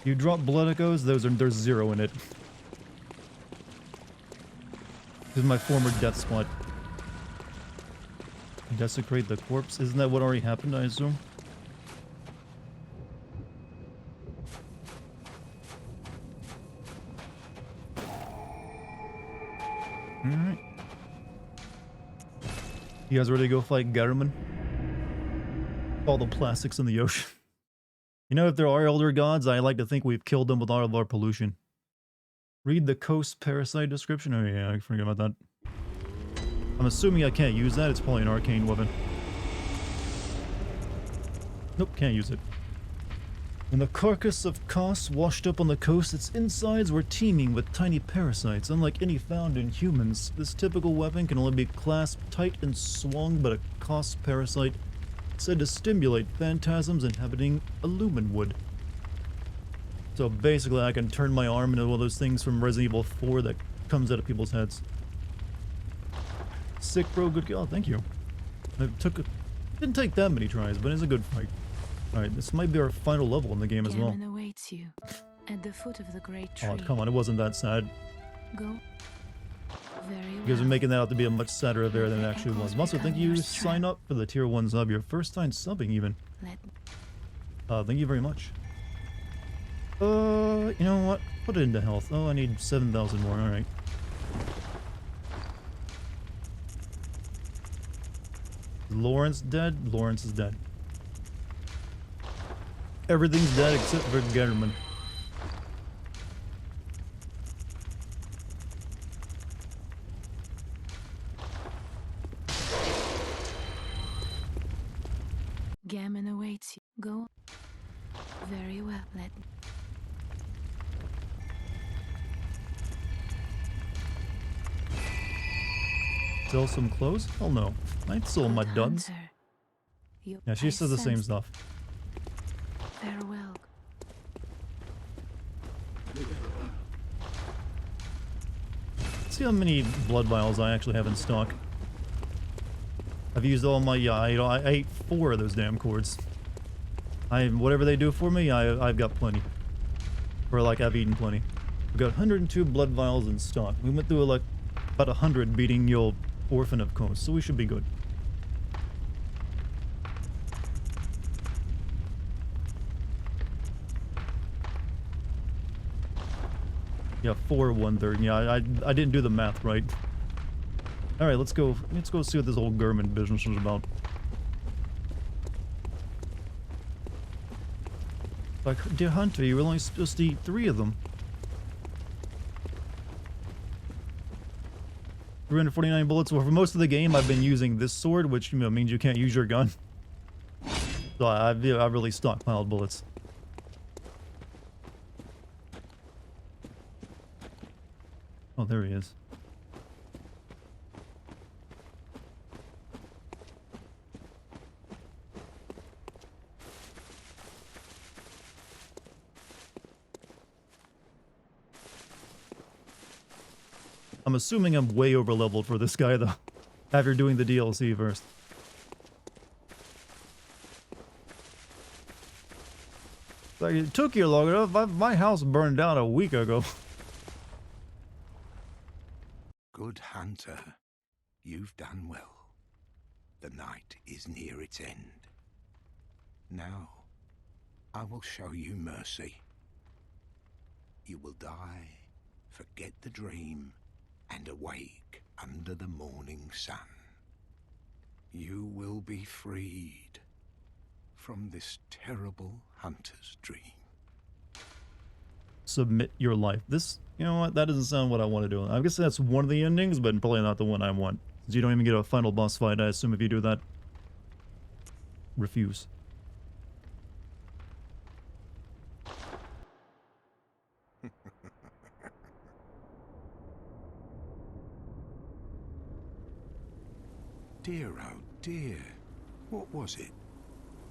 You drop blood echoes, there's 0 in it. This is my former death spot. Desecrate the corpse. Isn't that what already happened, I assume? Alright. You guys ready to go fight Garuman? All the plastics in the ocean. You know, if there are elder gods, I like to think we've killed them with all of our pollution. Read the Coast Parasite description. Oh yeah, I forget about that. I'm assuming I can't use that. It's probably an arcane weapon. Nope, can't use it. When the carcass of Kos washed up on the coast, its insides were teeming with tiny parasites. Unlike any found in humans, this typical weapon can only be clasped tight and swung, but a Kos parasite said to stimulate phantasms inhabiting Illuminwood. So basically I can turn my arm into one of those things from Resident Evil 4 that comes out of people's heads. Sick bro, good kill. Oh, thank you. Didn't take that many tries, but it's a good fight. Alright, this might be our final level in the game as well. Gammon awaits you at the foot of the great tree. Oh, come on, it wasn't that sad. Go. Very well. You guys are making that out to be a much sadder affair than it actually was. Also, thank you, sign up for the tier 1 sub, your first time subbing even. Thank you very much. You know what? Put it into health. Oh, I need 7,000 more, alright. Lawrence dead? Lawrence is dead. Everything's dead except for German. Gammon awaits you. Go. Very well. Let Sell some clothes? Hell no. I'd sell my Good duds. hunter. You, Yeah, she I says the same sense- stuff. Farewell. Let's see how many blood vials I actually have in stock. I've used all my, I ate 4 of those damn cords. Whatever they do for me, I've got plenty. Or like, I've eaten plenty. We've got 102 blood vials in stock. We went through like about 100 beating your Orphan of Kos, so we should be good. Yeah, 4 1/3. Yeah, I didn't do the math right. All right, let's go. Let's go see what this old German business is about. Like, dear Hunter, you were only supposed to eat 3 of them. 349 bullets. Well, for most of the game, I've been using this sword, which means you can't use your gun. So I've really stockpiled bullets. Oh, there he is. I'm assuming I'm way over leveled for this guy though. After doing the DLC first. Like, it took you long enough. My house burned down a week ago. Good hunter, you've done well. The night is near its end. Now, I will show you mercy. You will die, forget the dream, and awake under the morning sun. You will be freed from this terrible hunter's dream. Submit your life. This, you know what? That doesn't sound what I want to do. I guess that's one of the endings, but probably not the one I want. Since you don't even get a final boss fight, I assume if you do that. Refuse. Dear, oh dear. What was it?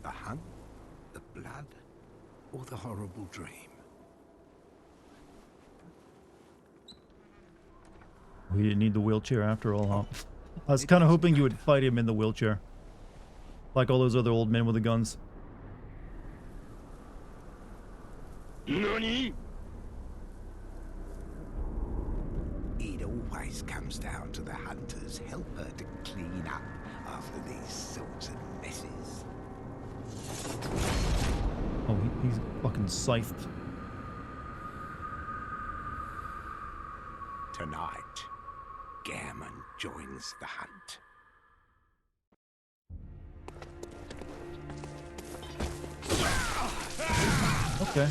The hunt? The blood? Or the horrible dream? We didn't need the wheelchair after all, huh? I was kind of hoping you would fight him in the wheelchair. Like all those other old men with the guns. NANI? It always comes down to the hunter's helper to clean up after these sorts of messes. Oh, he's fucking scythed. Tonight, Gammon joins the hunt. Okay.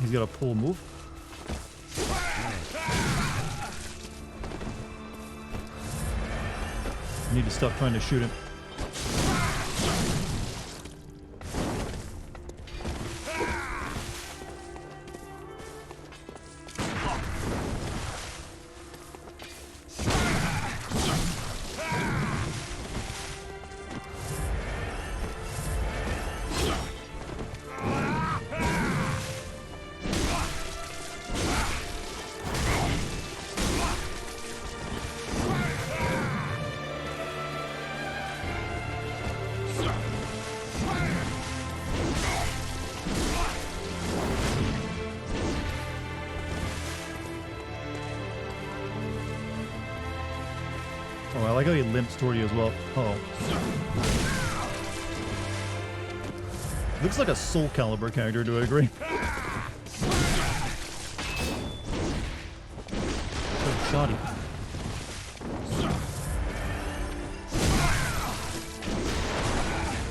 He's got a pull move. I need to stop trying to shoot him. Oh, I like how he limps toward you as well. Oh. Looks like a Soul Calibur character, do I agree? So shoddy.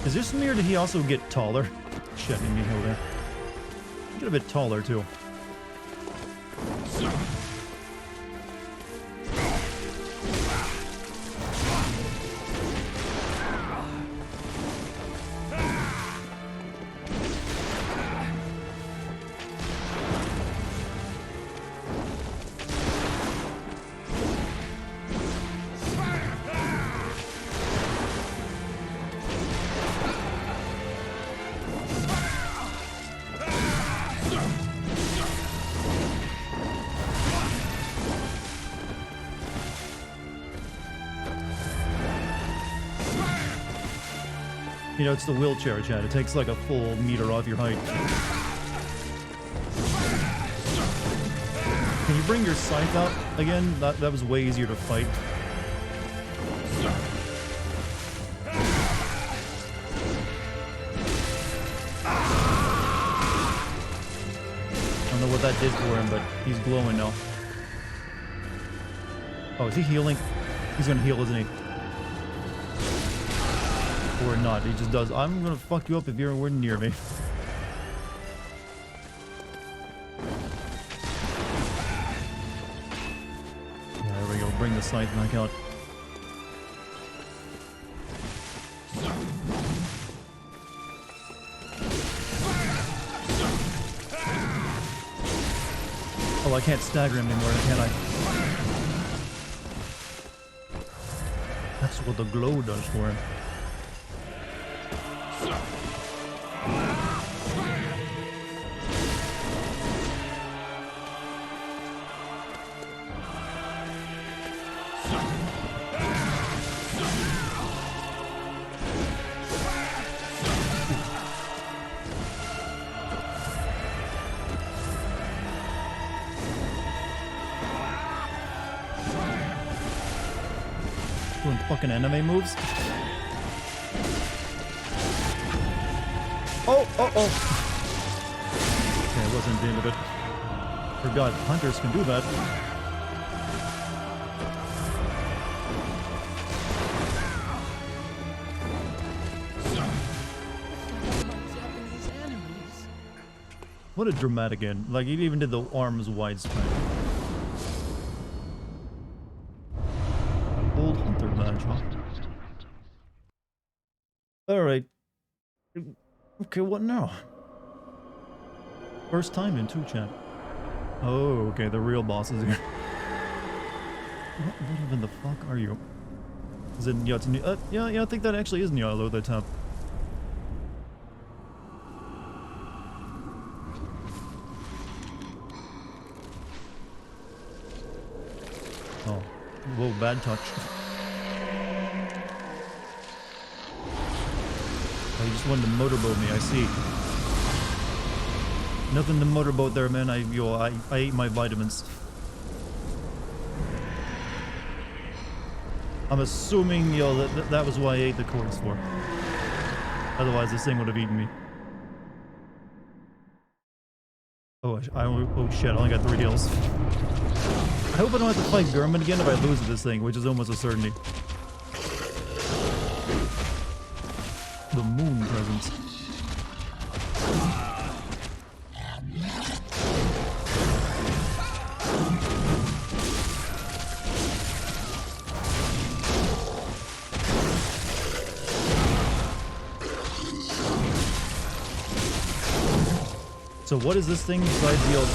Is this me or did he also get taller? Shit, I need me heal there. Get a bit taller, too. You know, it's the wheelchair, Chad. It takes like a full meter off your height. Can you bring your scythe out again? That was way easier to fight. I don't know what that did for him, but he's glowing now. Oh, is he healing? He's gonna heal, isn't he? Or not, he just does. I'm gonna fuck you up if you're anywhere near me. Yeah, there we go. Bring the scythe back out. Oh, I can't stagger him anymore, can I? That's what the glow does for him. Doing fucking anime moves. Oh, oh, oh. Okay, I wasn't the end of it. Forgot hunters can do that. What a dramatic end. Like, he even did the arms widespread. Old hunter badge, huh? Alright. Okay, what now? First time in 2 chat. Oh, okay, the real boss is here. What even the fuck are you? Is it Yatsuni? Yeah, I think that actually is Nyalo, the top. Oh. Whoa, bad touch. Oh, you just wanted to motorboat me, I see. Nothing to motorboat there, man. I ate my vitamins. I'm assuming, that was why I ate the cords for. Otherwise, this thing would have eaten me. Oh, oh shit, I only got 3 heals. I hope I don't have to fight Gurman again if I lose this thing, which is almost a certainty. The moon presence. So what is this thing besides the old...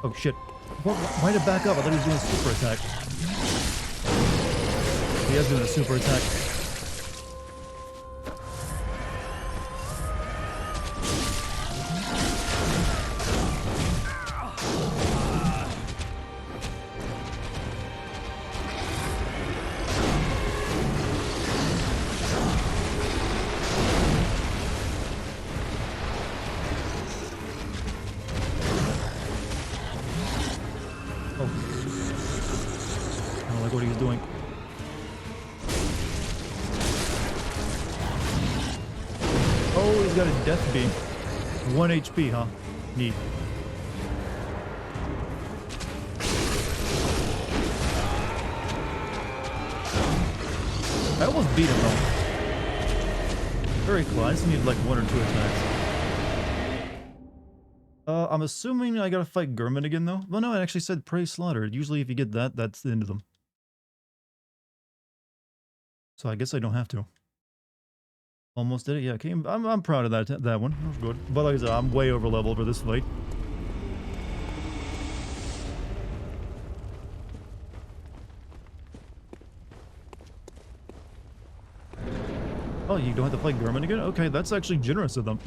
Oh shit. Why did it back up? I thought he was doing a super attack. He is doing a super attack. Death beam. 1 HP, huh? Neat. I almost beat him though. Very cool. I just need like 1 or 2 attacks. I'm assuming I gotta fight Gurman again though. Well, no, it actually said prey slaughter. Usually if you get that, that's the end of them. So I guess I don't have to. Almost did it. Yeah, okay. I'm proud of that one. That was good. But like I said, I'm way over level for this fight. Oh, you don't have to fight Gurman again? Okay, that's actually generous of them.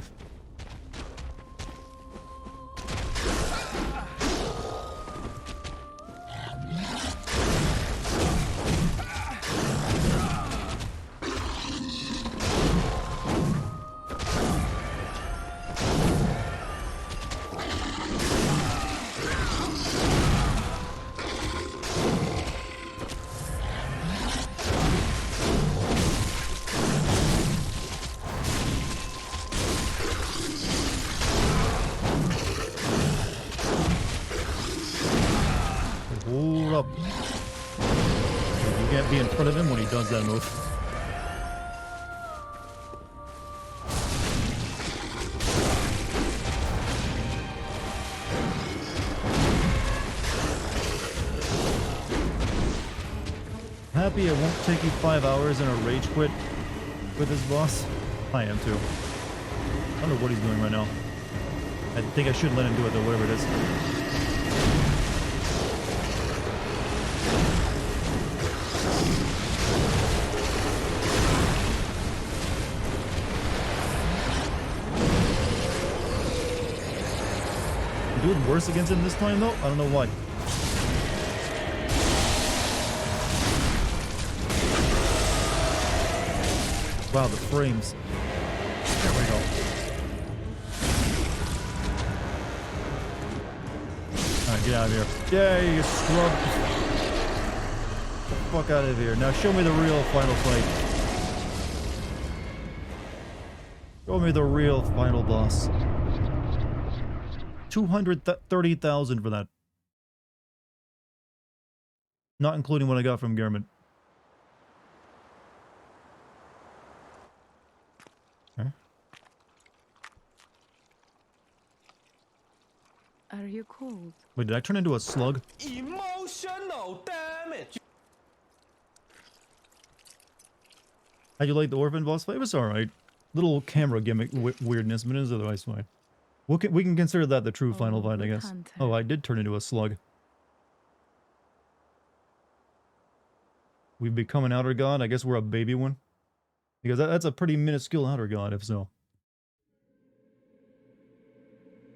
Hold up. You can't be in front of him when he does that move. Happy it won't take you 5 hours and a rage quit with this boss? I am too. I don't know what he's doing right now. I think I should let him do it though, whatever it is. I'm doing worse against him this time though? I don't know why. Wow, the frames. There we go. Alright, get out of here. Yay, you scrub. Get the fuck out of here. Now show me the real final fight. Show me the real final boss. 230,000 for that. Not including what I got from Gehrman. Okay. Are you cold? Wait, did I turn into a slug? Emotional damage. How'd you like the orphan boss fight? It was alright. Little camera gimmick weirdness, but it was otherwise fine. We can consider that the true final fight, I guess. Hunter. Oh, I did turn into a slug. We've become an outer god. I guess we're a baby one. Because that's a pretty minuscule outer god, if so.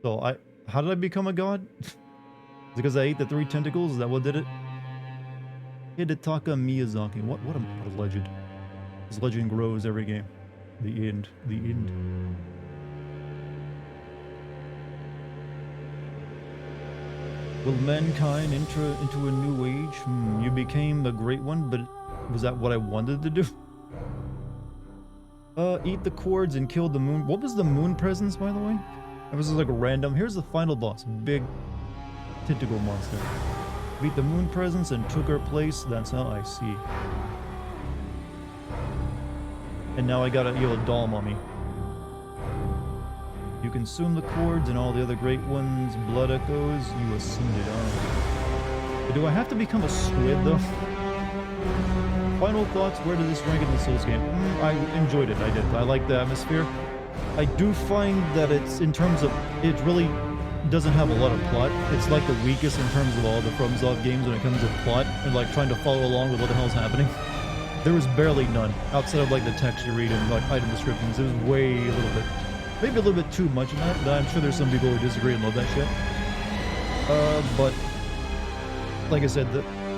So, how did I become a god? Is it because I ate the 3 tentacles? Is that what did it? Hidetaka Miyazaki. What a legend. This legend grows every game. The end. The end. Will mankind enter into a new age? You became a great one, but was that what I wanted to do? Eat the cords and kill the moon. What was the moon presence, by the way? It was just like a random. Here's the final boss. Big tentacle monster. Beat the moon presence and took her place. That's how I see. And now I got a doll mummy. You consume the cords and all the other great ones. Blood echoes. You ascended on. But do I have to become a squid though? Final thoughts. Where does this rank in the Souls game? I enjoyed it. I did. I like the atmosphere. I do find that it's in terms of it really doesn't have a lot of plot. It's like the weakest in terms of all the FromSoft games when it comes to plot and like trying to follow along with what the hell's happening. There was barely none outside of like the text you read and like item descriptions. It was way a little bit. Maybe a little bit too much of that, but I'm sure there's some people who disagree and love that shit. But like I said,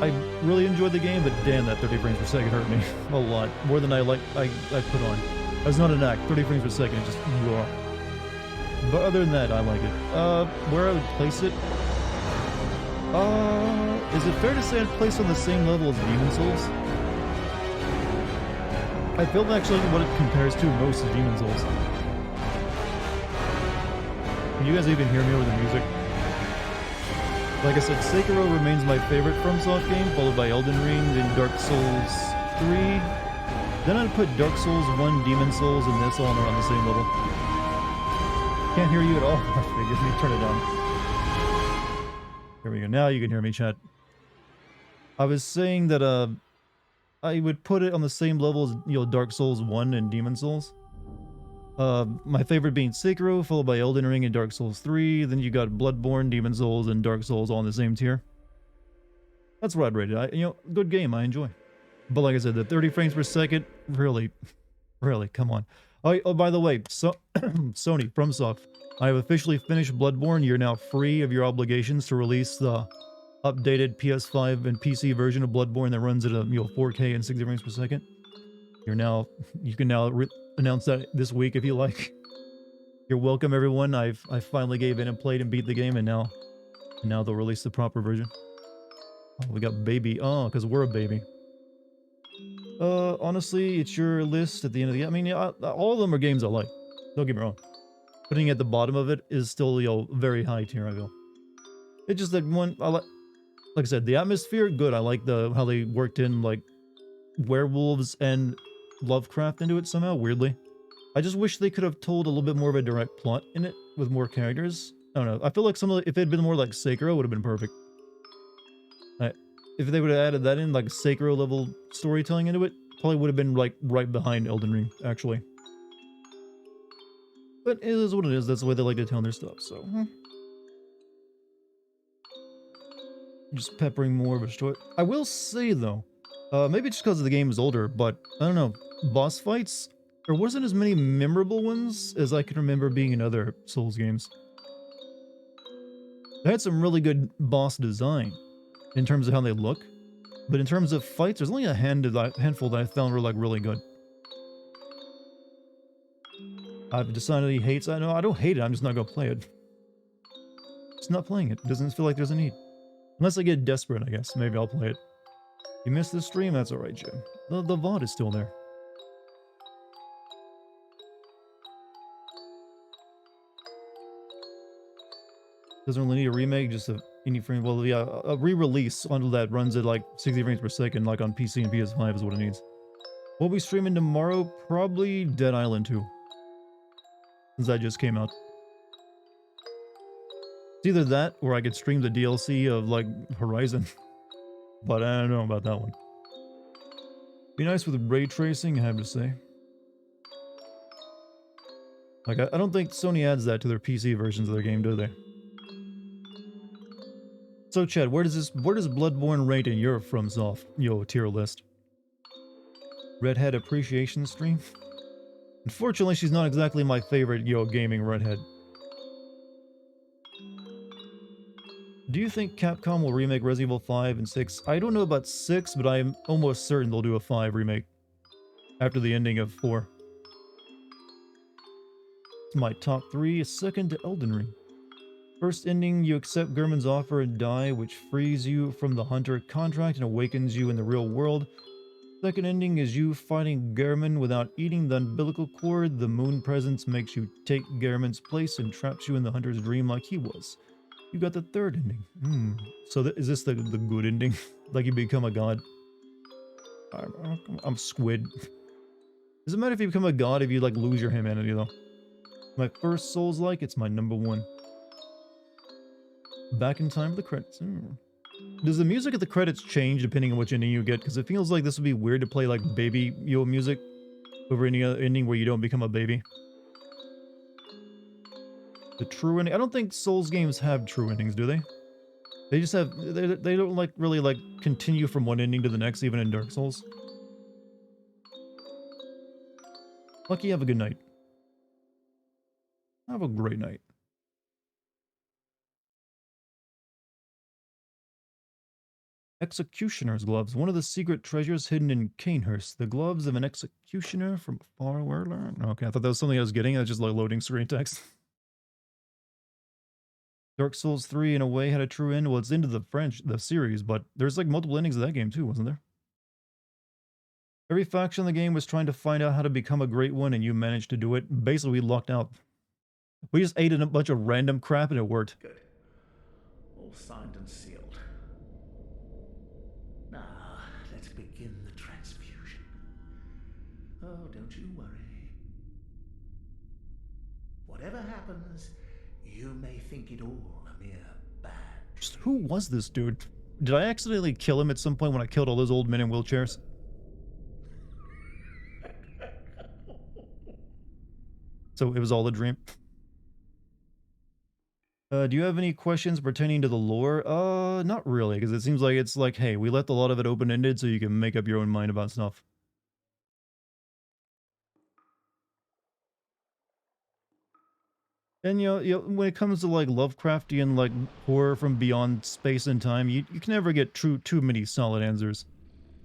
I really enjoyed the game, but damn, that 30 frames per second hurt me a lot more than I put on. I was not an act. 30 frames per second, it just raw. But other than that, I like it. Where I would place it? Is it fair to say I'd place it on the same level as Demon Souls? I feel actually what it compares to most is Demon Souls. Can you guys even hear me over the music? Like I said, Sekiro remains my favorite FromSoft game, followed by Elden Ring, then Dark Souls 3, Then I'd put Dark Souls 1, Demon Souls, and that's all around the same level. Can't hear you at all. I figured. Let me turn it down. Here we go. Now you can hear me, chat. I was saying that I would put it on the same level as, you know, Dark Souls 1 and Demon Souls. My favorite being Sekiro, followed by Elden Ring and Dark Souls 3. Then you got Bloodborne, Demon Souls, and Dark Souls all in the same tier. That's what I'd rate it. You know, good game. I enjoy. But like I said, the 30 frames per second, really, come on. Oh, by the way, so Sony, FromSoft, I have officially finished Bloodborne. You're now free of your obligations to release the updated PS5 and PC version of Bloodborne that runs at a 4K and 60 frames per second. You can now announce that this week if you like. You're welcome, everyone. I finally gave in and played and beat the game, and now they'll release the proper version. Oh, we got baby. Oh, because we're a baby. Honestly, it's your list at the end of the... I mean, yeah, all of them are games I like. Don't get me wrong. Putting at the bottom of it is still, you know, very high tier, I feel. It's just that one... like I said, the atmosphere, good. I like how they worked in, like, werewolves and Lovecraft into it somehow, weirdly. I just wish they could have told a little bit more of a direct plot in it with more characters. I don't know. I feel like if it had been more like Sekiro, it would have been perfect. If they would have added that in, like Sekiro level storytelling into it, probably would have been like right behind Elden Ring, actually. But it is what it is. That's the way they like to tell their stuff, so... Just peppering more of a story. I will say, though, maybe just because the game is older, but I don't know, boss fights, there wasn't as many memorable ones as I can remember being in other Souls games. They had some really good boss design in terms of how they look, but in terms of fights, there's only a handful that I found were like really good. I've decided he hates it. No, I don't hate it, I'm just not gonna play it. Just not playing it. It doesn't feel like there's a need. Unless I get desperate, I guess. Maybe I'll play it. You missed the stream? That's alright, Jim. The VOD is still there. Doesn't really need a remake, just any frame. Well, yeah, a re-release onto that runs at like 60 frames per second, like on PC and PS5 is what it needs. What we streaming tomorrow? Probably Dead Island 2. Since that just came out. It's either that, or I could stream the DLC of, like, Horizon. But I don't know about that one. Be nice with ray tracing, I have to say. Like, I don't think Sony adds that to their PC versions of their game, do they? So, Chad, where does Bloodborne rate in your FromSoft, tier list? Redhead appreciation stream? Unfortunately, she's not exactly my favorite, gaming redhead. Do you think Capcom will remake Resident Evil 5 and 6? I don't know about 6, but I'm almost certain they'll do a 5 remake. After the ending of 4. It's my top 3, second to Elden Ring. First ending, you accept Gehrman's offer and die, which frees you from the Hunter contract and awakens you in the real world. Second ending is you fighting Gehrman without eating the umbilical cord. The moon presence makes you take Gehrman's place and traps you in the Hunter's dream like he was. You got the third ending. So is this the good ending? Like you become a god? I'm Squid. Doesn't matter if you become a god if you like lose your humanity though. My first Souls-like, it's my number 1. Back in time for the credits. Does the music at the credits change depending on which ending you get? Because it feels like this would be weird to play like baby music over any other ending where you don't become a baby. The true ending. I don't think Souls games have true endings, do they? They just have. They don't really continue from one ending to the next, even in Dark Souls. Lucky, have a good night. Have a great night. Executioner's gloves. One of the secret treasures hidden in Canehurst. The gloves of an executioner from far away. Okay, I thought that was something I was getting. I was just like loading screen text. Dark Souls 3 in a way had a true end. Well, it's into the series, but there's like multiple endings of that game too, wasn't there? Every faction in the game was trying to find out how to become a great one, and you managed to do it. Basically, we lucked out. We just ate in a bunch of random crap and it worked. Good. All signed and sealed. Now, let's begin the transfusion. Oh, don't you worry. Whatever happens, you may think it all a mere bad Just dream. who was this dude? Did I accidentally kill him at some point when I killed all those old men in wheelchairs? So it was all a dream. Do you have any questions pertaining to the lore? Not really, because it seems like it's like, hey, we left a lot of it open-ended so you can make up your own mind about stuff. And when it comes to like Lovecraftian like horror from beyond space and time, you can never get too many solid answers.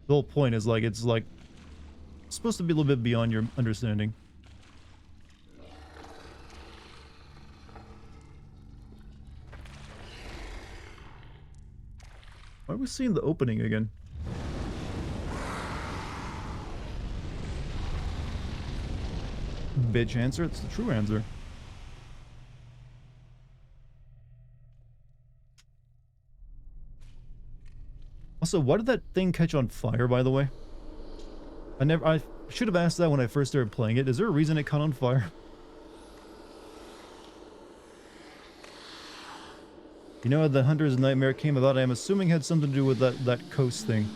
The whole point is like it's supposed to be a little bit beyond your understanding. Why are we seeing the opening again? Bitch answer, it's the true answer. Also, why did that thing catch on fire, by the way? I should have asked that when I first started playing it. Is there a reason it caught on fire? You know how the Hunter's Nightmare came about? I'm assuming had something to do with that coast thing.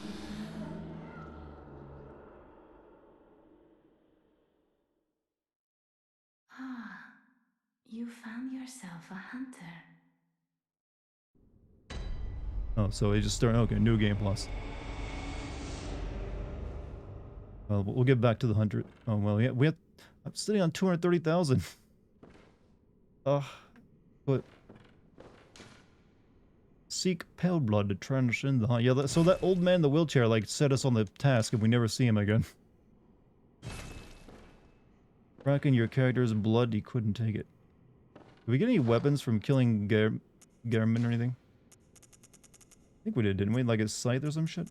Ah, you found yourself a hunter. Oh, so it just started. Okay, new game plus. Well, we'll get back to the 100. Oh, well, yeah, I'm sitting on 230,000. But seek pale blood to transcend the hunt. Yeah, so that old man in the wheelchair like set us on the task, and we never see him again. Cracking your character's blood, he couldn't take it. Did we get any weapons from killing Gehrman or anything? I think we didn't we? Like his scythe or some shit?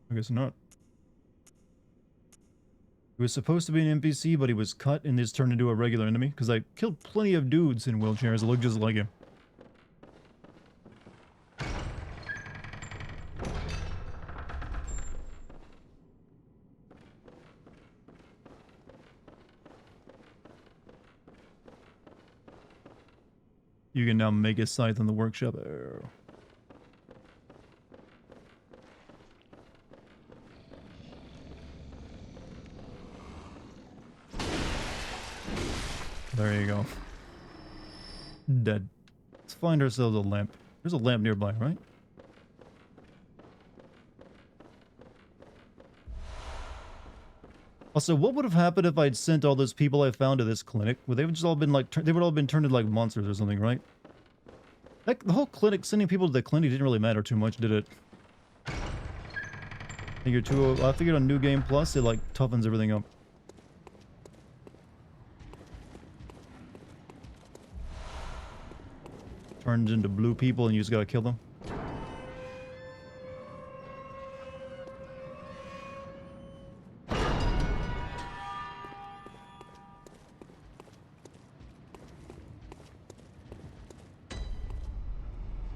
I guess not. He was supposed to be an NPC, but he was cut and is turned into a regular enemy. Because I killed plenty of dudes in wheelchairs that look just like him. You can now make a scythe in the workshop. There you go. Dead. Let's find ourselves a lamp. There's a lamp nearby, right? Also, what would have happened if I'd sent all those people I found to this clinic? Would they have just all been like, they would all been turned into like monsters or something, right? Like, the whole clinic, sending people to the clinic didn't really matter too much, did it? I figured on New Game Plus, it like toughens everything up. Turns into blue people and you just gotta kill them.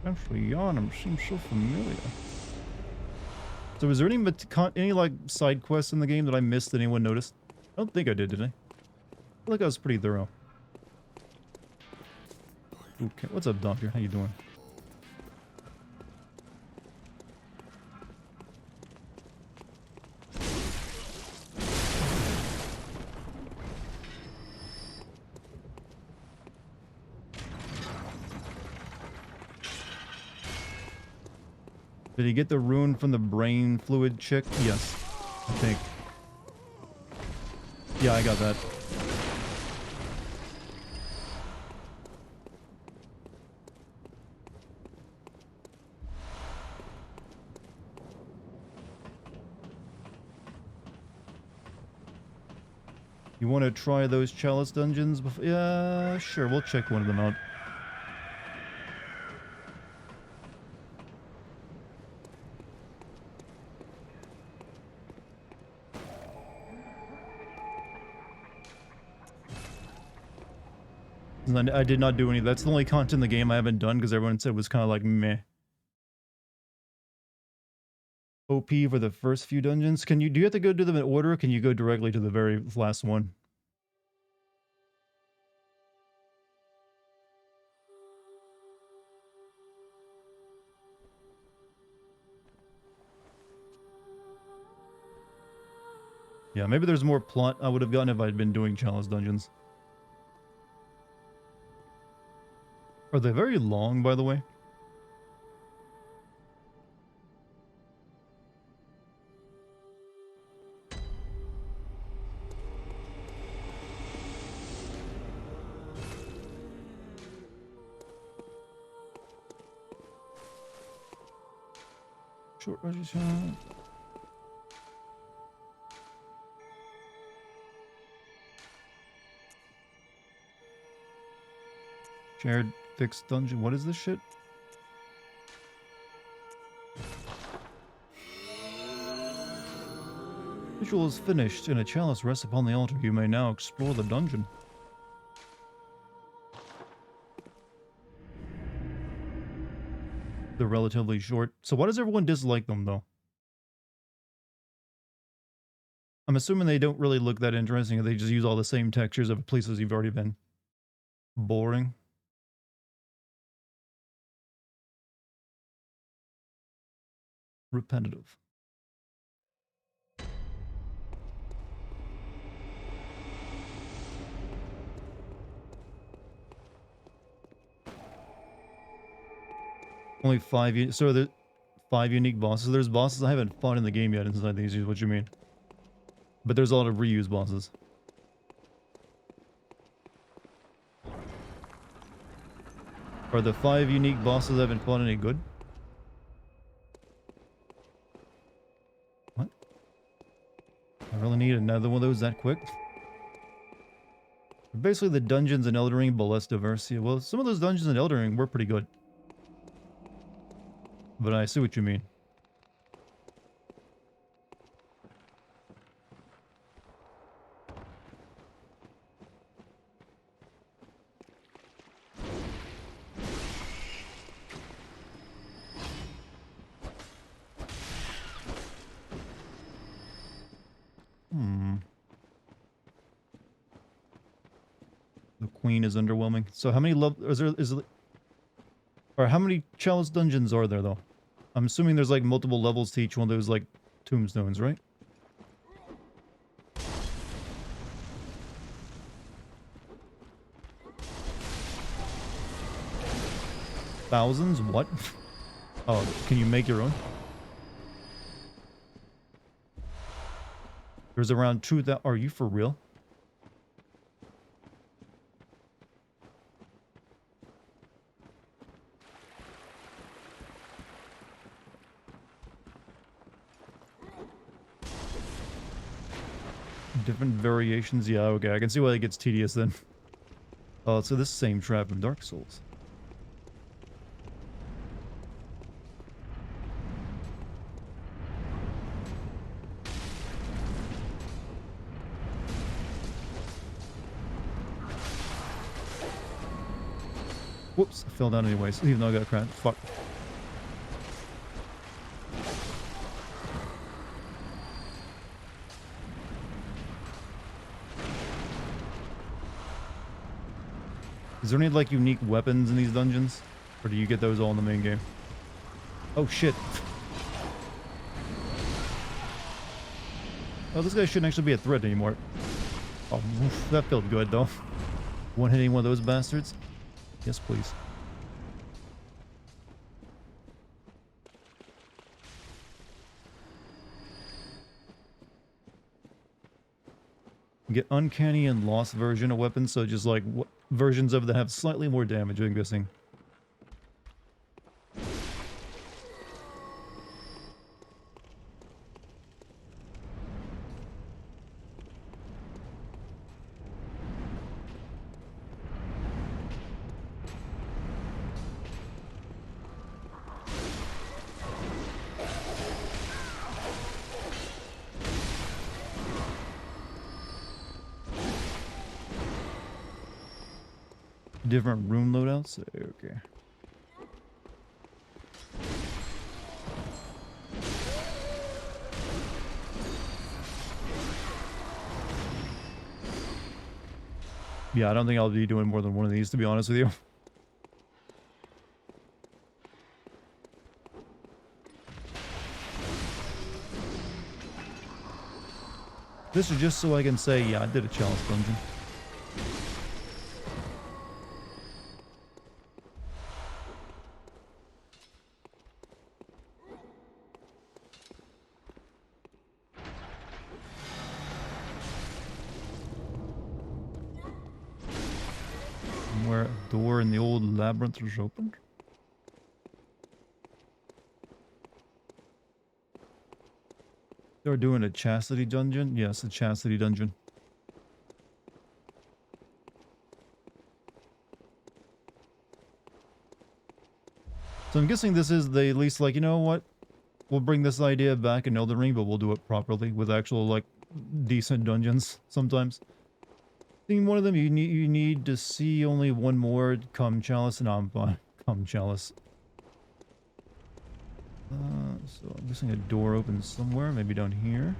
Actually, Yharnam seems so familiar. So is there any like side quests in the game that I missed that anyone noticed? I don't think I did I? I feel like I was pretty thorough. Okay, what's up, Doctor? How you doing? Did he get the rune from the brain fluid chick? Yes, I think. Yeah, I got that. You want to try those chalice dungeons before? Yeah, sure. We'll check one of them out. I did not do any. That's the only content in the game I haven't done because everyone said it was kind of like meh. OP for the first few dungeons. Do you have to go do them in order, or can you go directly to the very last one? Yeah, maybe there's more plot I would have gotten if I'd been doing chalice dungeons. Are they very long, by the way? Short registration. Shared fixed dungeon. What is this shit? Ritual is finished and a chalice rests upon the altar. You may now explore the dungeon. They're relatively short. So why does everyone dislike them, though? I'm assuming they don't really look that interesting, or they just use all the same textures of places you've already been. Boring. Repetitive. Only 5 so the 5 unique bosses. There's bosses I haven't fought in the game yet inside these, is what you mean. But there's a lot of reuse bosses. Are the 5 unique bosses I haven't fought any good? What? I really need another one of those that quick? Basically the dungeons in Elden Ring, but less diverse. Yeah, well, some of those dungeons in Elden Ring were pretty good. But I see what you mean. The queen is underwhelming. So how many or how many chalice dungeons are there though? I'm assuming there's like multiple levels to each one of those like tombstones, right? Thousands? What? Oh, can you make your own? There's around 2,000. Are you for real? Different variations. Yeah, okay. I can see why it gets tedious then. Oh, so this same trap from Dark Souls. Whoops, I fell down anyways, even though I got cracked. Fuck. Is there any, like, unique weapons in these dungeons? Or do you get those all in the main game? Oh, shit. Oh, this guy shouldn't actually be a threat anymore. Oh, that felt good, though. One-hitting one of those bastards? Yes, please. Get uncanny and lost version of weapons, so just like versions of that have slightly more damage, I'm guessing. Different room loadouts? Okay. Yeah, I don't think I'll be doing more than one of these, to be honest with you. This is just so I can say, yeah, I did a chalice dungeon. Somewhere a door in the old labyrinth is opened. They're doing a chastity dungeon? Yes, a chastity dungeon. So I'm guessing this is the at least like, you know what? We'll bring this idea back in Elden Ring, but we'll do it properly with actual like decent dungeons sometimes. Seeing one of them, you need to see only one more. Come chalice, and I'm fine. Come chalice. So I'm guessing a door opens somewhere, maybe down here.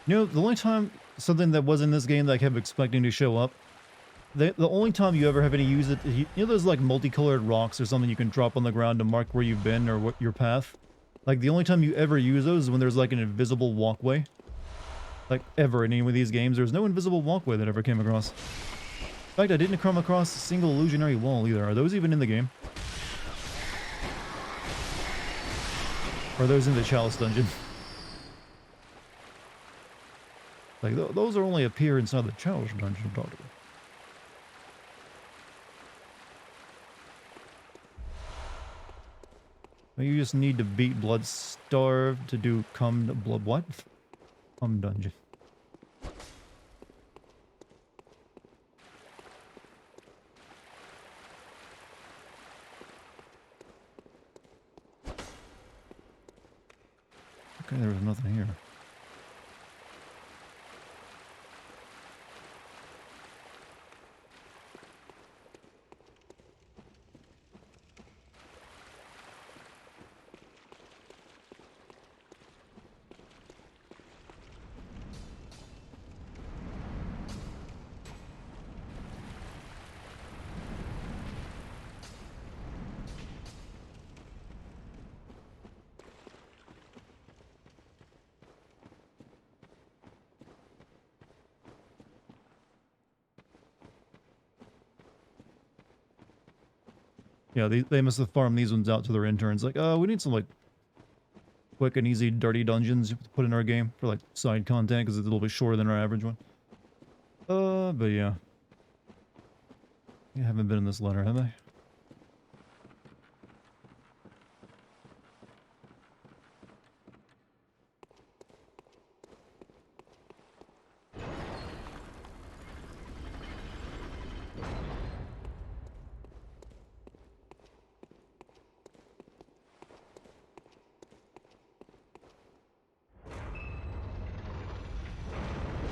You know, the only time something that was in this game that I kept expecting to show up, the only time you ever have any use it, you know those like multicolored rocks or something you can drop on the ground to mark where you've been or what your path? Like the only time you ever use those is when there's like an invisible walkway. Like ever in any of these games, there's no invisible walkway that I ever came across. In fact, I didn't come across a single illusionary wall either. Are those even in the game? Or are those in the chalice dungeon? Like, those are only appear inside the chalice dungeon, Dartigan. You just need to beat Blood Starved to do Blood what? Come dungeon. Okay, there was nothing here. Yeah, they must have farmed these ones out to their interns. Like, we need some, like, quick and easy dirty dungeons to put in our game for, like, side content, because it's a little bit shorter than our average one. But yeah. You haven't been in this letter, have I?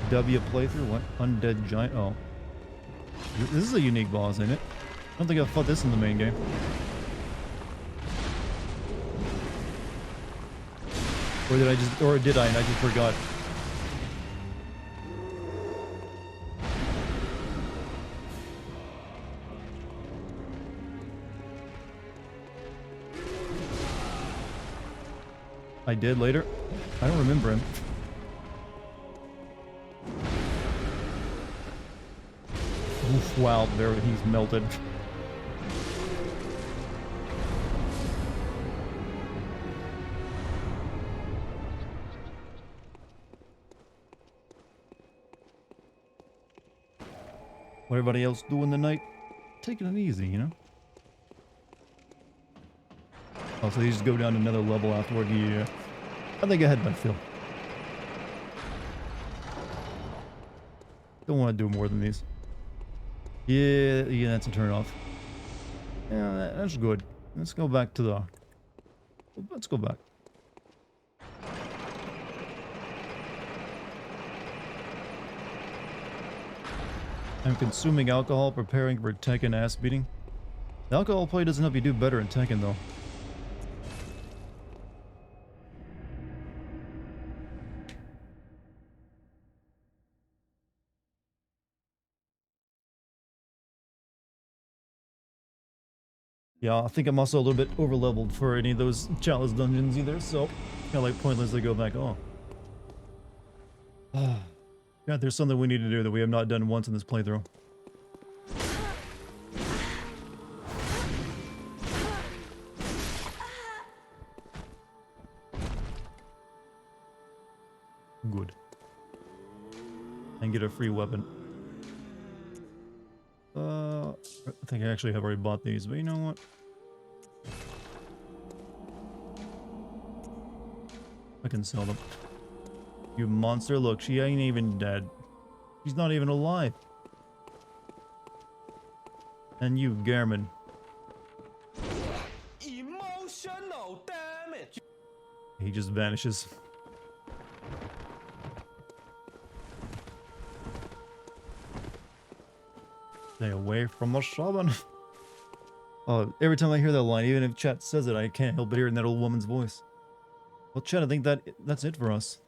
W playthrough? What? Undead Giant? Oh. This is a unique boss, ain't it? I don't think I've fought this in the main game. Or did I and I just forgot? I did later? I don't remember him. Oof, wow, there he's melted. What everybody else doing tonight? Taking it easy, you know? Oh, so you just go down to another level afterward? Yeah. I think I had my fill. Don't want to do more than these. Yeah, that's a turn off. Yeah, that's good. Let's go back to the... Let's go back. I'm consuming alcohol, preparing for Tekken ass beating. The alcohol play doesn't help you do better in Tekken, though. Yeah, I think I'm also a little bit over-leveled for any of those chalice dungeons either, so kind of like pointlessly go back. Oh. God, there's something we need to do that we have not done once in this playthrough. Good. And get a free weapon. I think I actually have already bought these, but you know what? I can sell them. You monster, look, she ain't even dead. She's not even alive. And you, Gehrman. Emotional damage. He just vanishes. Stay away from the shaman. Oh, every time I hear that line, even if chat says it, I can't help but hearing that old woman's voice. Well, chat, I think that's it for us.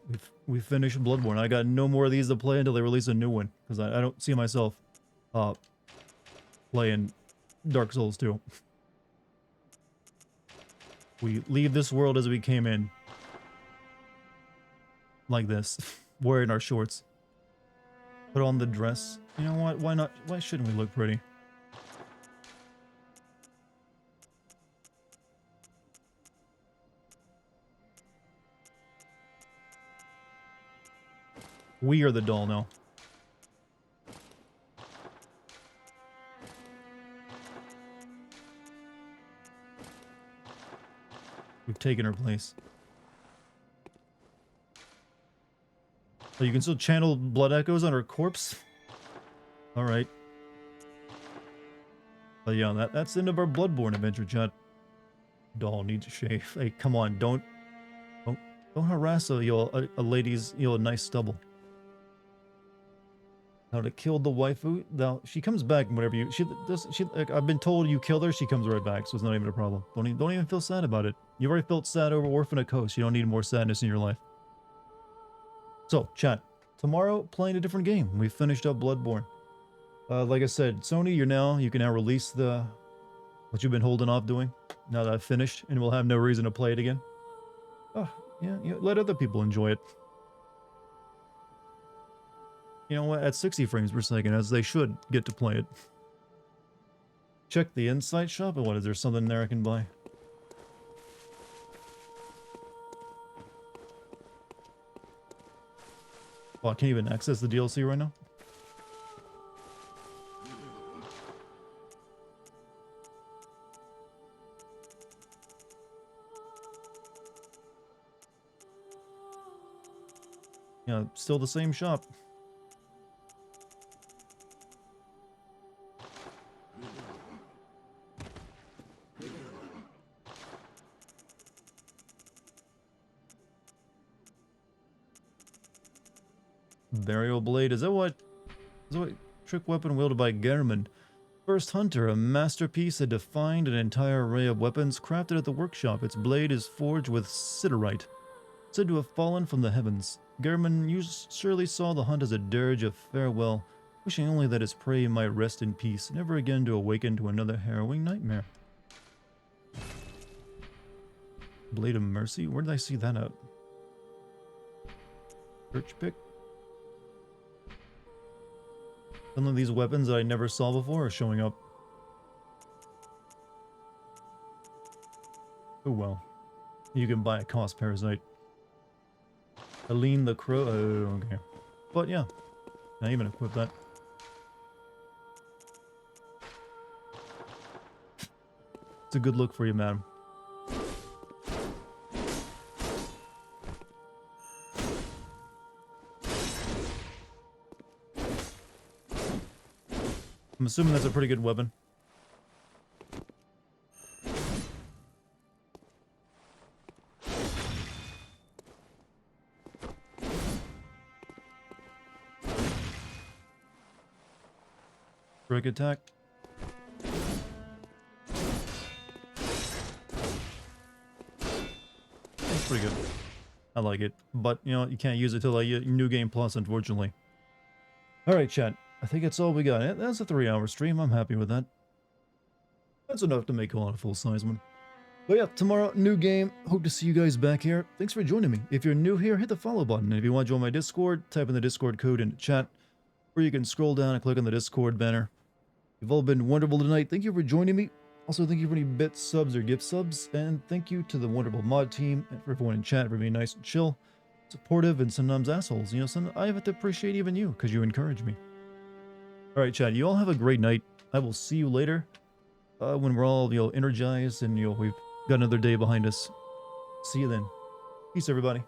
We've finished Bloodborne. I got no more of these to play until they release a new one, because I don't see myself playing Dark Souls 2. We leave this world as we came in. Like this. Wearing our shorts. Put on the dress. You know what? Why not? Why shouldn't we look pretty? We are the doll now. We've taken her place. So you can still channel blood echoes on her corpse? Alright. But yeah, that's the end of our Bloodborne adventure, chat. Doll needs a shave. Hey, come on, don't harass a lady's, nice stubble. Now to kill the waifu, now she comes back whenever you, like, I've been told you kill her, she comes right back, so it's not even a problem. Don't even feel sad about it. You've already felt sad over Orphan Coast. You don't need more sadness in your life. So, chat, tomorrow playing a different game. We finished up Bloodborne. Like I said, Sony, you can now release what you've been holding off doing. Now that I've finished, and we'll have no reason to play it again. Oh, yeah, let other people enjoy it. You know what, at 60 frames per second, as they should get to play it. Check the Insight shop, and what, is there something there I can buy? Oh, I can't even access the DLC right now? Yeah, still the same shop. Burial Blade, is that what trick weapon wielded by Gehrman? First Hunter, a masterpiece that defined an entire array of weapons crafted at the workshop. Its blade is forged with siderite, said to have fallen from the heavens. Gehrman surely saw the hunt as a dirge of farewell, wishing only that his prey might rest in peace, never again to awaken to another harrowing nightmare. Blade of Mercy? Where did I see that at? Search pick? Some of these weapons that I never saw before are showing up. Oh well. You can buy a cost parasite. Aline the Crow. Oh, okay. But yeah. Can I even equip that? It's a good look for you, madam. I'm assuming that's a pretty good weapon. Strike attack. That's pretty good. I like it. But, you know, you can't use it till like New Game Plus, unfortunately. Alright, chat. I think that's all we got. That's a 3-hour stream. I'm happy with that. That's enough to make a full-size one. But yeah, tomorrow, new game. Hope to see you guys back here. Thanks for joining me. If you're new here, hit the follow button. And if you want to join my Discord, type in the Discord code in the chat. Or you can scroll down and click on the Discord banner. You've all been wonderful tonight. Thank you for joining me. Also, thank you for any bits, subs, or gift subs. And thank you to the wonderful mod team and for everyone in chat for being nice and chill, supportive, and sometimes assholes. You know, I have to appreciate even you because you encourage me. Alright, chat. You all have a great night. I will see you later when we're all, you know, energized and, you know, we've got another day behind us. See you then. Peace, everybody.